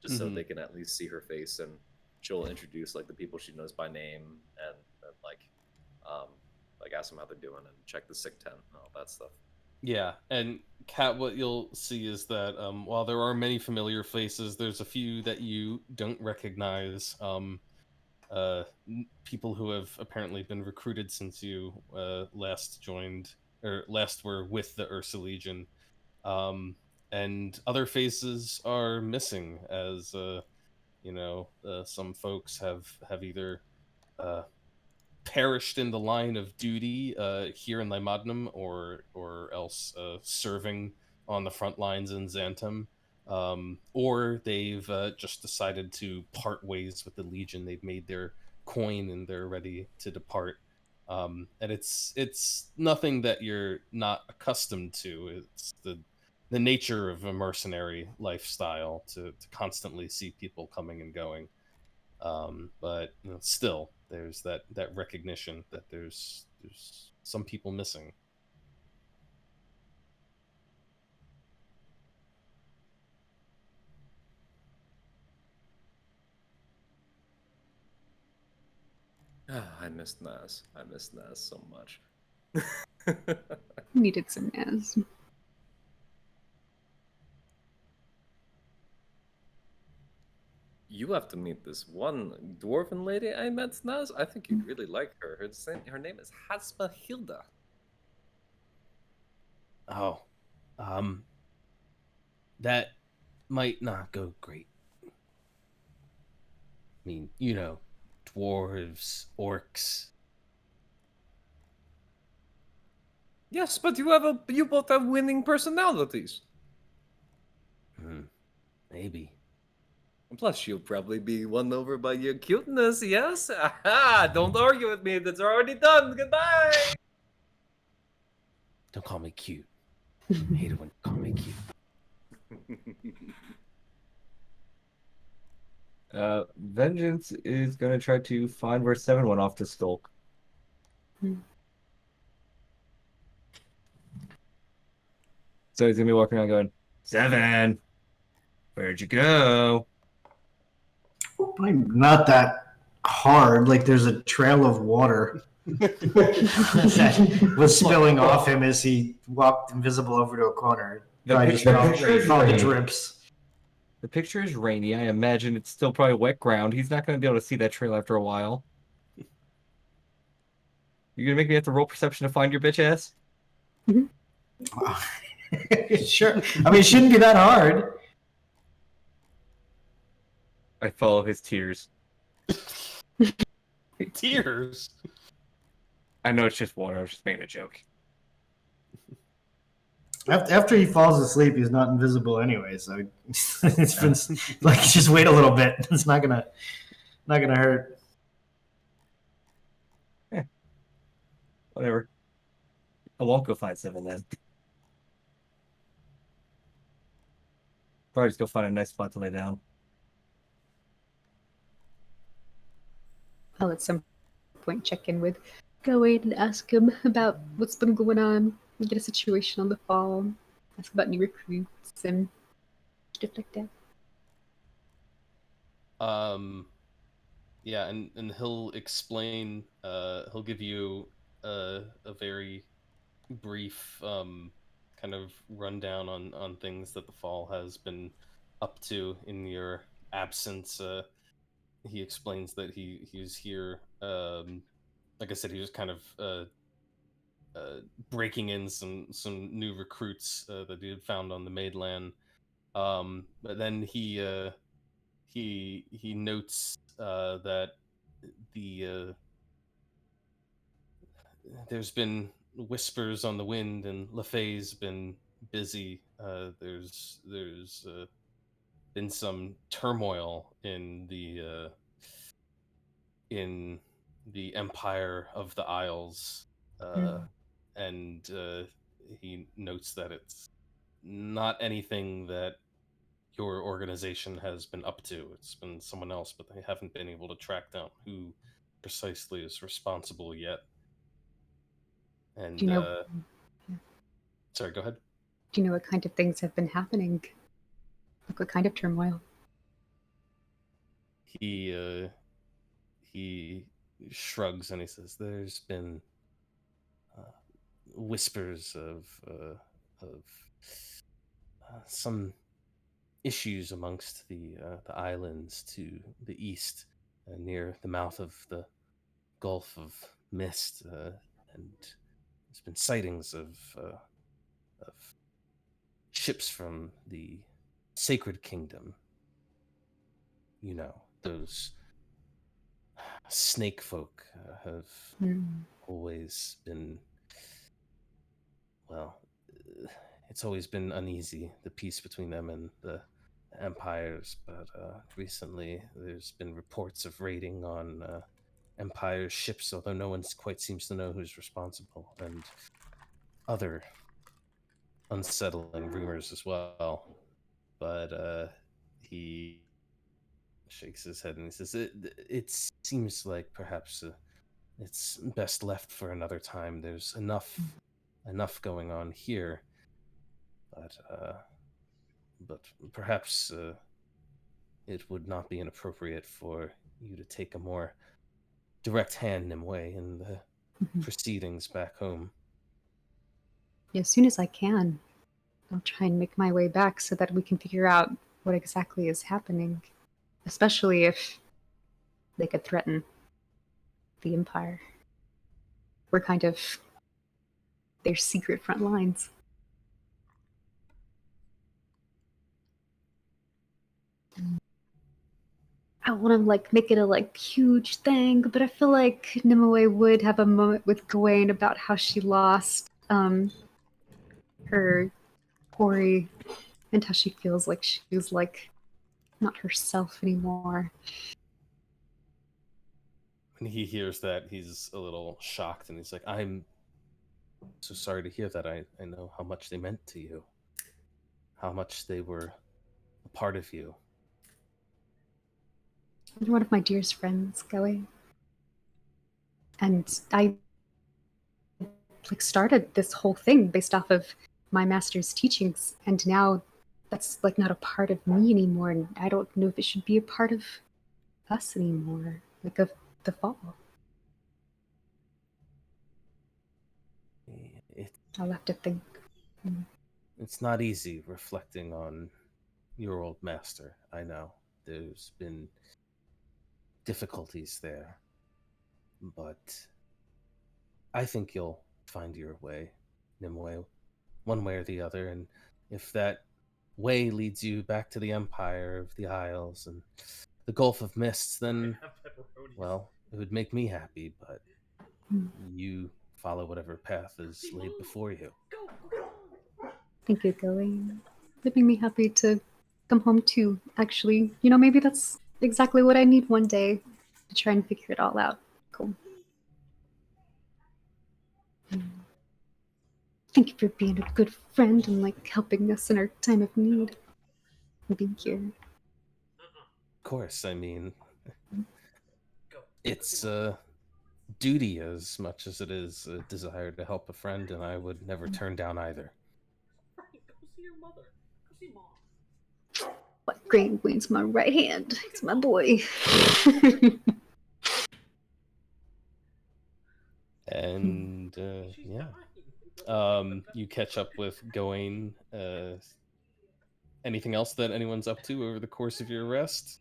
just so they can at least see her face, and she'll introduce like the people she knows by name and like ask them how they're doing and check the sick tent and all that stuff.
Yeah, and Kat, what you'll see is that while there are many familiar faces, there's a few that you don't recognize. People who have apparently been recruited since you last joined or last were with the Ursa Legion, and other faces are missing as some folks have either perished in the line of duty here in Lymadnum, or else serving on the front lines in Xantum, or they've just decided to part ways with the Legion. They've made their coin and they're ready to depart. And it's nothing that you're not accustomed to. It's the nature of a mercenary lifestyle to constantly see people coming and going. But still, there's that recognition that there's some people missing.
I missed Nas. I missed Nas so much.
Needed some Naz.
You have to meet this one dwarven lady I met, Naz. I think you'd really like her. Her name is Haspa Hilda.
Oh, that might not go great. I mean, dwarves, orcs.
Yes, but you both have winning personalities.
Maybe.
Plus, she'll probably be won over by your cuteness, yes? Aha! Don't argue with me, that's already done. Goodbye!
Don't call me cute. I hate it when you call me cute.
Vengeance is going to try to find where Seven went off to skulk. So he's going to be walking around going, Seven, where'd you go?
Not that hard. Like there's a trail of water that was spilling off him as he walked invisible over to a corner.
The
Drips.
The picture is rainy. I imagine it's still probably wet ground. He's not going to be able to see that trail after a while. You're going to make me have to roll perception to find your bitch ass?
Sure. I mean, it shouldn't be that hard.
I follow his tears.
Tears?
I know it's just water. I was just making a joke.
After he falls asleep, he's not invisible anyway. So it's been like just wait a little bit. It's not gonna hurt.
Whatever. I won't go find Seven then. Probably just go find a nice spot to lay down.
I'll at some point check in with Gawain and ask him about what's been going on, get a situation on the fall, ask about new recruits and stuff like that.
Yeah, and he'll explain. He'll give you a very brief kind of rundown on things that the fall has been up to in your absence. He explains that he's here. Like I said, he was kind of breaking in some new recruits that he had found on the mainland. But then he he notes that the there's been whispers on the wind, and LaFay's been busy. There's been some turmoil in the Empire of the Isles, and he notes that it's not anything that your organization has been up to. It's been someone else, but they haven't been able to track down who precisely is responsible yet. And
Do you know?
sorry, go ahead.
Do you know what kind of things have been happening? Like what kind of turmoil?
He shrugs and he says, "There's been whispers of some issues amongst the islands to the east, near the mouth of the Gulf of Mist, and there's been sightings of ships from the Sacred Kingdom. You know, those snake folk have always been, well, it's always been uneasy, the peace between them and the empires, but recently there's been reports of raiding on Empire's ships, although no one quite seems to know who's responsible, and other unsettling rumors as well. But he shakes his head and he says, it seems like perhaps it's best left for another time. There's enough going on here, but perhaps it would not be inappropriate for you to take a more direct hand, Nimue, in the proceedings back home.
Yeah, as soon as I can, I'll try and make my way back so that we can figure out what exactly is happening, especially if they could threaten the Empire. We're kind of their secret front lines. I want to make it a huge thing, but I feel like Nimue would have a moment with Gawain about how she lost her quarry and how she feels like she's not herself anymore.
When he hears that, he's a little shocked, and he's like, "I'm so sorry to hear that. I know how much they meant to you, how much they were a part of you."
You're one of my dearest friends, Gawain. And I started this whole thing based off of my master's teachings, and now that's not a part of me anymore, and I don't know if it should be a part of us anymore, of the fall. I'll have to think.
It's not easy reflecting on your old master. I know there's been difficulties there, but I think you'll find your way, Nimue, one way or the other. And if that way leads you back to the Empire of the Isles and the Gulf of Mists, then, well, it would make me happy, but you follow whatever path is laid before you.
Thank you, Gawain. Making me happy to come home too, actually. Maybe that's exactly what I need one day to try and figure it all out. Cool. Thank you for being a good friend and helping us in our time of need and being here.
Of course, I mean, it's a duty as much as it is a desire to help a friend, and I would never turn down either.
Go see your mother. Go see Mom.
But Great Wayne's my right hand. It's my boy.
And you catch up with Gawain. Anything else that anyone's up to over the course of your rest?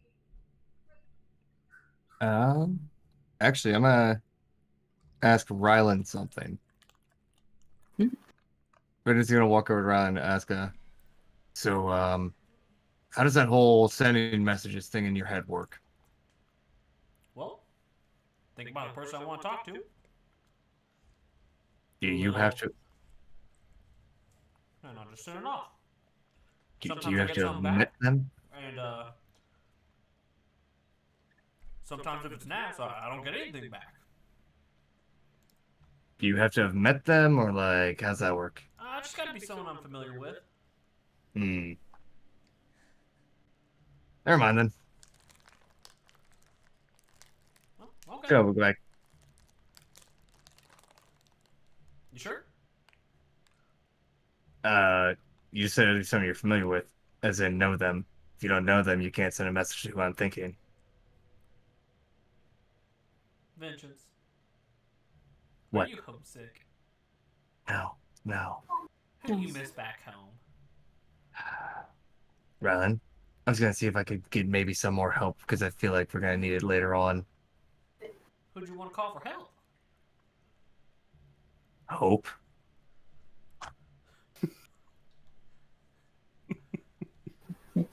Actually, I'm gonna ask Rylan something. We're just gonna walk over to Rylan and ask so
how does that whole sending messages thing in your head work?
Well, think about the person I want to talk to.
Do
Do a
you have
little,
to?
and I'll just send it off.
Do
Sometimes
you
I
have
get
to
something
admit
back,
them?
and sometimes if it's naps, I don't get anything back.
Do you have to have met them, or like, how's that work?
I just gotta be someone I'm familiar with.
Hmm. Never mind then.
Well, okay.
Sure, we'll go back.
You sure?
You said it's someone you're familiar with, as in know them. If you don't know them, you can't send a message to who I'm thinking.
Vengeance. Are
What?
you homesick?
No, no.
Who do you miss back home?
Rylan, I was gonna see if I could get maybe some more help because I feel like we're gonna need it later on.
Who'd you want to call for help?
Hope.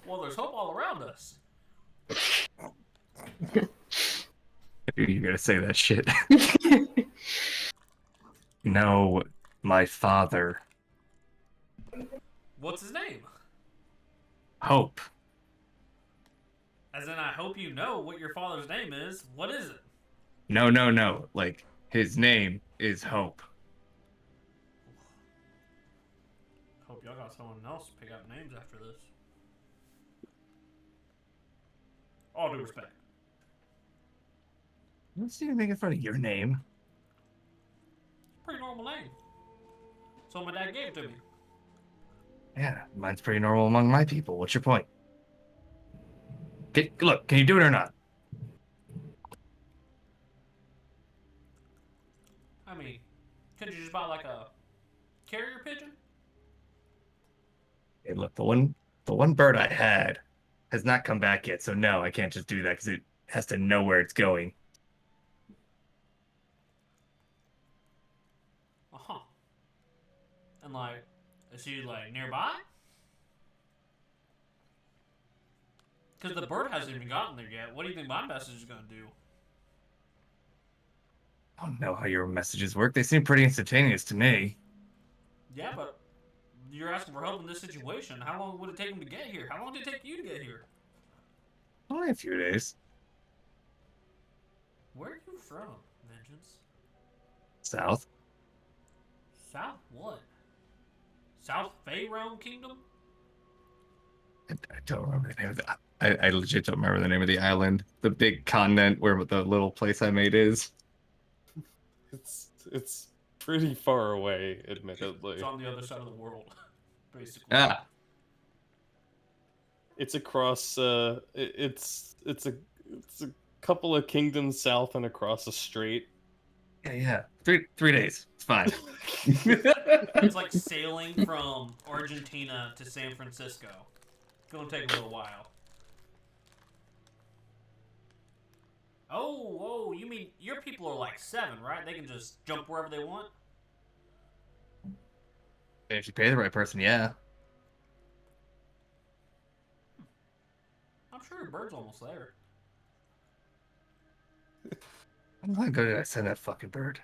Well, there's hope all around us.
You're gonna say that shit. No, my father.
What's his name?
Hope.
As in, I hope you know what your father's name is. What is it?
No, no, no. Like, his name is Hope.
Hope y'all got someone else to pick out names after this. All due respect.
Let's even make it fun of your name.
Pretty normal name. So my dad gave it to me.
Yeah, mine's pretty normal among my people. What's your point? Look, can you do it or not?
I mean, could you just buy like a carrier pigeon?
Hey, look, the one bird I had has not come back yet, so no, I can't just do that because it has to know where it's going.
Uh-huh. And like, is he like nearby? Because the bird hasn't even gotten there yet. What do you think my message is going to do?
I don't know how your messages work. They seem pretty instantaneous to me.
Yeah, but you're asking for help in this situation. How long would it take him to get here? How long did it take you to get here?
Only a few days.
Where are you from, Vengeance?
South.
South what? South Pharaoh Kingdom?
I don't remember the name of the. I legit don't remember the name of the island. The big continent where the little place I made is.
It's pretty far away, admittedly.
It's on the other side of the world, basically.
Ah,
It's across. It's a couple of kingdoms south and across a strait.
yeah. 3 days. It's fine.
It's like sailing from Argentina to San Francisco. It's gonna take a little while. Oh, you mean your people are like 7, right? They can just jump wherever they want?
If you pay the right person, yeah.
I'm sure your bird's almost there.
I'm not good at send that fucking bird.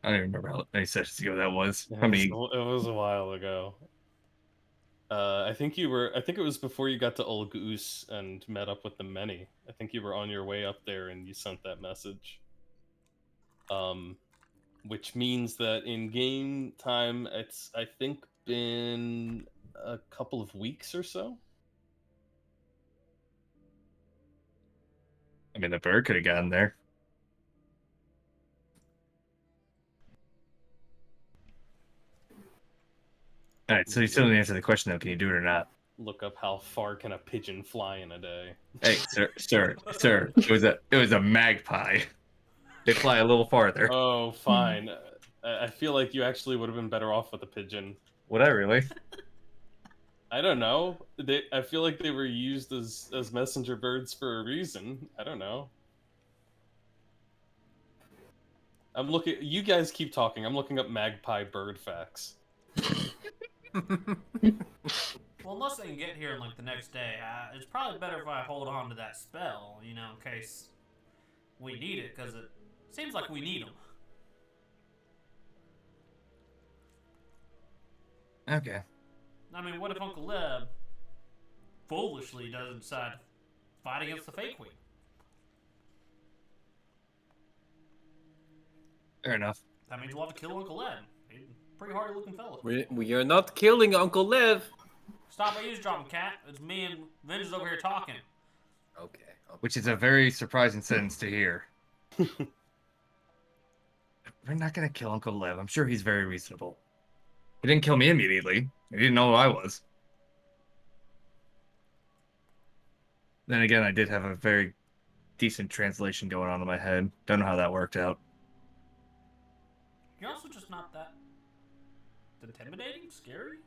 I don't even remember how many sessions ago that was. How many?
It was a while ago. I think it was before you got to Old Goose and met up with the many. I think you were on your way up there and you sent that message. Which means that in game time, it's I think been a couple of weeks or so.
I mean, the bird could have gotten there. All right, so you still didn't answer the question though. Can you do it or not?
Look up how far can a pigeon fly in a day.
Hey, sir. It was a magpie. They fly a little farther.
Oh, fine. I feel like you actually would have been better off with a pigeon.
Would I really?
I don't know. I feel like they were used as messenger birds for a reason. I don't know. I'm looking. You guys keep talking. I'm looking up magpie bird facts.
Well, unless they can get here in like the next day, it's probably better if I hold on to that spell, you know, in case we need it, because it seems like we need them.
Okay.
I mean, what if Uncle Leb foolishly doesn't decide to fight against the Fake Queen?
Fair enough.
That means we'll have to kill Uncle Leb. He's a pretty hardy looking fella.
We are not killing Uncle Liv.
Stop eavesdropping, cat. It's me and Vengeance over here talking.
Okay.
Which is a very surprising sentence to hear. We're not gonna kill Uncle Lev. I'm sure he's very reasonable. He didn't kill me immediately. He didn't know who I was. Then again, I did have a very decent translation going on in my head. Don't know how that worked out.
You're also just not that intimidating, scary.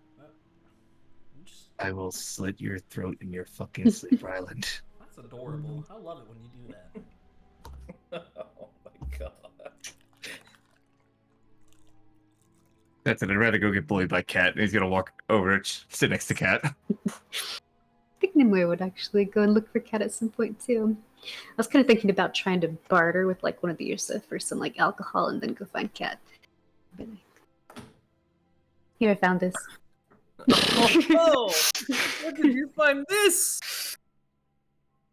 I will slit your throat in your fucking sleep island.
That's adorable. I love it when you do that.
Oh my god.
That's it. I'd rather go get bullied by Cat. He's gonna walk over, sit next to Cat.
I think Nimue would actually go and look for Cat at some point too. I was kind of thinking about trying to barter with like one of the Ursa for some like alcohol and then go find Cat. But, here, I found this.
Oh, where did you find this?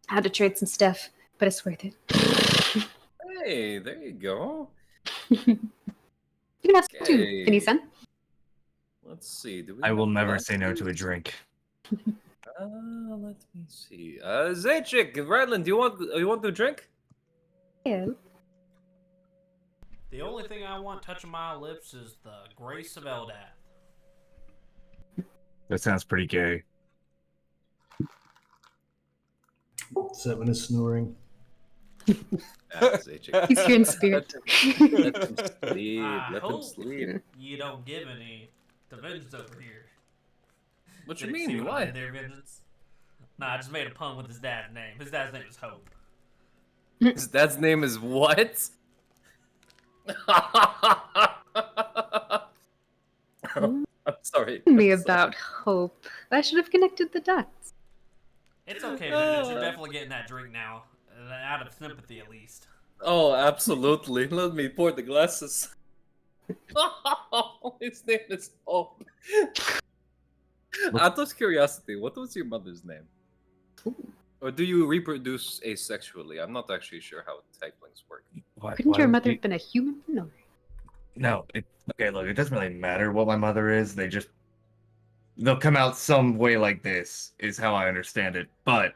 I had to trade some stuff, but it's worth it.
Hey, there you go.
You can have some too,
Okay.
Finny-san.
Let's see. Do we
I will
have
never say no to a
glasses?
drink.
Let me see. Zaychik, Ryland, do you want to drink?
Yeah.
The only thing I want touching my lips is the grace of Eldath.
That sounds pretty gay.
7 is snoring.
Zaychik.
He's here in spirit.
Let him sleep.
I
Let him
hope
sleep.
you don't give any to Vengeance over here.
What you
Did see
mean?
what I
Why?
did there, Vengeance? Nah, I just made a pun with his dad's name. His dad's name is Hope.
His dad's name is what? I'm sorry.
Me
I'm sorry.
about hope. I should have connected the dots.
It's okay, Vengeance. You're definitely getting that drink now. Out of sympathy, at least.
Oh, absolutely. Let me pour the glasses. His name is Hope. Out of curiosity, what was your mother's name? Or do you reproduce asexually? I'm not actually sure how tieflings work.
Couldn't your mother have been a human? No.
No. Okay, look, it doesn't really matter what my mother is. They'll come out some way like this, is how I understand it. But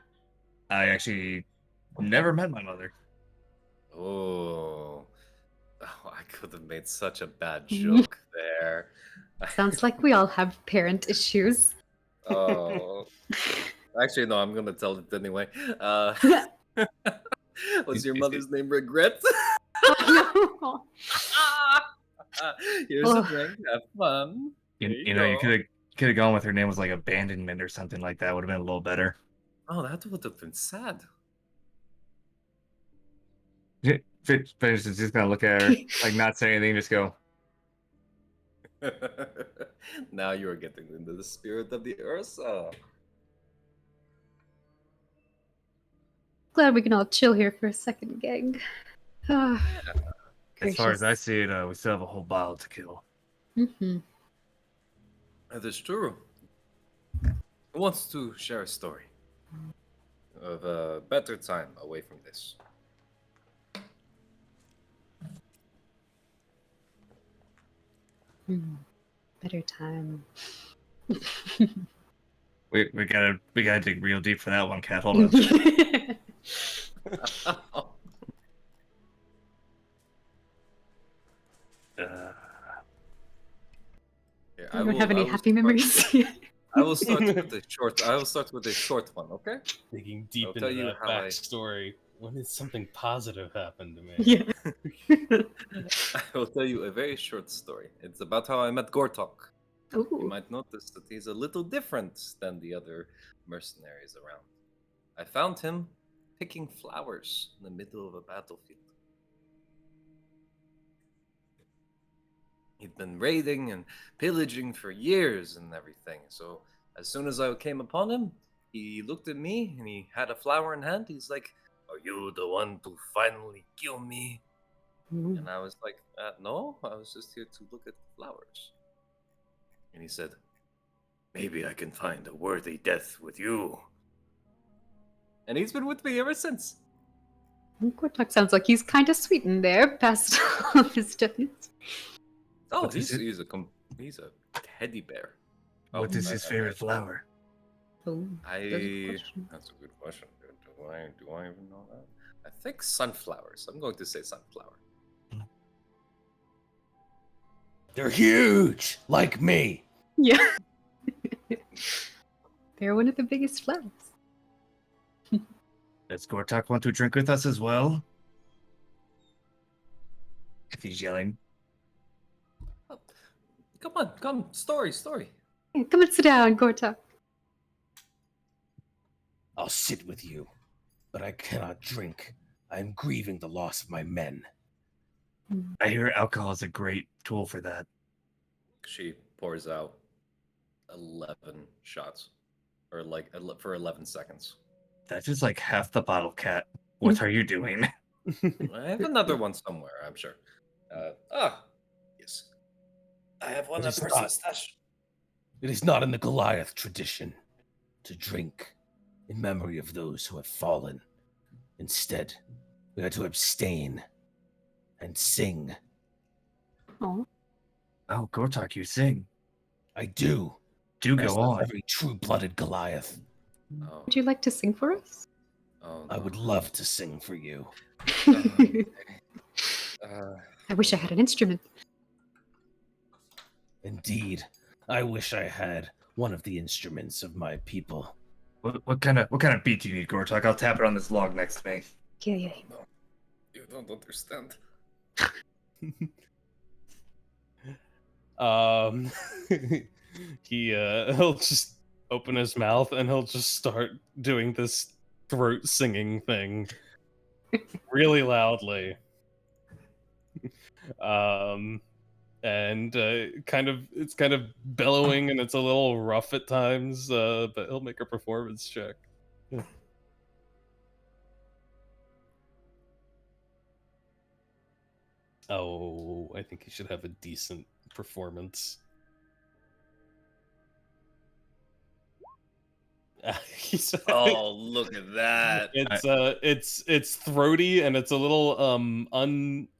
I actually never met my mother.
Oh, I could have made such a bad joke there.
Sounds like we all have parent issues.
Oh, actually, no. I'm gonna tell it anyway. What's your mother's name? Regret. Here's a drink. Have fun.
You know, you could have gone with her name was like abandonment or something like that. Would have been a little better.
Oh, that would have been sad.
Fitch is just gonna look at her, like not say anything, just go.
Now you are getting into the spirit of the Ursa.
Glad we can all chill here for a second, gang. Ah,
As far as I
gracious.
see it, we still have a whole bottle to kill.
Mhm.
That is true. Who wants to share a story of a better time away from this?
Better time.
We gotta dig real deep for that one, Cat. Hold on.
Here,
I don't have any happy memories.
I will start with a short. I will start with a short one. Okay.
Digging deep
I'll tell
into
you
that
how I-
backstory. When did something positive happen to me?
Yeah.
I will tell you a very short story. It's about how I met Gortok. You
Ooh.
might notice that he's a little different than the other mercenaries around. I found him picking flowers in the middle of a battlefield. he'd been raiding and pillaging for years and everything. So as soon as I came upon him, he looked at me and he had a flower in hand. He's like, "Are you the one to finally kill me?" And I was like, "No, I was just here to look at the flowers." And he said, "Maybe I can find a worthy death with you." And he's been with me ever since.
Gortok sounds like he's kind of sweet in there, past all of his deaths.
Oh,
What is
he's a teddy bear.
What is his favorite flower?
Oh, that's a question.
That's a good question. Do I even know that? I think sunflowers. I'm going to say sunflower.
They're huge, like me.
Yeah. They're one of the biggest flowers.
Does Gortok want to drink with us as well? If he's yelling.
Oh, come. Story.
Yeah, come and sit down, Gortok.
I'll sit with you, but I cannot drink. I am grieving the loss of my men.
I hear alcohol is a great tool for that.
She pours out 11 shots, or like for 11 seconds.
That's just like half the bottle, Cat. What are you doing?
I have another one somewhere, I'm sure. Yes. I have one
It
at
is
personal
not.
stash.
It is not in the Goliath tradition to drink in memory of those who have fallen. Instead, we are to abstain and sing.
Oh,
Oh, Gortok, you sing.
I do.
Do
As
go
does
on.
every true-blooded Goliath.
Oh,
would you like to sing for us?
oh
I would
no.
love to sing for you.
I wish I had an instrument.
Indeed, I wish I had one of the instruments of my people.
What kind of beat do you need, Gortok? I'll tap it on this log next to me.
Yeah.
No, you don't understand.
He'll just open his mouth and he'll just start doing this throat singing thing really loudly. And it's kind of bellowing and it's a little rough at times, but he'll make a performance check. Oh, I think he should have a decent performance. He's,
Oh, look at that.
it's throaty and it's a little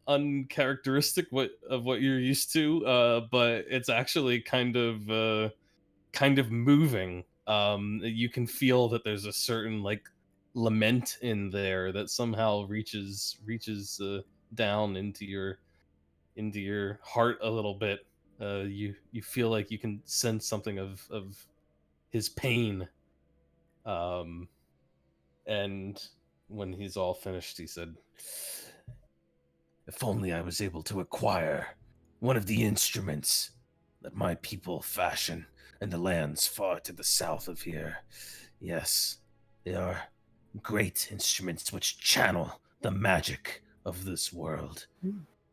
uncharacteristic of what you're used to, but it's actually kind of moving. You can feel that there's a certain like lament in there that somehow reaches down into your heart a little bit. You feel like you can sense something of his pain. And when he's all finished, he said,
If only I was able to acquire one of the instruments that my people fashion in the lands far to the south of here. Yes, they are great instruments which channel the magic of this world,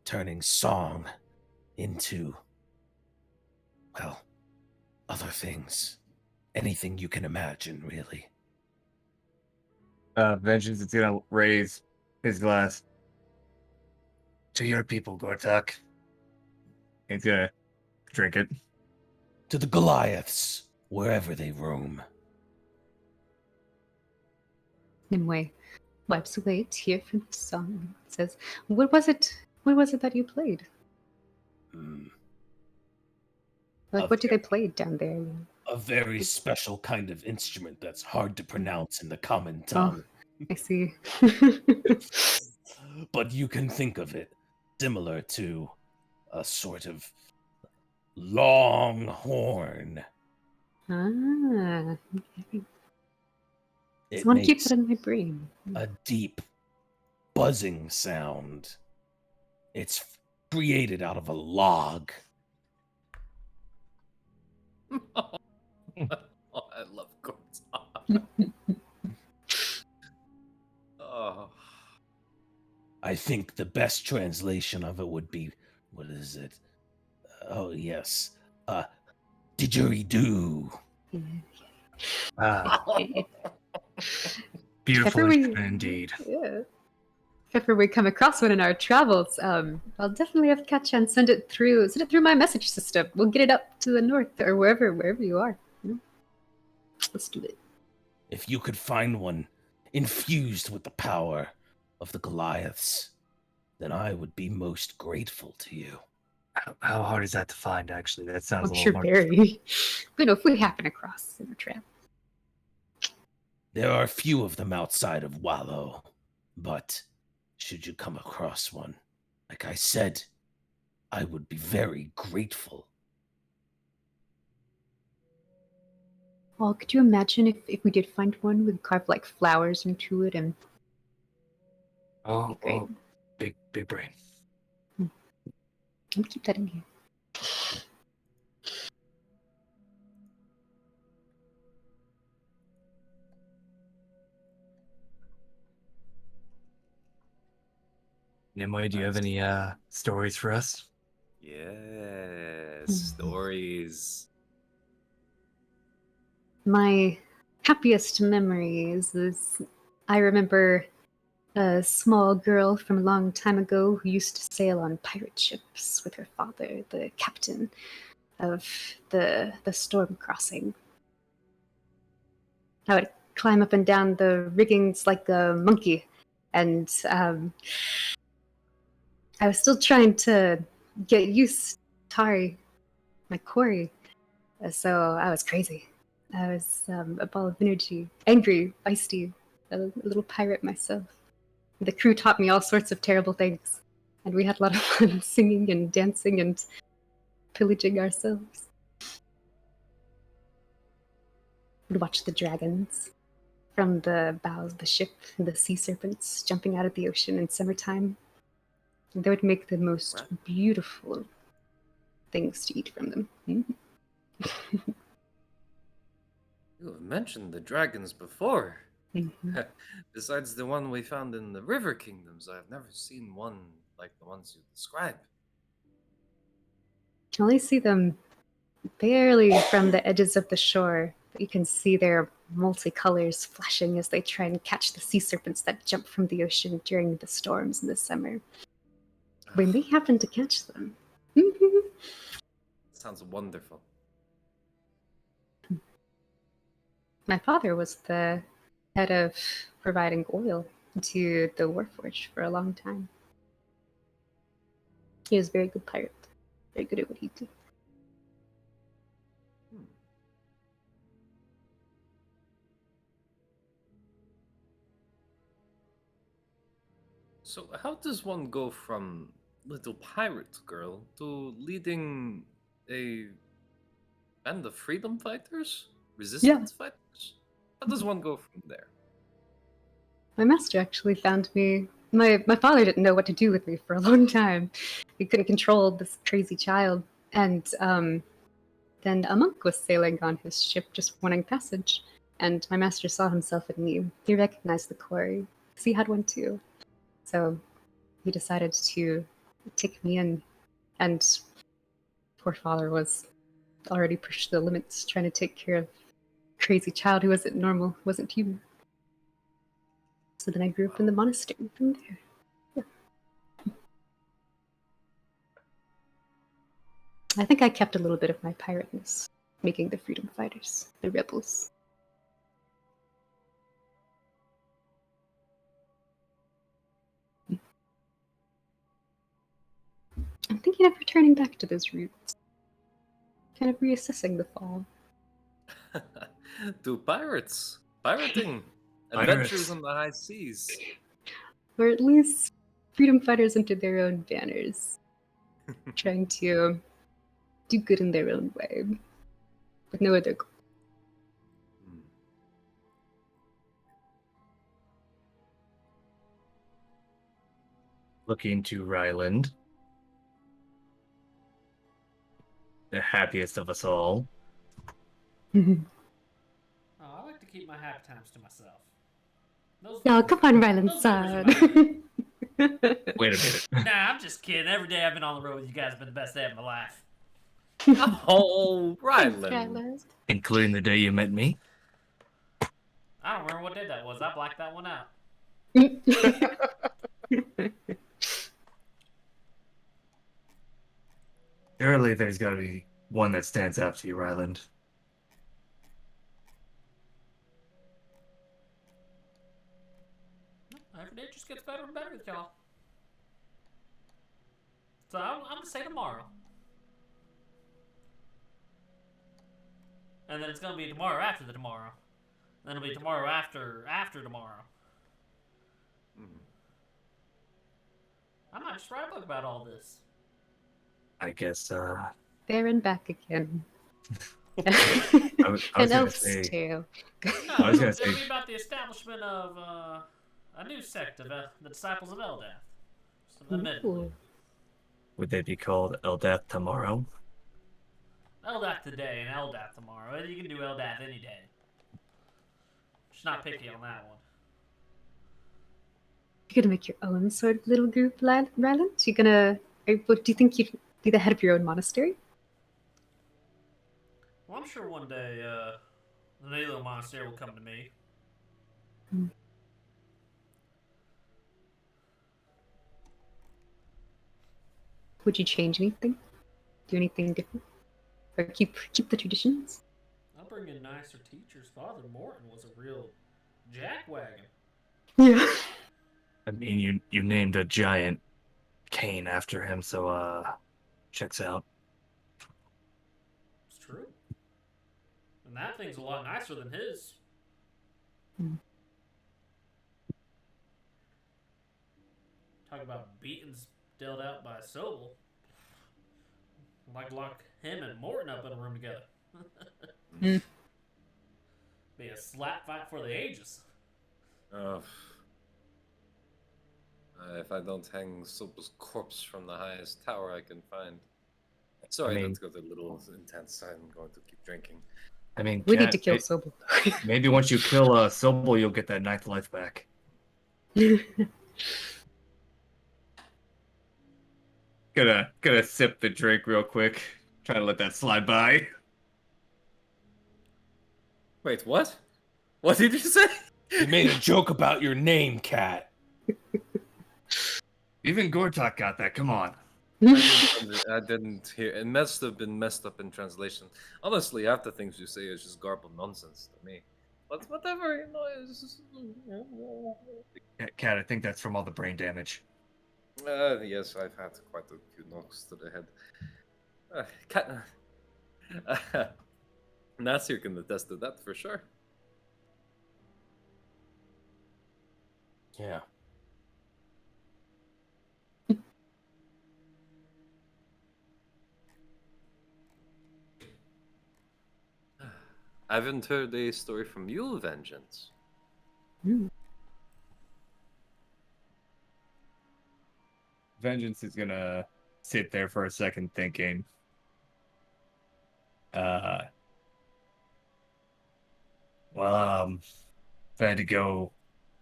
turning song into, well, other things. Anything you can imagine, really.
Vengeance is gonna raise his glass to your people, Gortok. He's gonna drink it.
To the Goliaths, wherever they roam.
Nimue wipes away a tear from the song and says, What was it that you played? Like, what do they play down there?
A very special kind of instrument that's hard to pronounce in the common tongue.
I see.
But you can think of it similar to a sort of long horn.
I
It
want to keep
makes
that in my brain.
a deep buzzing sound. It's created out of a log.
I love Gortok. Oh.
I think the best translation of it would be, what is it? Oh, yes. Didgeridoo.
Ah,
If
beautiful
ever we,
instrument indeed.
yeah. If ever we come across one in our travels, I'll definitely have to catch you and send it through my message system. We'll get it up to the north or wherever you are. Let's do it.
If you could find one infused with the power of the Goliaths, then I would be most grateful to you.
How hard is that to find, actually? That sounds
I'm
a little
sure
more...
very. But if we happen across in our trip.
There are a few of them outside of Wallow, but should you come across one, like I said, I would be very grateful.
Well, could you imagine if we did find one, we'd carve like flowers into it and
Oh,
great.
oh, big brain.
I'll keep that in here.
Nimue, do you have any stories for us?
Yes, stories.
My happiest memories is I remember a small girl from a long time ago who used to sail on pirate ships with her father, the captain of the storm crossing. I would climb up and down the riggings like a monkey, and I was still trying to get used to Tari, my quarry, so I was crazy. I was a ball of energy, angry, feisty, a little pirate myself. The crew taught me all sorts of terrible things, and we had a lot of fun singing and dancing and pillaging ourselves. We'd watch the dragons from the bows of the ship, the sea serpents jumping out of the ocean in summertime. They would make the most beautiful things to eat from them.
You have mentioned the dragons before.
Mm-hmm.
Besides the one we found in the River Kingdoms, I have never seen one like the ones you describe.
You can only see them barely from the edges of the shore, but you can see their multicolors flashing as they try and catch the sea serpents that jump from the ocean during the storms in the summer. We may happen to catch them.
Sounds wonderful.
My father was the head of providing oil to the Warforged for a long time. He was a very good pirate, very good at what he did.
So, how does one go from little pirate girl to leading a band of freedom fighters? Resistance fighters? How does one go from there?
My master actually found me. My father didn't know what to do with me for a long time. He couldn't control this crazy child. And then a monk was sailing on his ship just wanting passage. And my master saw himself in me. He recognized the quarry, because he had one too. So he decided to take me in. And poor father was already pushed to the limits, trying to take care of a crazy child who wasn't normal, wasn't human. So then I grew up in the monastery from there. Yeah. I think I kept a little bit of my pirateness, making the freedom fighters, the rebels. I'm thinking of returning back to those roots. Kind of reassessing the fall.
To pirates. Pirating. Adventures on the high seas.
Or at least freedom fighters under their own banners. Trying to do good in their own way. With no other goal.
Looking to Ryland, the happiest of us all.
Oh, I like to keep my happy times to myself.
Oh, come on, Ryland's son.
Wait a minute.
Nah, I'm just kidding. Every day I've been on the road with you guys has been the best day of my life.
Oh,
Thanks,
Ryland.
Atlas.
Including the day you met me.
I don't remember what day that was. I blacked that one out.
Surely there's got to be one that stands out to you, Ryland.
Every day just gets better and better with y'all. So I'm gonna say tomorrow. And then it's gonna be tomorrow after the tomorrow. Then it'll be tomorrow after tomorrow. I might just write a book about all this.
I guess,
There and back again.
I was
An
gonna
elf's
say-
tale.
No,
I was gonna
it'll
say-
be about the establishment of a new sect of the Disciples of Eldath. So the mid
Ooh.
Would they be called Eldath tomorrow?
Eldath today and Eldath tomorrow. You can do Eldath any day. Just not picky on that one.
You're gonna make your own sort of little group, Ryland? You're gonna. What do you think you'd be the head of your own monastery?
Well, I'm sure one day the Nilo Monastery will come to me.
Would you change anything? Do anything different? Or keep the traditions?
I'll bring in nicer teachers. Father Morton was a real jackwagon.
Yeah.
I mean, you named a giant cane after him, so, checks out.
It's true. And that thing's a lot nicer than his. Talk about beatings dealt out by Sobel. Like lock him and Morton up in a room together. Be a slap fight for the ages.
If I don't hang Sobel's corpse from the highest tower I can find. Sorry,
I mean-
that's got a little intense. I'm going to keep drinking.
I mean,
We need
Cat,
to kill Sobel.
maybe once you kill Sobel, you'll get that ninth life back. Gonna sip the drink real quick. Try to let that slide by.
Wait, what? What did you say?
You made a joke about your name, Cat.
Even Gortok got that. Come on.
I didn't hear. It must have been messed up in translation. Honestly, half the things you say is just garbled nonsense to me. But whatever, you know, it's just...
Cat, I think that's from all the brain damage.
Yes, I've had quite a few knocks to the head. Nasir can attest to that for sure.
Yeah.
I haven't heard a story from you, Vengeance.
Vengeance is gonna sit there for a second thinking. Well, if I had to go,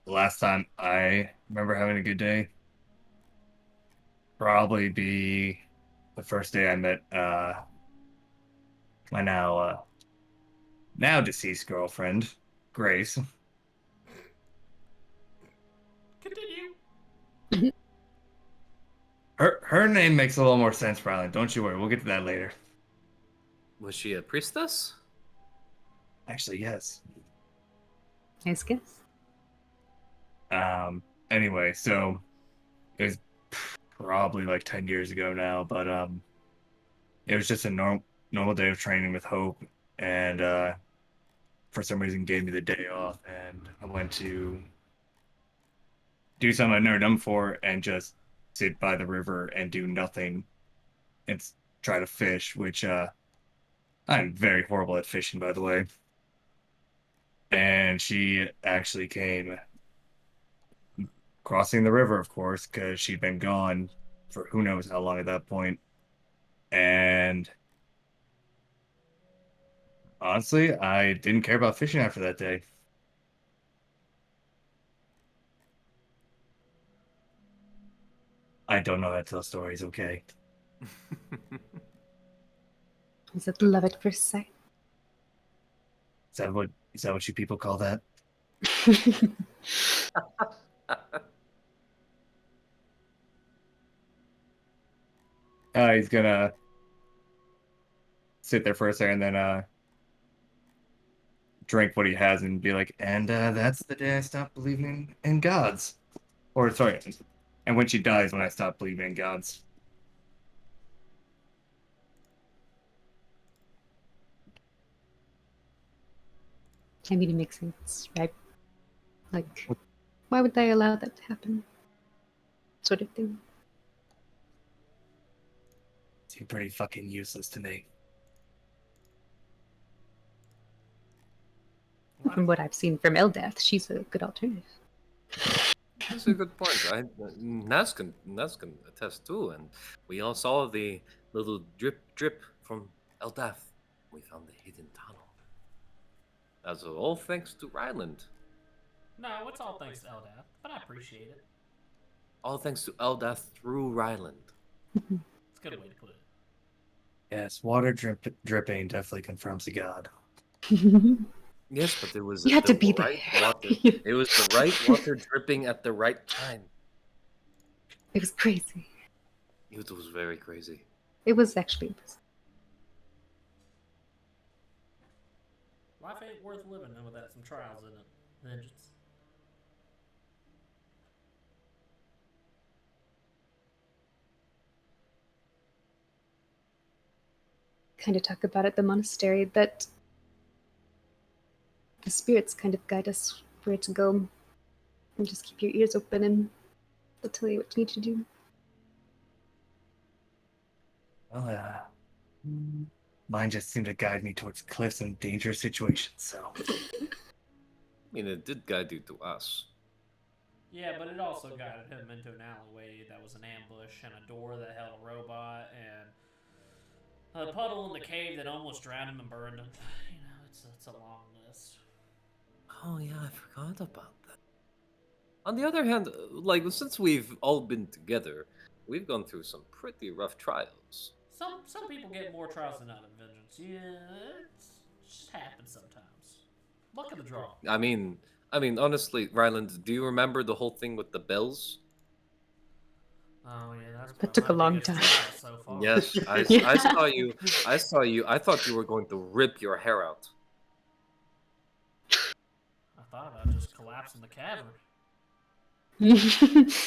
the last time I remember having a good day, probably be the first day I met my now deceased girlfriend, Grace.
Continue.
Her name makes a little more sense, Rylan. Don't you worry, we'll get to that later.
Was she a priestess?
Actually, yes.
Nice guess.
Anyway, so it was probably like 10 years ago now, but it was just a normal day of training with Hope, and for some reason gave me the day off, and I went to do something I've never done before and just sit by the river and do nothing and try to fish, which I'm very horrible at fishing, by the way. And she actually came crossing the river, of course, because she'd been gone for who knows how long at that point. And honestly, I didn't care about fishing after that day. I don't know how to tell stories, okay?
Is it love at first sight?
Is that what you people call that? He's gonna sit there for a second, and then drink what he has and be like, and that's the day I stopped believing in gods. Or sorry, and when she dies, when I stopped believing in gods.
I mean, it makes sense, right? Like, why would they allow that to happen? Sort of thing.
Seem pretty fucking useless to me.
From what I've seen from Eldath, she's a good alternative.
That's a good point. Naz can attest too, and we all saw the little drip from Eldath. We found the hidden tunnel. That's all thanks to Ryland.
No, it's all thanks to Eldath, but I appreciate it.
All thanks to Eldath through Ryland.
It's a good way to put it.
Yes, water dripping definitely confirms a god.
Yes, but it was
You had to be
right
there.
water. It was the right water dripping at the right time.
It was crazy.
It was very crazy.
It was actually impressive.
Life ain't worth living without some trials in it. Vengeance.
Kind of talk about at the monastery that the spirits kind of guide us where to go. And just keep your ears open and they'll tell you what you need to do.
Well, mine just seemed to guide me towards cliffs and dangerous situations, so.
I mean, it did guide you to us.
Yeah, but it also guided him into an alleyway that was an ambush and a door that held a robot and a puddle in the cave that almost drowned him and burned him. You know, it's a long list.
Oh yeah, I forgot about that. On the other hand, like since we've all been together, we've gone through some pretty rough trials.
Some people get more trials than others, Vengeance. Yeah, it just happens sometimes. Luck of the draw.
I mean, honestly, Ryland, do you remember the whole thing with the bells?
Oh yeah, that's
That took a long
biggest
time.
trial so far.
Yes, I
Yeah.
saw you. I saw you. I thought you were going to rip your hair out.
I thought about just collapsing the cavern.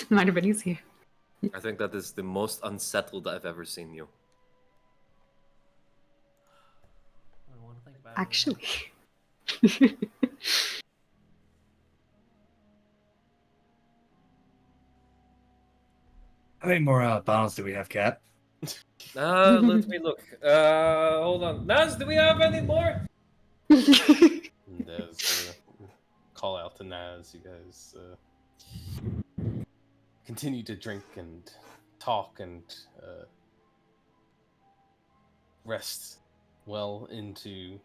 Might have been easier.
I think that is the most unsettled I've ever seen you.
I don't want to think about
Actually.
How many more bottles do we have, Cat?
Let me look. Hold on. Naz, do we have any more?
Naz, call out to Naz. You guys continue to drink and talk and rest well into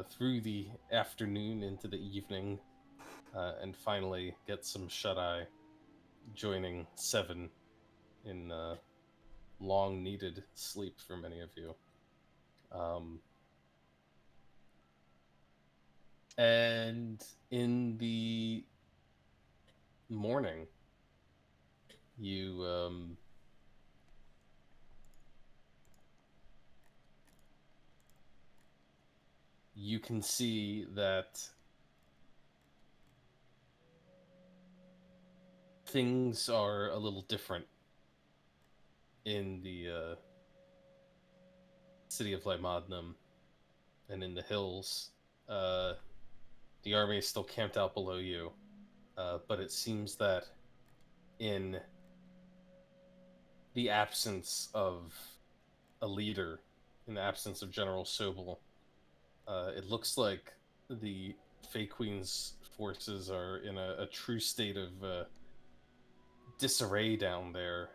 through the afternoon into the evening, and finally get some shut-eye, joining Seven in long-needed sleep for many of you. And in the morning, you you can see that things are a little different in the city of Lymadnum and in the hills. The army is still camped out below you, but it seems that in the absence of a leader, in the absence of General Sobel, it looks like the Fey Queen's forces are in a true state of disarray down there.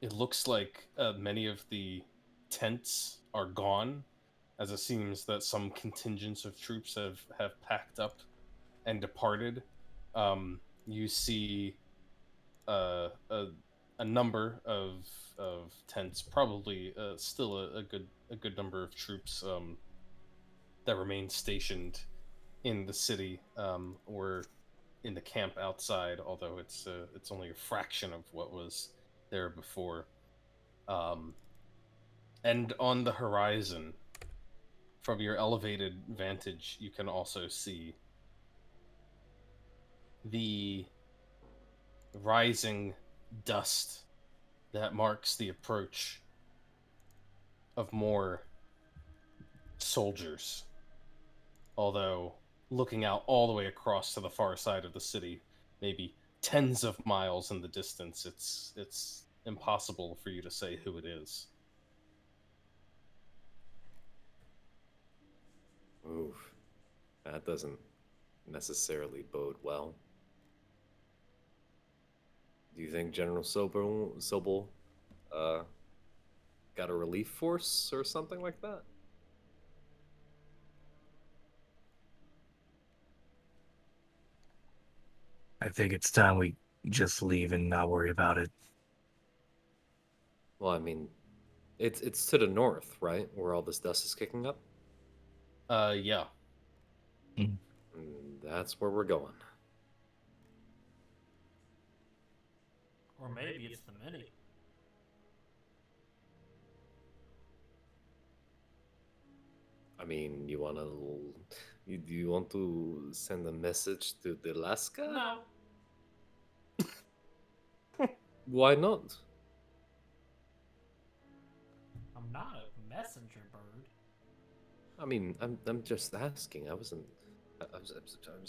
It looks like many of the tents are gone, as it seems that some contingents of troops have packed up and departed. You see a number of tents, probably still a good a good number of troops that remain stationed in the city, or in the camp outside, although it's only a fraction of what was there before. And on the horizon, from your elevated vantage, you can also see the rising dust that marks the approach of more soldiers. Although, looking out all the way across to the far side of the city, maybe tens of miles in the distance, it's impossible for you to say who it is.
Oof. That doesn't necessarily bode well. Do you think General Sobel got a relief force or something like that?
I think it's time we just leave and not worry about it.
Well, I mean, it's to the north, right? Where all this dust is kicking up?
Yeah.
That's where we're going.
Or maybe it's the mini.
I mean, do you want to send a message to Alaska?
No.
Why not?
I'm not a messenger bird.
I mean, I'm just asking. I was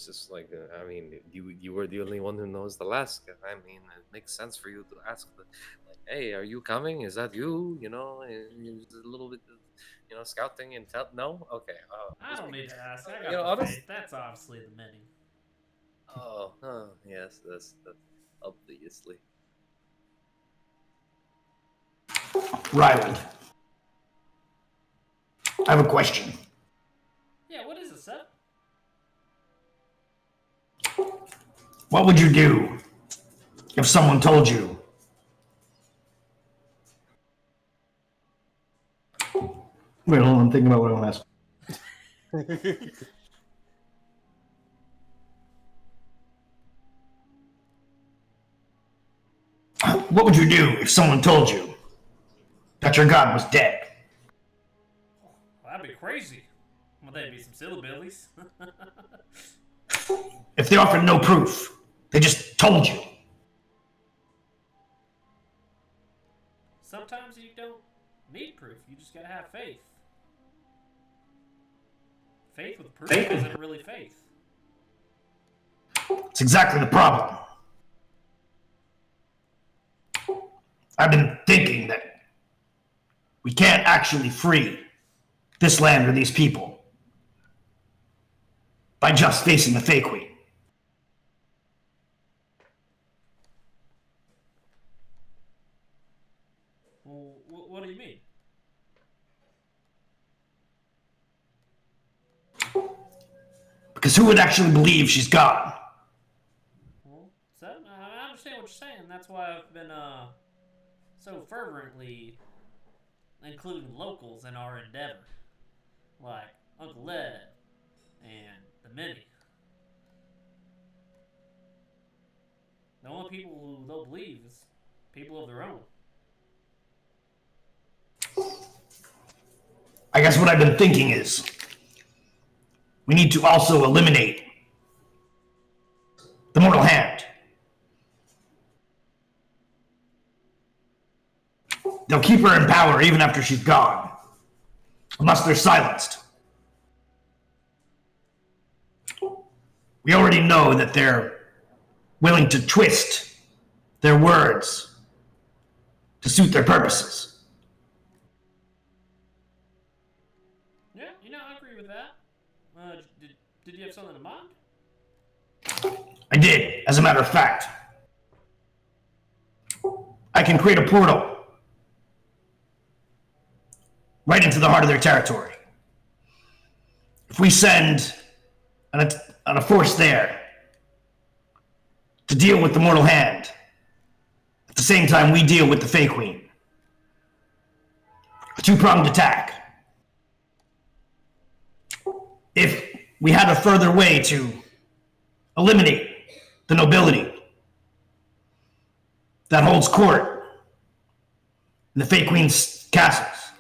just like, I mean, you were the only one who knows Alaska. I mean, it makes sense for you to ask, like, hey, are you coming? Is that you? You know, and a little bit, scouting and tell. No, okay.
I don't need to ask. I got the faith. That's obviously the mini.
Oh, yes, that's obviously.
Riley, I have a question.
Yeah, what is it, Seth?
What would you do if someone told you? Wait, hold on, I'm thinking about what I want to ask. What would you do if someone told you that your god was dead?
Well, that'd be crazy. Well, they'd be some silly billies.
If they offered no proof, they just told you.
Sometimes you don't need proof. You just gotta have faith. Faith with proof isn't really faith.
It's exactly the problem. I've been thinking that we can't actually free this land or these people by just facing the Fey Queen.
Well, what do you mean?
Because who would actually believe she's gone?
Well, I understand what you're saying. That's why I've been so fervently including locals in our endeavor, like Uncle Ed and the Mini. The only people who they'll believe is people of their own.
I guess what I've been thinking is we need to also eliminate the mortal hand. They'll keep her in power even after she's gone, unless they're silenced. We already know that they're willing to twist their words to suit their purposes.
Yeah, I agree with that. Did you have something in mind?
I did, as a matter of fact. I can create a portal right into the heart of their territory. If we send a force there to deal with the mortal hand, at the same time we deal with the Fey Queen, a two-pronged attack. if we had a further way to eliminate the nobility that holds court in the Fey Queen's castles.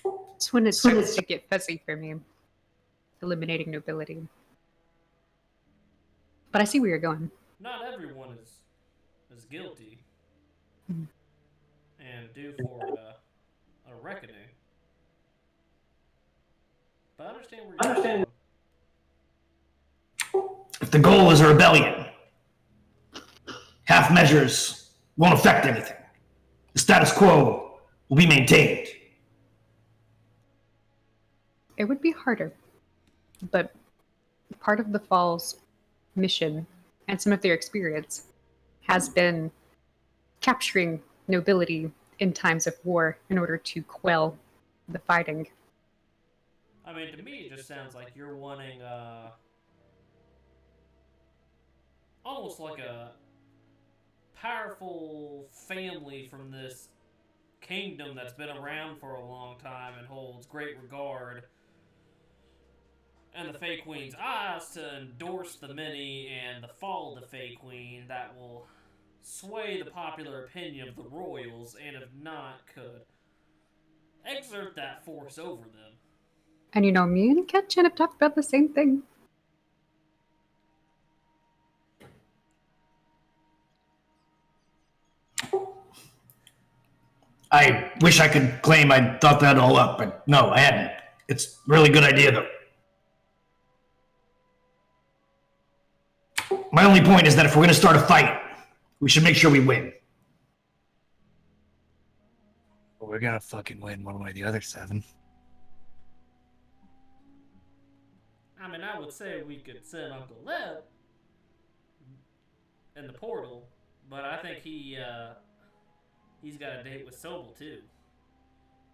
That's when it starts to get fuzzy for me. Eliminating nobility. But I see where you're going.
Not everyone is guilty and due for a reckoning. But I understand where you're going.
If the goal is a rebellion, half measures won't affect anything. The status quo will be maintained.
It would be harder. But part of the Fall's mission and some of their experience has been capturing nobility in times of war in order to quell the fighting.
I mean, to me, it just sounds like you're wanting almost like a powerful family from this kingdom that's been around for a long time and holds great regard, and the Fey Queen's eyes to endorse the many and the fall of the Fey Queen that will sway the popular opinion of the royals, and if not, could exert that force over them.
And you know, me and Ketchen have talked about the same thing.
I wish I could claim I thought that all up, but no, I hadn't. It's a really good idea, though. My only point is that if we're going to start a fight, we should make sure we win.
Well, we're gonna fucking win one way or the other, Seven.
I mean, I would say we could send Uncle Lev in the portal, but I think he's got a date with Sobel too.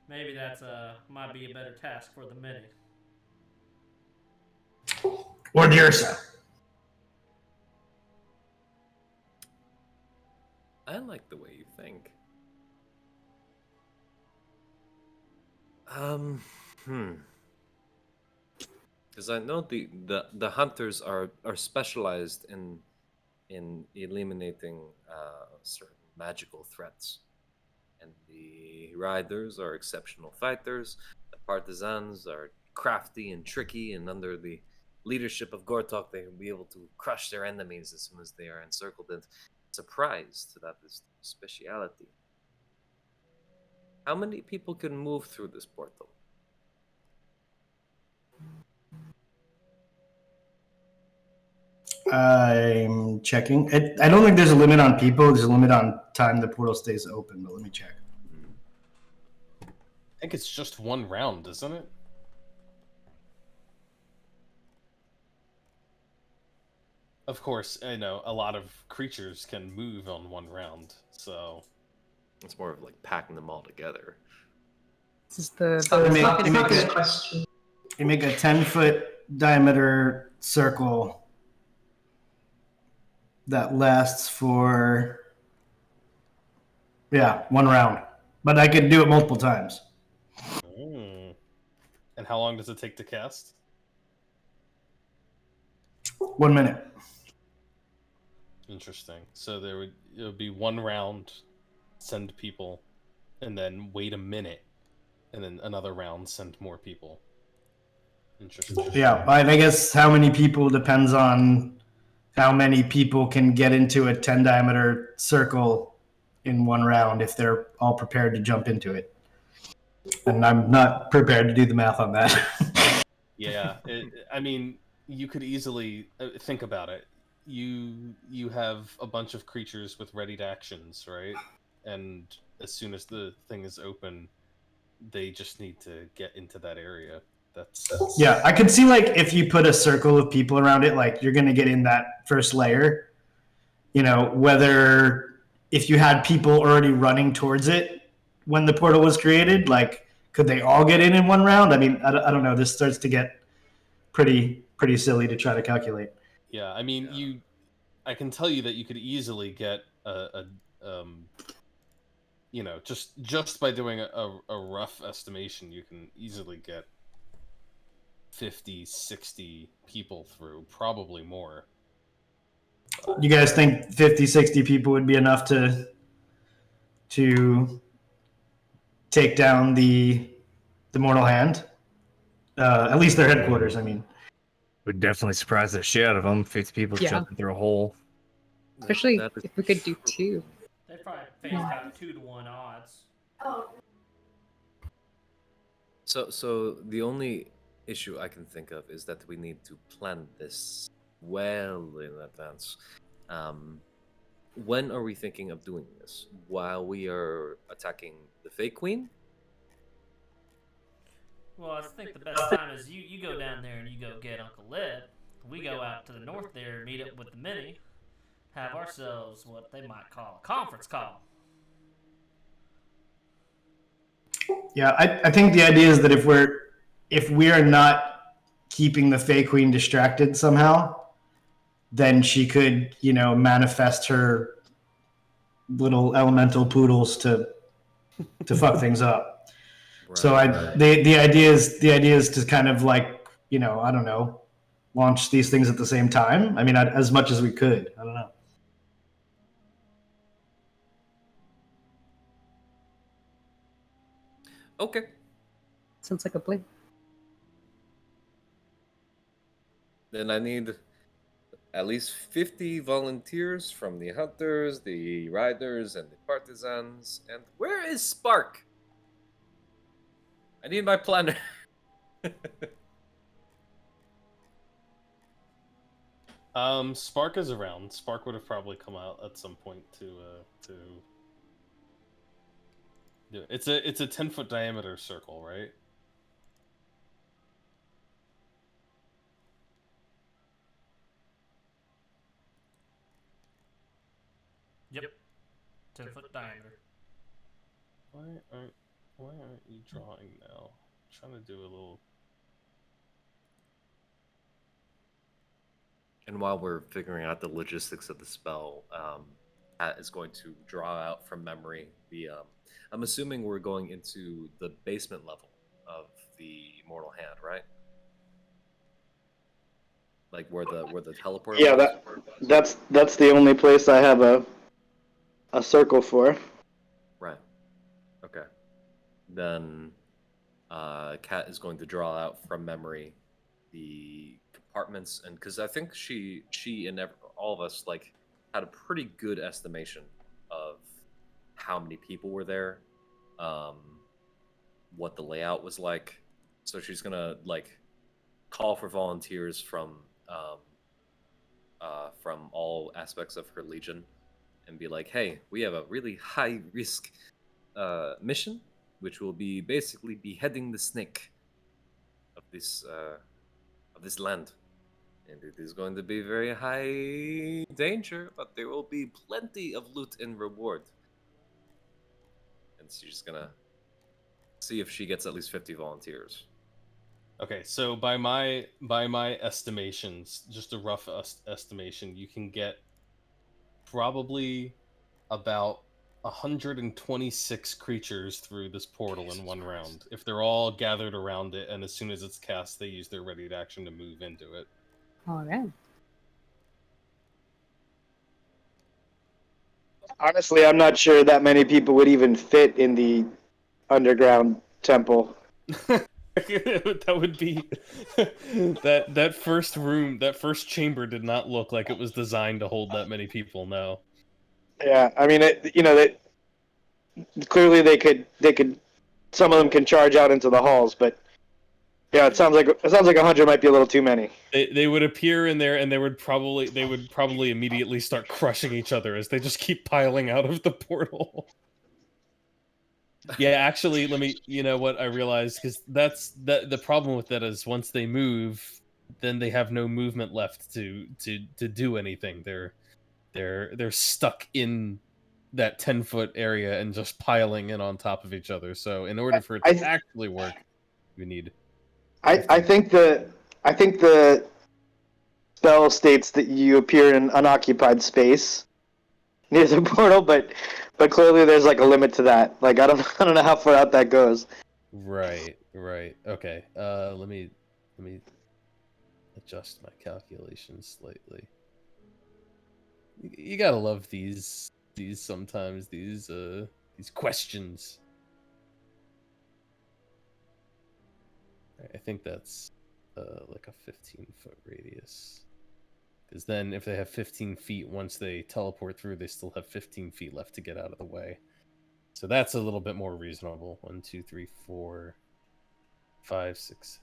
Maybe that's might be a better task for the many.
Or Dirsa.
I like the way you think. Because I know the hunters are specialized in eliminating certain magical threats, and the riders are exceptional fighters. The partisans are crafty and tricky, and under the leadership of Gortok, they will be able to crush their enemies as soon as they are encircled. And surprised that is their speciality. How many people can move through this portal?
I'm checking. I don't think there's a limit on people. There's a limit on time the portal stays open, but let me check.
I think it's just one round, isn't it? Of course, I know a lot of creatures can move on one round, so
it's more of like packing them all together.
This is the
question. You make a 10-foot diameter circle that lasts for one round, but I could do it multiple times.
And how long does it take to cast?
1 minute.
Interesting. So it would be one round, send people, and then wait a minute, and then another round, send more people. Interesting.
Yeah, I guess how many people depends on how many people can get into a 10 diameter circle in one round if they're all prepared to jump into it. And I'm not prepared to do the math on that.
Yeah, I mean, you could easily think about it. You have a bunch of creatures with readied actions, right? And as soon as the thing is open, they just need to get into that area. That's
yeah, I could see like if you put a circle of people around it, like you're gonna get in that first layer. You know, whether if you had people already running towards it when the portal was created, like could they all get in one round? I mean, I don't know. This starts to get pretty silly to try to calculate.
Yeah, I mean, I can tell you that you could easily get you know, just by doing a rough estimation, you can easily get 50, 60 people through, probably more.
You guys think 50, 60 people would be enough to take down the Mortal Hand? At least their headquarters, I mean.
Would definitely surprise the shit out of them. 50 people
Yeah.
jumping through a hole.
Especially
That is
if we could do
true.
2.
They probably face about 2-to-1 odds.
So the only issue I can think of is that we need to plan this well in advance. When are we thinking of doing this? While we are attacking the fake queen?
Well, I think the best time is you go down there and you go get Uncle Lib. We go out to the north there, meet up with the mini, have ourselves what they might call a conference call.
Yeah, I think the idea is that if we are not keeping the Fey Queen distracted somehow, then she could, manifest her little elemental poodles to fuck things up.
Right,
So
right.
the idea is to kind of like, I don't know, launch these things at the same time. I mean, as much as we could. I don't know.
Okay.
Sounds like a plan.
Then I need at least 50 volunteers from the hunters, the riders, and the partisans. And where is Spark? I need my planner.
Spark is around. Spark would have probably come out at some point to do it. It's a 10-foot diameter circle, right?
Yep. 10-foot diameter.
Why aren't you drawing now? I'm trying to do a little.
And while we're figuring out the logistics of the spell, Pat is going to draw out from memory the. I'm assuming we're going into the basement level of the Mortal Hand, right? Like where the teleporter.
Yeah,
was?
that's the only place I have a circle for.
Right. Okay. Then, Kat is going to draw out from memory the compartments, and because I think she and all of us like had a pretty good estimation of how many people were there, what the layout was like. So she's gonna like call for volunteers from all aspects of her legion, and be like, "Hey, we have a really high risk mission, which will be basically beheading the snake of this land, and it is going to be very high danger, but there will be plenty of loot and reward." And she's just gonna see if she gets at least 50 volunteers.
Okay, so by my estimations, just a rough estimation, you can get probably about 126 creatures through this portal in one round. If they're all gathered around it, and as soon as it's cast, they use their ready to action to move into it.
All right.
Honestly, I'm not sure that many people would even fit in the underground temple.
That would be that first room, that first chamber did not look like it was designed to hold that many people. No.
Yeah, I mean, clearly they could. Some of them can charge out into the halls, but yeah, it sounds like 100 might be a little too many.
They would appear in there, and they would probably immediately start crushing each other as they just keep piling out of the portal. Yeah, actually, let me. You know what I realized, because the problem with that is once they move, then they have no movement left to do anything. They're stuck in that 10-foot area and just piling in on top of each other. So in order for it to actually work, we need.
I think the spell states that you appear in unoccupied space near the portal, but clearly there's like a limit to that. Like I don't know how far out that goes.
Right. Okay. Let me Let me adjust my calculations slightly. You gotta love these sometimes these questions. I think that's like a 15-foot radius. Because then if they have 15 feet, once they teleport through, they still have 15 feet left to get out of the way. So that's a little bit more reasonable. 1, 2, 3, 4, 5, 6.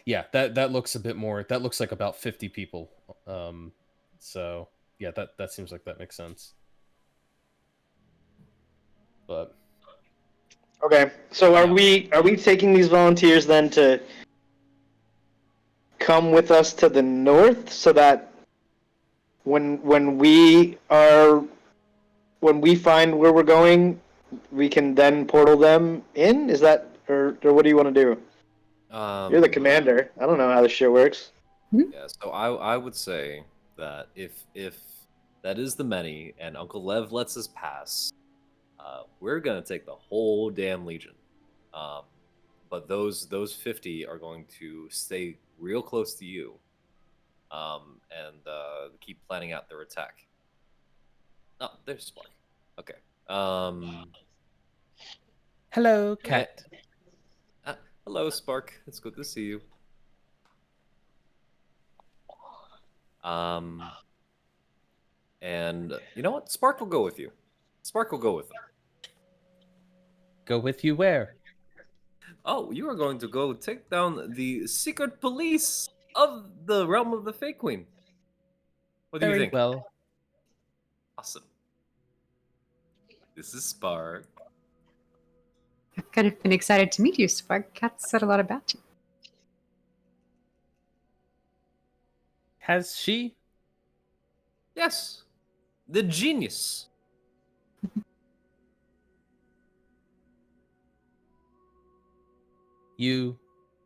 Yeah, that looks a bit more. That looks like about 50 people. So yeah, that seems like that makes sense. But
Okay, so are
Yeah.
we taking these volunteers then to come with us to the north so that when we find where we're going, we can then portal them in? Is that or what do you want to do? You're the commander. I don't know how this shit works.
Yeah, so I would say that if that is the many and Uncle Lev lets us pass, we're gonna take the whole damn legion. Um, but those 50 are going to stay real close to you, and keep planning out their attack. Oh, there's Spark. Okay.
hello,
Eh,
cat.
hello, Spark. It's good to see you. And you know what? Spark will go with you. Spark will go with them.
Go with you where?
Oh, you are going to go take down the secret police of the realm of the Fake Queen. What do you
Very
think?
well.
Awesome. This is Spark.
I've kind of been excited to meet you, Spark. Kat said a lot about you.
Has she?
Yes, the genius.
You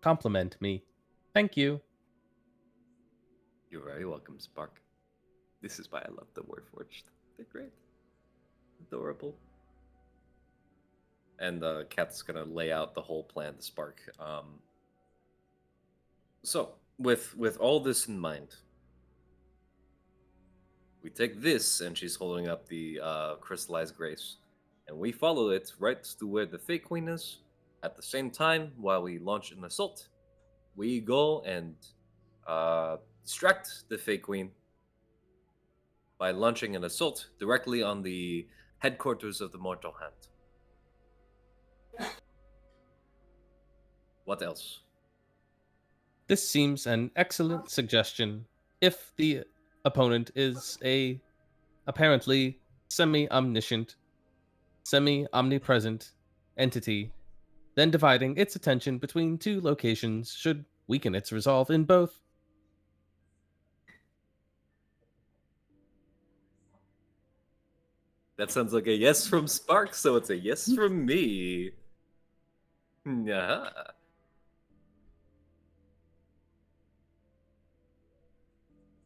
compliment me. Thank you.
You're very welcome, Spark. This is why I love the Warforged. They're great. Adorable. And Kat's gonna lay out the whole plan to Spark. So, with all this in mind, we take this, and she's holding up the crystallized grace, and we follow it right to where the fake queen is. At the same time, while we launch an assault, we go and distract the fake queen by launching an assault directly on the headquarters of the Mortal Hand. What else?
This seems an excellent suggestion. If the opponent is a apparently semi-omniscient, semi-omnipresent entity, then dividing its attention between two locations should weaken its resolve in both.
That sounds like a yes from Spark, so it's a yes from me. Yeah.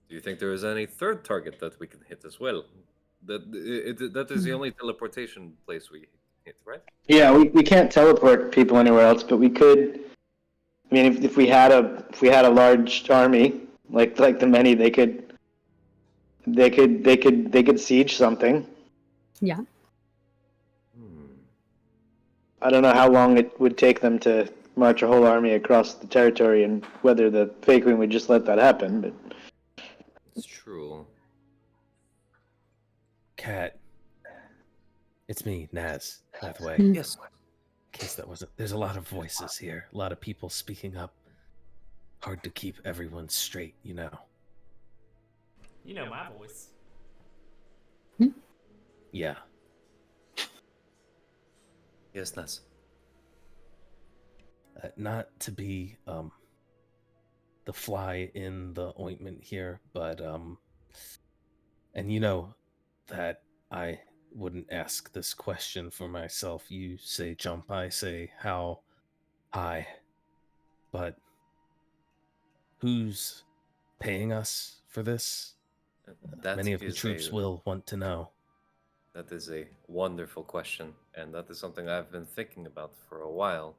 Do you think there is any third target that we can hit as well? That is the only teleportation place we hit, right?
Yeah, we can't teleport people anywhere else, but we could. I mean, if we had a large army like the many, they could siege something.
Yeah.
I don't know how long it would take them to march a whole army across the territory, and whether the fake queen would just let that happen. But
It's true.
Cat. It's me, Naz, by the way.
Yes.
In case that wasn't. There's a lot of voices here, a lot of people speaking up. Hard to keep everyone straight, you know.
You know my voice.
Yeah.
Yes, Ness.
Not to be the fly in the ointment here, but and you know that I wouldn't ask this question for myself. You say jump, I say how high. But who's paying us for this?
That
Many of the
is
troops will want to know.
That is a wonderful question, and that is something I've been thinking about for a while.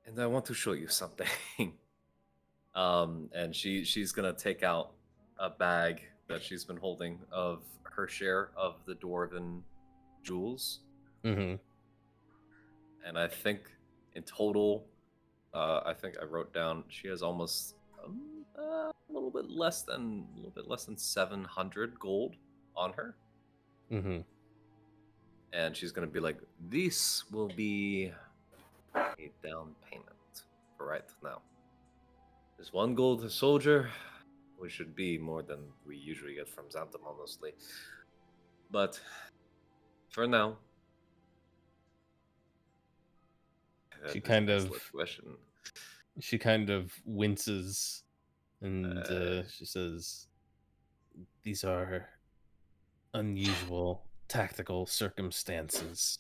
And I want to show you something. And she's gonna take out a bag that she's been holding of her share of the dwarven jewels.
Mm-hmm.
And I think in total, I think I wrote down she has almost a little bit less than 700 gold on her,
Mm-hmm.
and she's gonna be like, "This will be a down payment for right now. This 1 gold a soldier, which should be more than we usually get from Xantham, honestly. But for now, that
She
is an
kind of
excellent question.
she kind of winces and she says, "These are unusual tactical circumstances.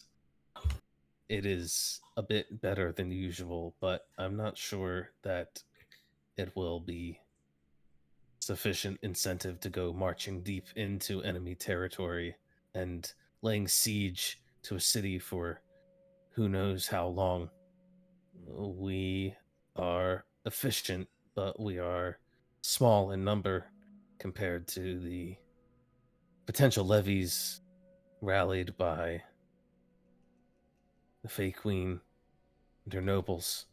It is a bit better than usual, but I'm not sure that it will be sufficient incentive to go marching deep into enemy territory and laying siege to a city for who knows how long. We are efficient, but we are small in number compared to the potential levies rallied by the Fey Queen and her nobles."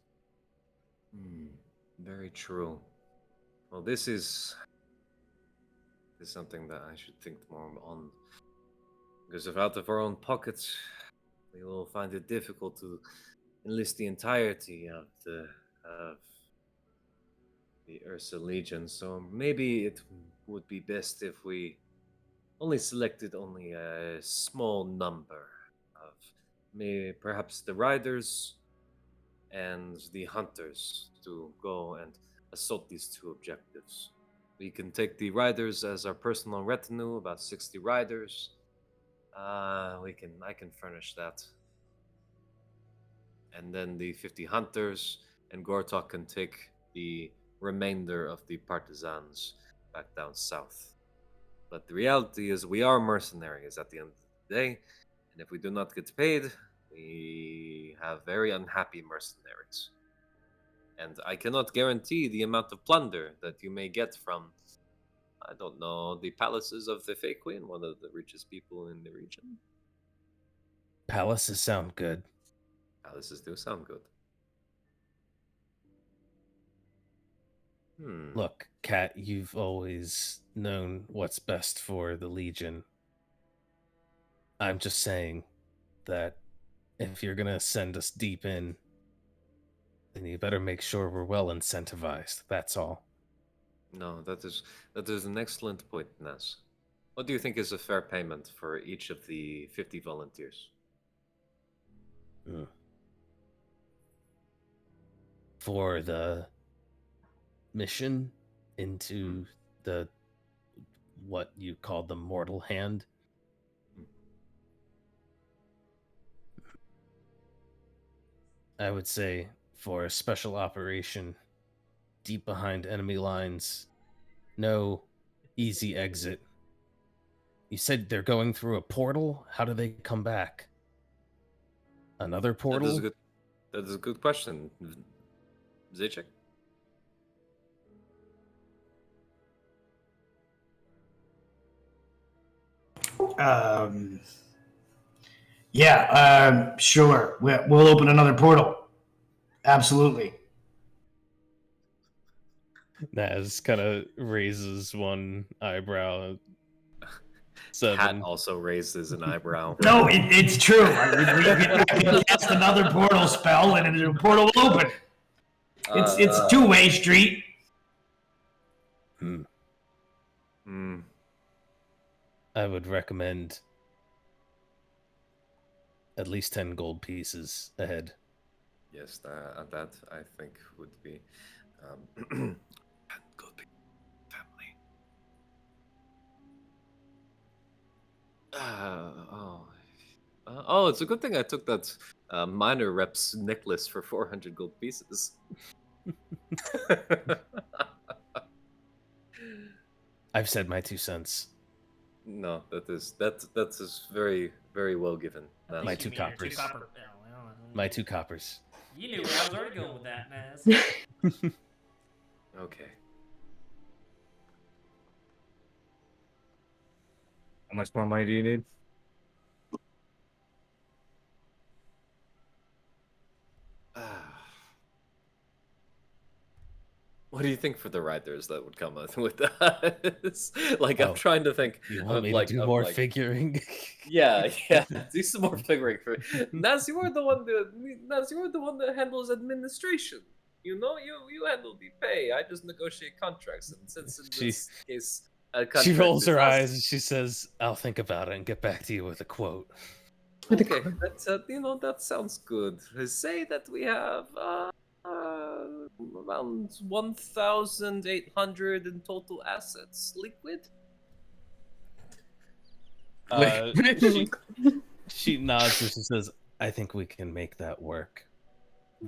Very true. Well, this is something that I should think more on. Because if out of our own pockets, we will find it difficult to enlist the entirety of the Ursa Legion. So maybe it would be best if we only selected only a small number of maybe perhaps the riders and the hunters to go and assault these two objectives. We can take the riders as our personal retinue, about 60 riders. I can furnish that. And then the 50 hunters, and Gortok can take the remainder of the partisans back down south. But the reality is we are mercenaries at the end of the day, and if we do not get paid, we have very unhappy mercenaries. And I cannot guarantee the amount of plunder that you may get from, I don't know, the palaces of the Fey Queen, one of the richest people in the region.
Palaces sound good.
Palaces do sound good.
Look, Kat, you've always known what's best for the Legion. I'm just saying that if you're gonna send us deep in, then you better make sure we're well incentivized. That's all.
No, that is an excellent point, Ness. What do you think is a fair payment for each of the 50 volunteers?
For the mission into the what you call the mortal hand, I would say for a special operation deep behind enemy lines, no easy exit. You said they're going through a portal? How do they come back? Another portal?
That is a good question. Zaychek?
Yeah, sure. We'll open another portal. Absolutely.
Naz kind of raises one eyebrow. Seven.
Cat also raises an eyebrow.
No, it's true. We can cast another portal spell, and the portal will open. It's two-way street.
I would recommend at least 10 gold pieces ahead.
Yes, that I think would be 10 gold pieces. Family. Oh, it's a good thing I took that minor rep's necklace for 400 gold pieces.
I've said my 2 cents.
No, that is very very well given.
I think
My
you
two
mean your
coppers.
Two copper. Oh, well,
My 2 coppers.
You knew where I was already going with that, Naz.
Okay.
How much more money do you need?
What do you think for the riders that would come with us? Like, I'm
Oh,
trying to think
You want
of
me
like
to do
of
more
like
figuring?
yeah, yeah. Do some more figuring for Naz. You are the one that Naz. You are the one that handles administration. You know, you handle the pay. I just negotiate contracts, and since in
She-
this case, a
She
contract
rolls
is
her
us-
eyes and she says, "I'll think about it and get back to you with a quote."
With a
Okay,
quote.
that's that sounds good. Say that we have around 1,800 in total assets, liquid.
She she nods and she says, "I think we can make that work."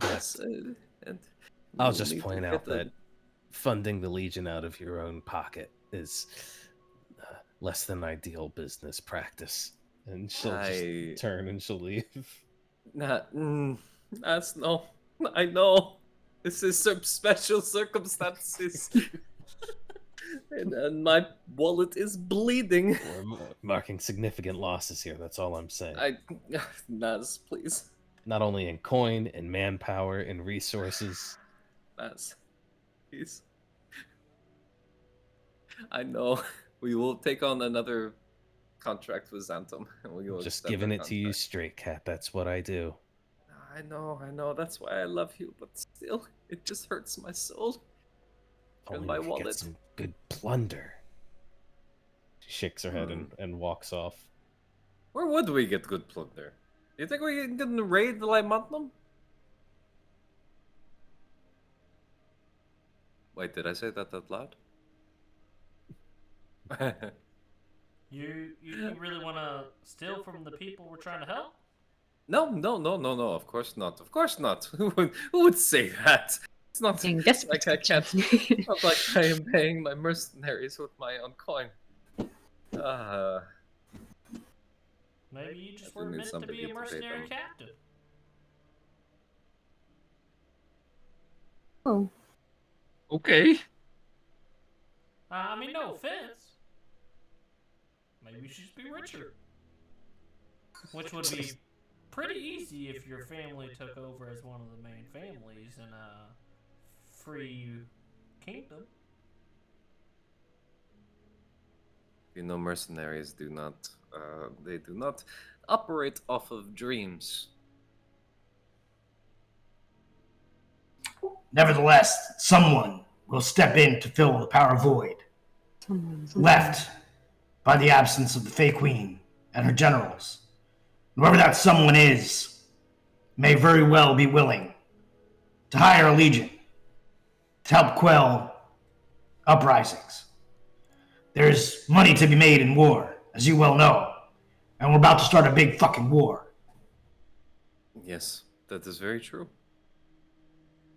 Yes,
But
and
I'll
we'll
just
need to
point
get
out
the-
that funding the Legion out of your own pocket is less than ideal business practice. And she'll
I-
just turn and she'll leave.
That's no. I know. This is some special circumstances. and my wallet is bleeding.
We're marking significant losses here. That's all I'm saying.
Naz, please.
Not only in coin, in manpower, in resources.
Naz. Please. I know. We will take on another contract with Xantum. And we will
Just
extend
giving
the
it to you
contract.
straight, cat. That's what I do.
I know. That's why I love you, but still, it just hurts my soul. And
Only
my
we could
wallet.
get some good plunder. She shakes her head
Hmm.
and walks off.
Where would we get good plunder? Do you think we can raid the Lymantum? Wait, did I say that out loud?
You really want to steal from the people we're trying to help?
No. Of course not. Of course not. Who would say that? It's not
Being desperate.
like I can't. Not like I am paying my mercenaries with my own coin.
Maybe you just
I do
weren't
need
meant to
somebody
be
to
a
pay
mercenary
them.
captive.
Oh,
Okay.
I mean, no offense. Maybe you should just be richer. Which would be pretty easy if your family took over as one of the main families in a free kingdom.
You know, mercenaries do not. They do not operate off of dreams.
Nevertheless, someone will step in to fill the power void
someone's
left by the absence of the Fey Queen and her generals. Whoever that someone is may very well be willing to hire a legion to help quell uprisings. There's money to be made in war, as you well know, and we're about to start a big fucking war.
Yes, that is very true.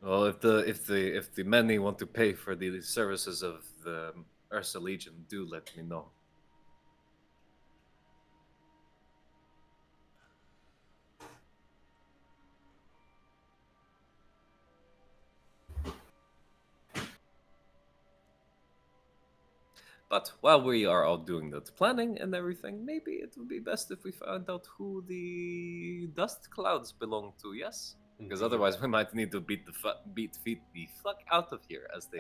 Well, if the many want to pay for the services of the Ursa Legion, do let me know. But while we are all doing that planning and everything, maybe it would be best if we found out who the dust clouds belong to. Yes, because
Indeed.
otherwise we might need to beat the fuck out of here, as they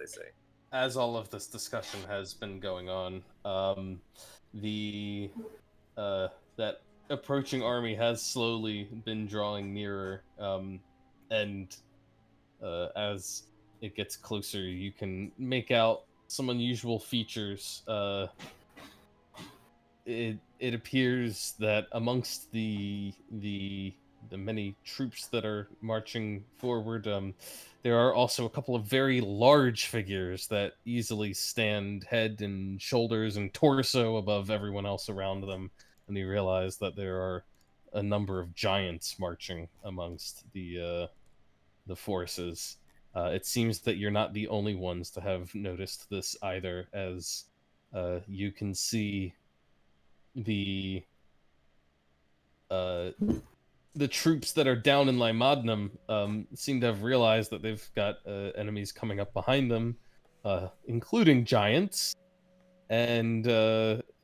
say.
As all of this discussion has been going on, the that approaching army has slowly been drawing nearer, and as it gets closer, you can make out some unusual features. It appears that amongst the many troops that are marching forward, there are also a couple of very large figures that easily stand head and shoulders and torso above everyone else around them, and you realize that there are a number of giants marching amongst the forces. It seems that you're not the only ones to have noticed this either, as you can see the uh, the troops that are down in Lymadnum seem to have realized that they've got enemies coming up behind them, including giants, and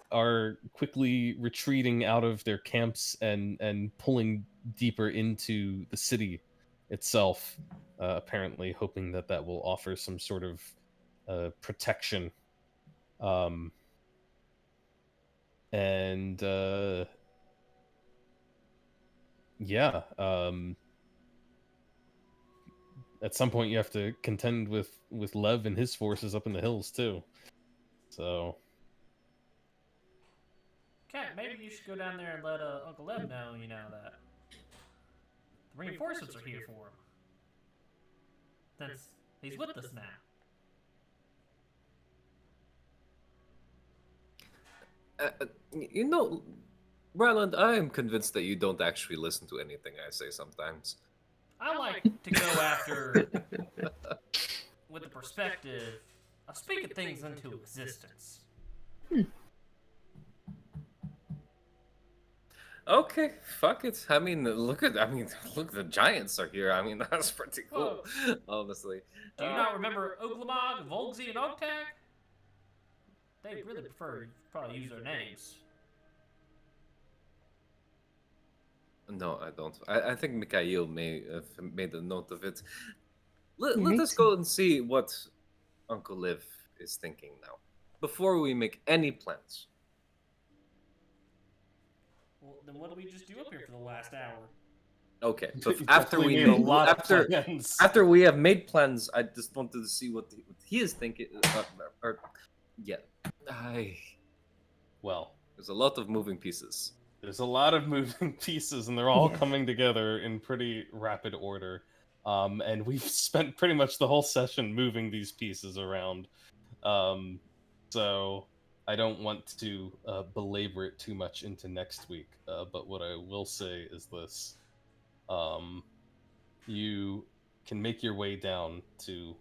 are quickly retreating out of their camps and pulling deeper into the city itself, apparently hoping that that will offer some sort of protection. Um, and yeah, at some point you have to contend with Lev and his forces up in the hills too. So
Cat, maybe you should go down there and let Uncle Lev know, that the reinforcements are here for him. Since he's with us now.
Ryland, I am convinced that you don't actually listen to anything I say sometimes.
I like to go after with the perspective of speaking things into existence.
Okay, fuck it. Look, the giants are here. I mean, that's pretty cool, honestly.
Do you not remember Oglamog, Volgsy, and Ogtag? They really prefer you probably use their names.
No, I don't. I think Mikhail may have made a note of it. Let
makes
us go and see what Uncle Liv is thinking now, before we make any plans.
Well, then what did we just do up here for the last hour?
Okay, but
You
after
definitely
we
made a
make
lot of plans.
after we have made plans, I just wanted to see what he is thinking. Yeah,
Well,
there's a lot of moving pieces.
there's a lot of moving pieces, and they're all coming together in pretty rapid order. And we've spent pretty much the whole session moving these pieces around. So I don't want to belabor it too much into next week. But what I will say is this. You can make your way down to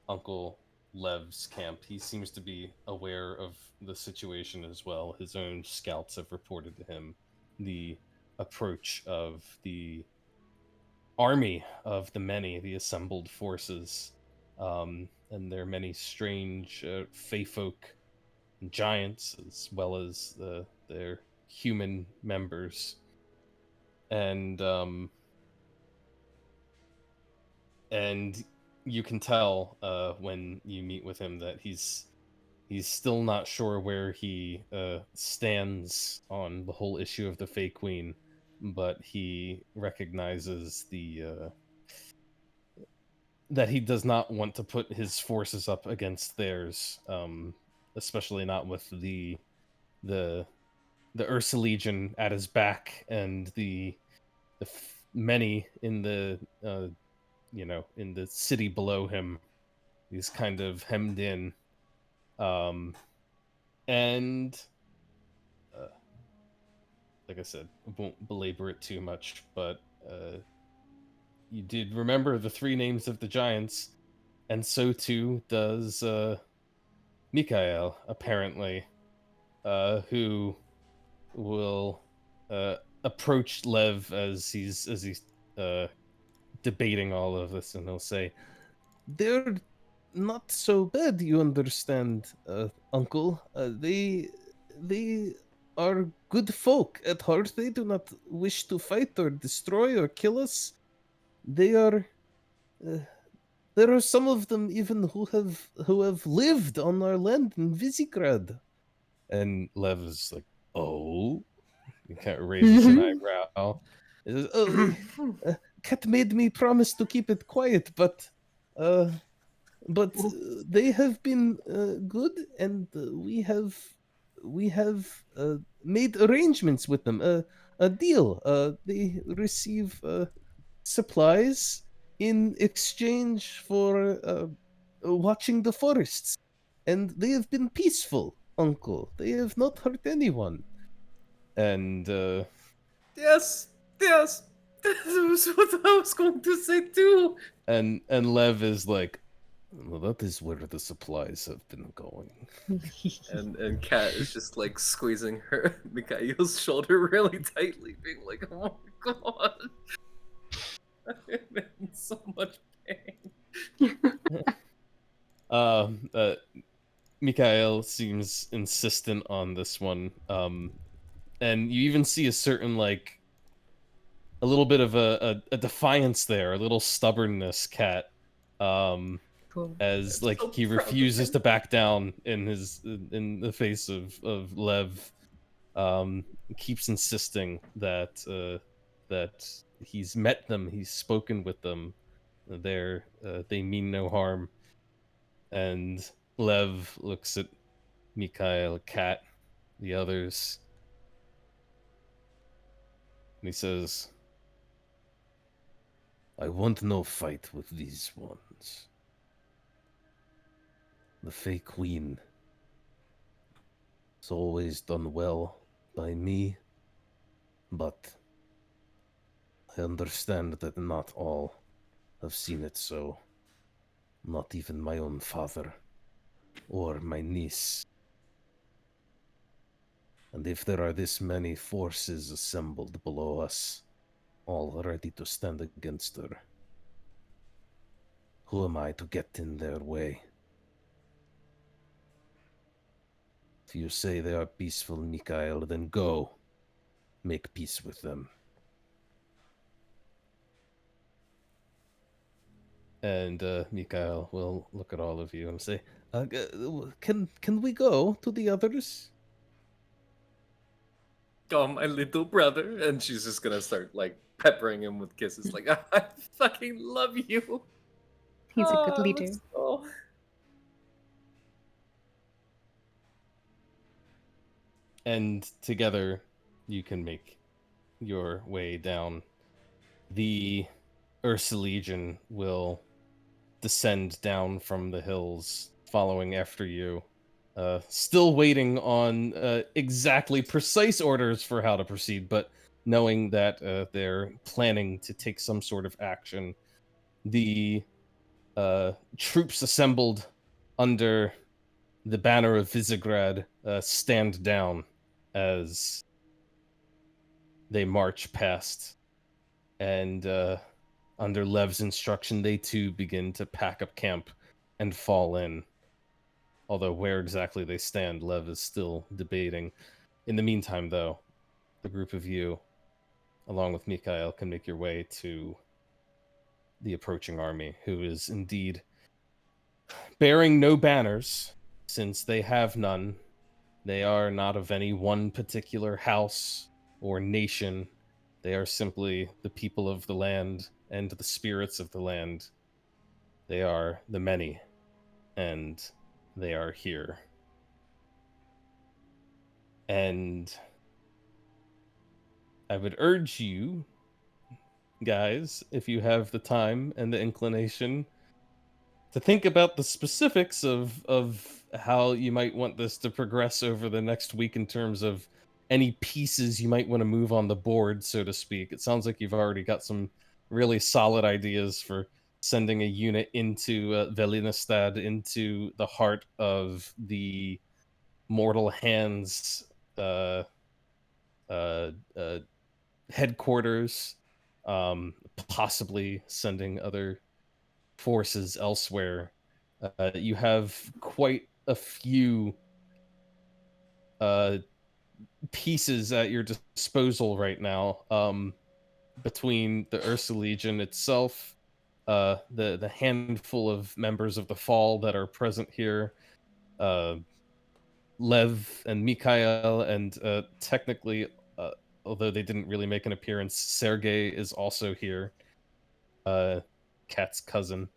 Uncle Lev's camp. He seems to be aware of the situation as well. His own scouts have reported to him the approach of the army of the many, the assembled forces, and their many strange fey folk and giants, as well as their human members. And you can tell when you meet with him that he's still not sure where he stands on the whole issue of the Fey Queen, but he recognizes that he does not want to put his forces up against theirs, especially not with the Ursa Legion at his back and the many in the in the city below him. He's kind of hemmed in, and like I said, I won't belabor it too much, but you did remember the three names of the giants, and so too does Mikhail, apparently, who will approach Lev as he's debating all of this, and he'll say, "They're not so bad, you understand, Uncle. They are good folk at heart. They do not wish to fight or destroy or kill us. They are. There are some of them even who have lived on our land in Visegrad." And Lev is like, "Oh," he kind of raises an eyebrow. He says, "Oh, Cat made me promise to keep it quiet, but they have been good, and we have made arrangements with them. A deal. They receive supplies in exchange for watching the forests, and they have been peaceful, Uncle. They have not hurt anyone." And
Yes, yes, that was what I was going to say too.
and Lev is like,
Well, that is where the supplies have been going.
And Kat is just like squeezing her Mikhail's shoulder really tightly, being like, "Oh my god, I'm in so much pain."
Uh, uh, Mikhail seems insistent on this one. And you even see a certain like a little bit of a defiance there, a little stubbornness, Cat.
Cool.
As
I'm
like
so
he
proud of
refuses
him.
to back down in the face of Lev. Um, keeps insisting that that he's met them, he's spoken with them. They mean no harm. And Lev looks at Mikhail, Kat, the others, and he says,
I want no fight with these ones. The Fey Queen has always done well by me, but I understand that not all have seen it so. Not even my own father or my niece. And if there are this many forces assembled below us, all ready to stand against her, who am I to get in their way? If you say they are peaceful, Mikhail, then go. Make peace with them.
and Mikhail will look at all of you and say, can we go to the others?
Oh, my little brother. And she's just gonna start like peppering him with kisses, like, I fucking love you.
He's a good
Ah,
leader.
let's go.
And together you can make your way down. The Ursa Legion will descend down from the hills, following after you. Still waiting on exactly precise orders for how to proceed, but knowing that they're planning to take some sort of action. The troops assembled under the banner of Visegrad stand down as they march past, and under Lev's instruction, they too begin to pack up camp and fall in. Although where exactly they stand, Lev is still debating. In the meantime, though, the group of you, along with Mikhail, can make your way to the approaching army, who is indeed bearing no banners, since they have none. They are not of any one particular house or nation. They are simply the people of the land and the spirits of the land. They are the many, and they are here. And I would urge you, guys, if you have the time and the inclination, to think about the specifics of how you might want this to progress over the next week in terms of any pieces you might want to move on the board, so to speak. It sounds like you've already got some really solid ideas for sending a unit into Velinestad, into the heart of the Mortal Hands uh, uh, uh, headquarters, possibly sending other forces elsewhere. You have quite a few uh, pieces at your disposal right now, between the Ursa Legion itself, the handful of members of the Fall that are present here, uh, Lev and Mikhail, and technically, although they didn't really make an appearance, Sergei is also here, Kat's cousin.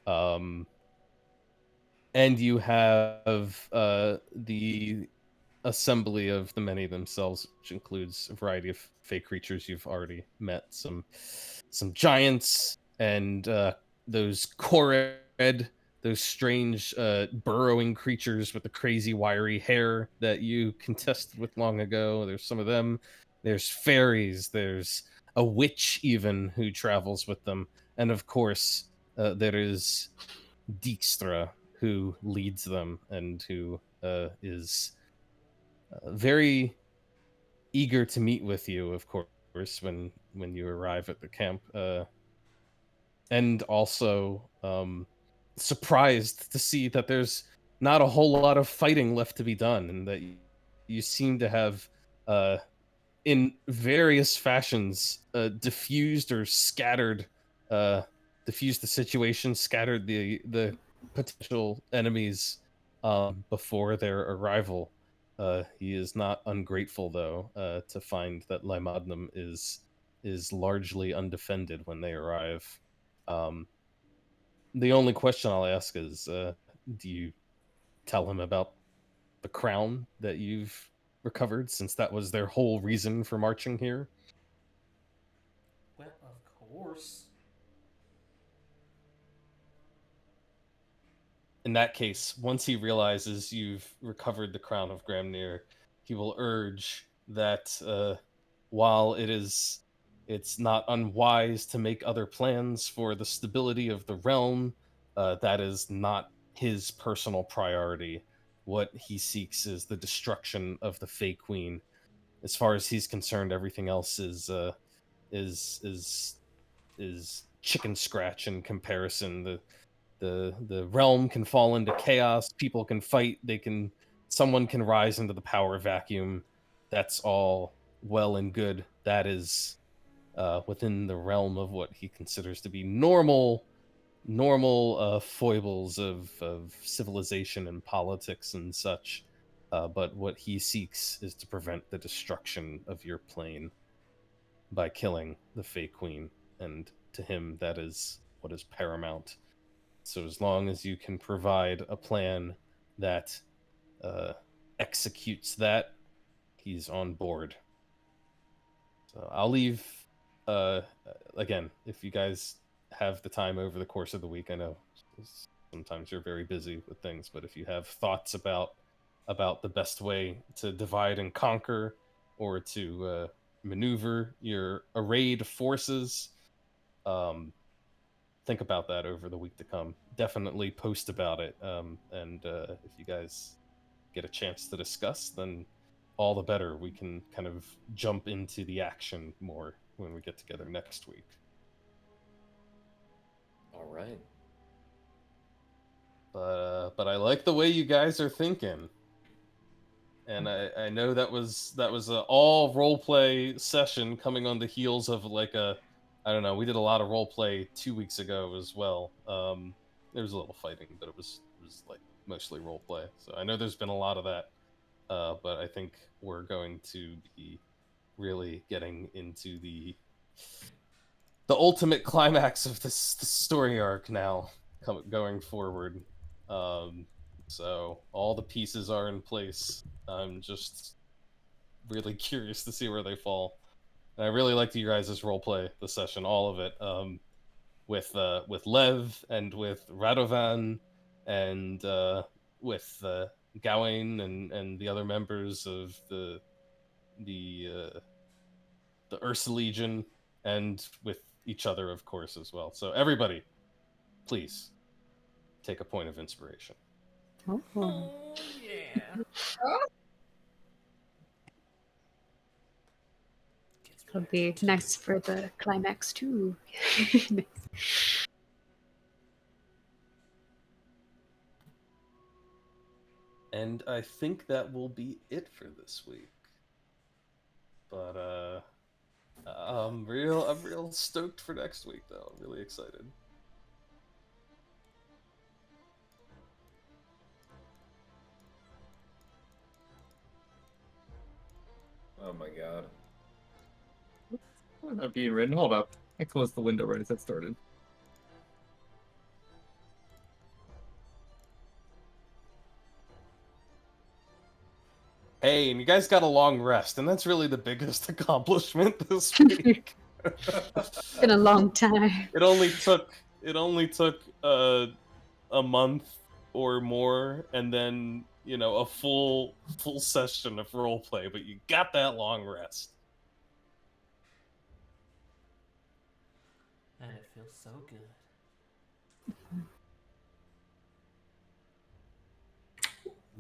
And you have the assembly of the many themselves, which includes a variety of fey creatures you've already met, some giants, and those Kored, those strange burrowing creatures with the crazy wiry hair that you contested with long ago. There's some of them. There's fairies. There's a witch even who travels with them, and of course there is Dijkstra, who leads them and who is very eager to meet with you, of course, when you arrive at the camp, and also surprised to see that there's not a whole lot of fighting left to be done, and that you seem to have, uh, in various fashions, diffused or scattered, uh, diffused the situation, scattered the potential enemies before their arrival. He is not ungrateful, though, to find that Lymadnum is largely undefended when they arrive. Um, the only question I'll ask is, do you tell him about the crown that you've recovered, since that was their whole reason for marching here?
Well, of course.
In that case, once he realizes you've recovered the crown of Gramnir, he will urge that while it's not unwise to make other plans for the stability of the realm, that is not his personal priority. What he seeks is the destruction of the Fey Queen. As far as he's concerned, everything else is is is chicken scratch in comparison. The realm can fall into chaos, people can fight, someone can rise into the power vacuum. That's all well and good. That is within the realm of what he considers to be normal foibles of civilization and politics and such. But what he seeks is to prevent the destruction of your plane by killing the Fey Queen, and to him that is what is paramount. So as long as you can provide a plan that uh, executes that, he's on board. So I'll leave. Uh, Again, if you guys have the time over the course of the week, I know sometimes you're very busy with things, but if you have thoughts about the best way to divide and conquer, or to maneuver your arrayed forces, um, think about that over the week to come. Definitely post about it. And if you guys get a chance to discuss, then all the better. We can kind of jump into the action more when we get together next week.
All right.
But I like the way you guys are thinking. And I know that was a all role play session coming on the heels of like I don't know, we did a lot of role play 2 weeks ago as well. There was a little fighting, but it was like mostly role play. So I know there's been a lot of that. But I think we're going to be really getting into the ultimate climax of this story arc now, going forward. Um, so all the pieces are in place. I'm just really curious to see where they fall. And I really liked you guys' roleplay, the session, all of it, with Lev and with Radovan and with Gawain and the other members of the the Ursa Legion, and with each other, of course, as well. So everybody, please take a point of inspiration.
Oh.
Oh, yeah.
It'll be nice for the climax too.
And I think that will be it for this week. But I'm real stoked for next week, though. I'm really excited.
Oh my god.
Not being written. Hold up. I closed the window right as that started.
Hey, and you guys got a long rest, and that's really the biggest accomplishment this week.
It's been a long time.
It only took a month or more, and then a full session of roleplay, but you got that long rest.
And it feels so good.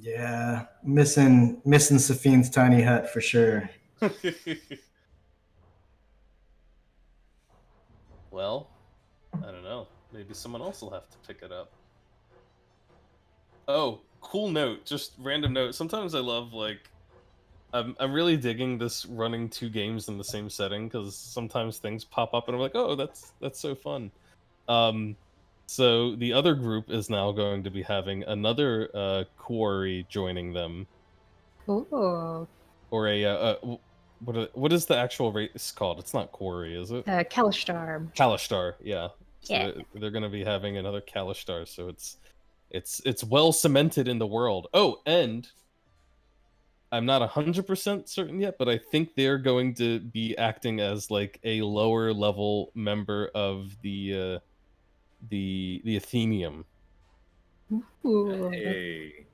Yeah, missing Safine's tiny hut for sure.
Well, I don't know. Maybe someone else will have to pick it up. Oh, cool note. Just random note. Sometimes I love like I'm really digging this running two games in the same setting because sometimes things pop up and I'm like, oh, that's so fun. Um, so the other group is now going to be having another quarry joining them,
Oh,
or what is the actual race called? It's not quarry, is it?
Kalishtar.
Kalishtar, yeah. So
Yeah.
they're going to be having another Kalishtar, so it's well cemented in the world. Oh, and I'm not 100% certain yet, but I think they're going to be acting as like a lower level member of the Athenium.
Ooh.
Hey.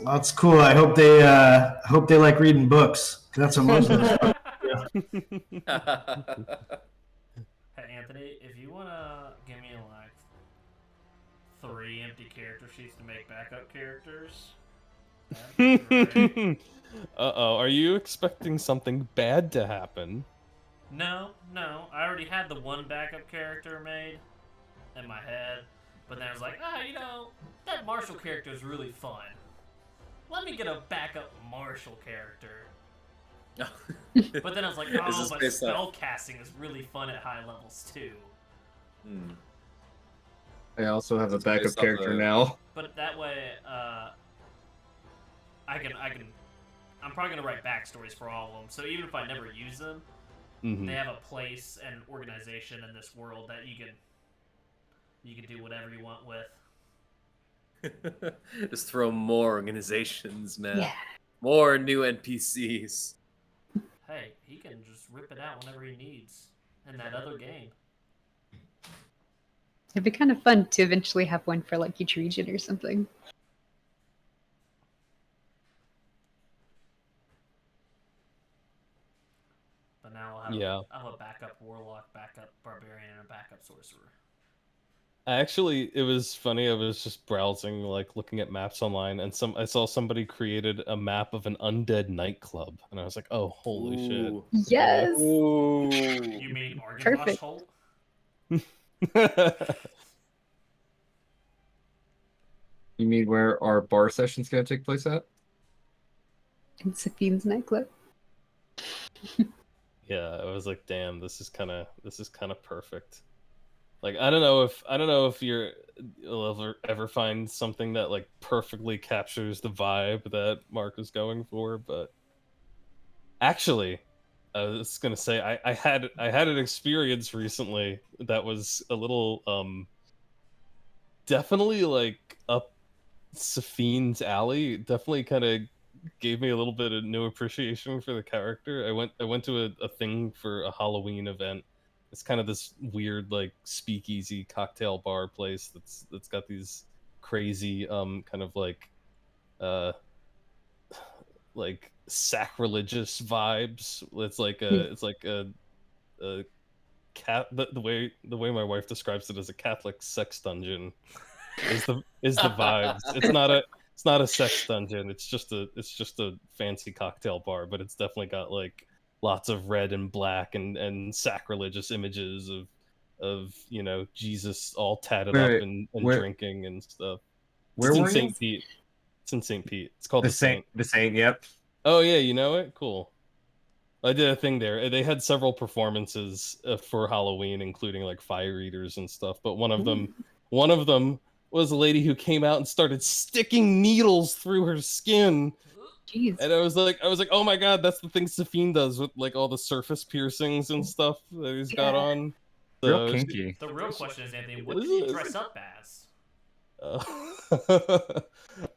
That's cool. I hope they like reading books. That's what most of us.
Hey Anthony, if you wanna give me like 3 empty character sheets to make backup characters, that'd be great.
Uh-oh, are you expecting something bad to happen?
No, I already had the one backup character made in my head, but then I was like, that Marshall character is really fun. Let me get a backup Marshall character. But then I was like,
Is
but
this based
spell casting is really fun at high levels too.
I also have a
It's
backup
based off
character
the-
now.
But that way, I'm probably gonna write backstories for all of them. So even if I never use them,
Mhm.
they have a place and organization in this world that you can do whatever you want with.
Just throw more organizations, man.
Yeah.
More new NPCs.
Hey, he can just rip it out whenever he needs in that other game.
It'd be kind of fun to eventually have one for like each region or something.
But now I'll have a backup warlock, backup barbarian, and a backup sorcerer.
It was funny. I was just browsing, like looking at maps online, and I saw somebody created a map of an undead nightclub, and I was like, "Oh, holy shit!"
Yes.
Ooh.
You mean Argenvosh
Perfect.
Holt?
You mean where our bar session's gonna take place at?
In Safine's nightclub.
Yeah, I was like, "Damn, this is kind of perfect." Like, I don't know if you'll ever find something that like perfectly captures the vibe that Mark was going for, but actually, I was gonna say I had an experience recently that was a little definitely like up Safine's alley. Definitely kind of gave me a little bit of new appreciation for the character. I went to a thing for a Halloween event. It's kind of this weird like speakeasy cocktail bar place that's got these crazy kind of uh like sacrilegious vibes. It's like a cat the way my wife describes it as a Catholic sex dungeon is the vibes. It's not a sex dungeon. It's just a fancy cocktail bar, but it's definitely got like lots of red and black and sacrilegious images of Jesus all tatted up
Wait,
and
where
drinking and stuff.
where
It's in
were you?
St. Pete. It's in St. Pete. It's called
The
the Saint.
Saint. The Saint. Yep.
Oh yeah, you know it. Cool. I did a thing there. They had several performances for Halloween, including like fire eaters and stuff. But one of them was a lady who came out and started sticking needles through her skin,
Jeez.
and I was like, oh my god, that's the thing Safine does with like all the surface piercings and stuff that he's got
Yeah.
on.
Real
So
kinky.
The real question is, Anthony, what did you dress up as?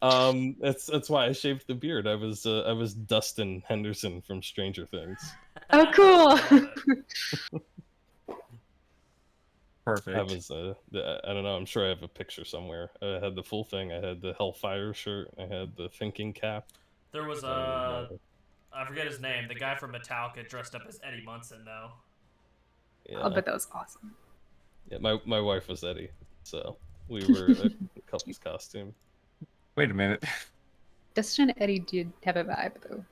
That's why I shaved the beard. I was Dustin Henderson from Stranger Things.
Oh, cool.
Love it.
Perfect.
I was I don't know. I'm sure I have a picture somewhere. I had the full thing. I had the Hellfire shirt. I had the thinking cap.
There was
and,
I forget his name, the guy from Metallica dressed up as Eddie Munson though.
yeah,
Oh, but that was awesome.
yeah. My wife was Eddie, so we were a couple's costume.
Wait a minute.
Dustin and Eddie did have a vibe though.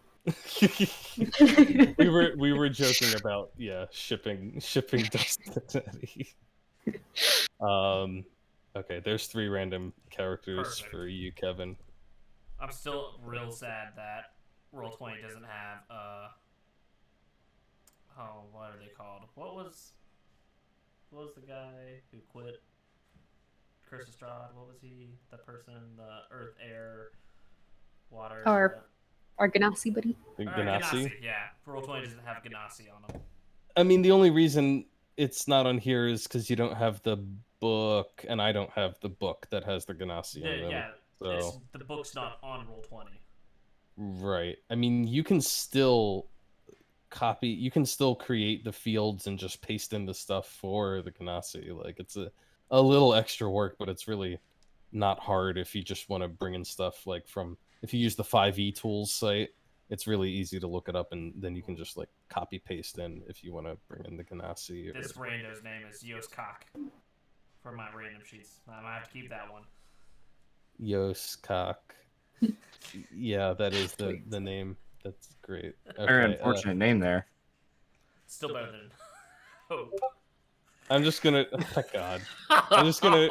we were joking about shipping Dustin and Eddie. Okay, there's 3 random characters
Perfect.
for you, Kevin.
I'm still real sad that Roll20 doesn't have what are they called? What was the guy who quit? Chris Estrad, what was he? The person, the earth, air, water.
Our Ganassi buddy.
Ganassi.
Yeah, Roll20 doesn't have Ganassi on them.
I mean, the only reason it's not on here is because you don't have the book, and I don't have the book that has the Ganassi in them.
Yeah,
so
the book's not on Roll20.
right. I mean, you can still create the fields and just paste in the stuff for the Ganassi. Like, it's a little extra work, but it's really not hard if you just want to bring in stuff like if you use the 5e tools site. It's really easy to look it up, and then you can just like copy paste in if you want to bring in the Ganassi.
This rando's name is Yos Cock for my random sheets. I might have to keep that one.
Yos Cock. Yeah, that is the name. That's great. Okay,
Very unfortunate name there.
Still better than Hope.
I'm just gonna. Oh, God. I'm just gonna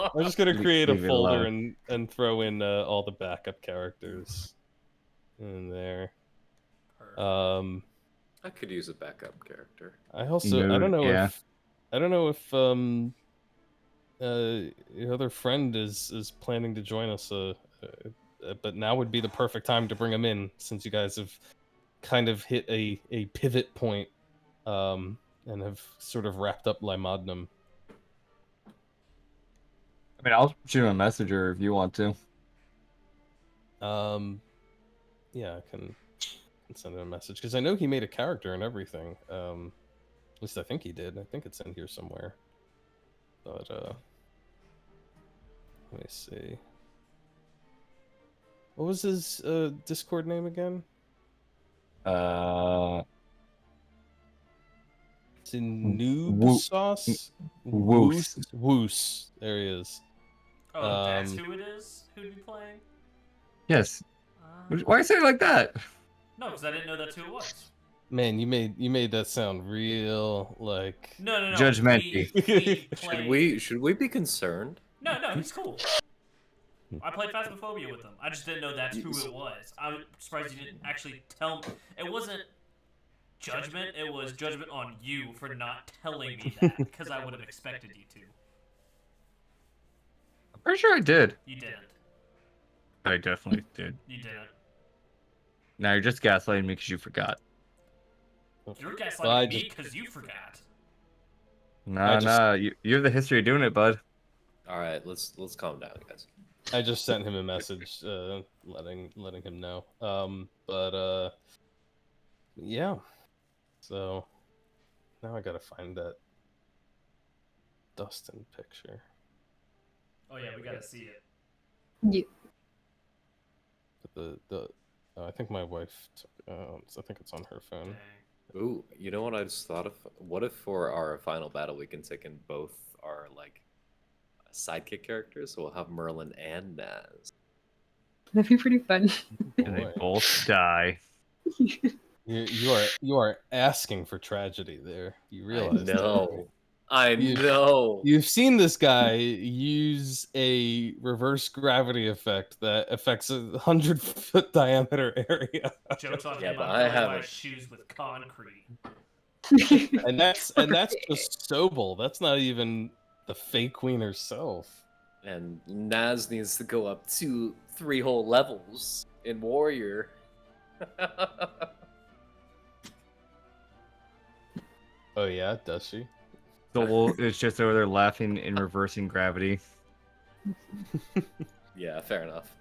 create a
Leave it
folder
alone.
and throw in all the backup characters in there.
I could use a backup character.
I also I don't know if your other friend is planning to join us. But now would be the perfect time to bring him in, since you guys have kind of hit a pivot point, and have sort of wrapped up Lymadnum.
I mean, I'll shoot him a messenger if you want to.
Yeah, I can send him a message because I know he made a character and everything. At least I think he did. I think it's in here somewhere. But let me see. What was his Discord name again? It's in Noob Sauce?
Woos.
Woos. There he is.
Oh, that's who it is? Who'd be playing?
Yes. Why say it like that?
No, because I didn't know that's who it was.
Man, you made that sound real like
No.
Judgmental.
Should we be concerned?
No, he's cool. I played Phasmophobia with him. I just didn't know that's who it was. I'm surprised you didn't actually tell me. It wasn't judgment. It was judgment on you for not telling me that, because I would have expected you to.
I'm pretty sure I did.
You didn't.
I definitely did.
You didn't.
Now you're just gaslighting me because you forgot.
You're gaslighting me because you forgot.
Nah. You have the history of doing it, bud.
All right, let's calm down, guys.
I just sent him a message, letting him know. Yeah. So now I gotta find that Dustin picture.
Oh yeah, we gotta see it.
Yeah.
But I think my wife. I think it's on her phone.
Dang.
Ooh, you know what I just thought of? What if for our final battle we can take in both our like sidekick characters? So we'll have Merlin and Naz.
That'd be pretty fun.
And they both die.
You are asking for tragedy there. You realize?
I know.
You've seen this guy use a reverse gravity effect that affects a 100-foot diameter area.
Joke's on
Yeah,
him.
but
I'm
I
filling my
haven't.
shoes with concrete.
and that's just Sobel. That's not even the fake queen herself.
And Naz needs to go up 2-3 whole levels in Warrior.
Oh yeah, does she?
So it's just over there laughing and reversing gravity.
Yeah, fair enough.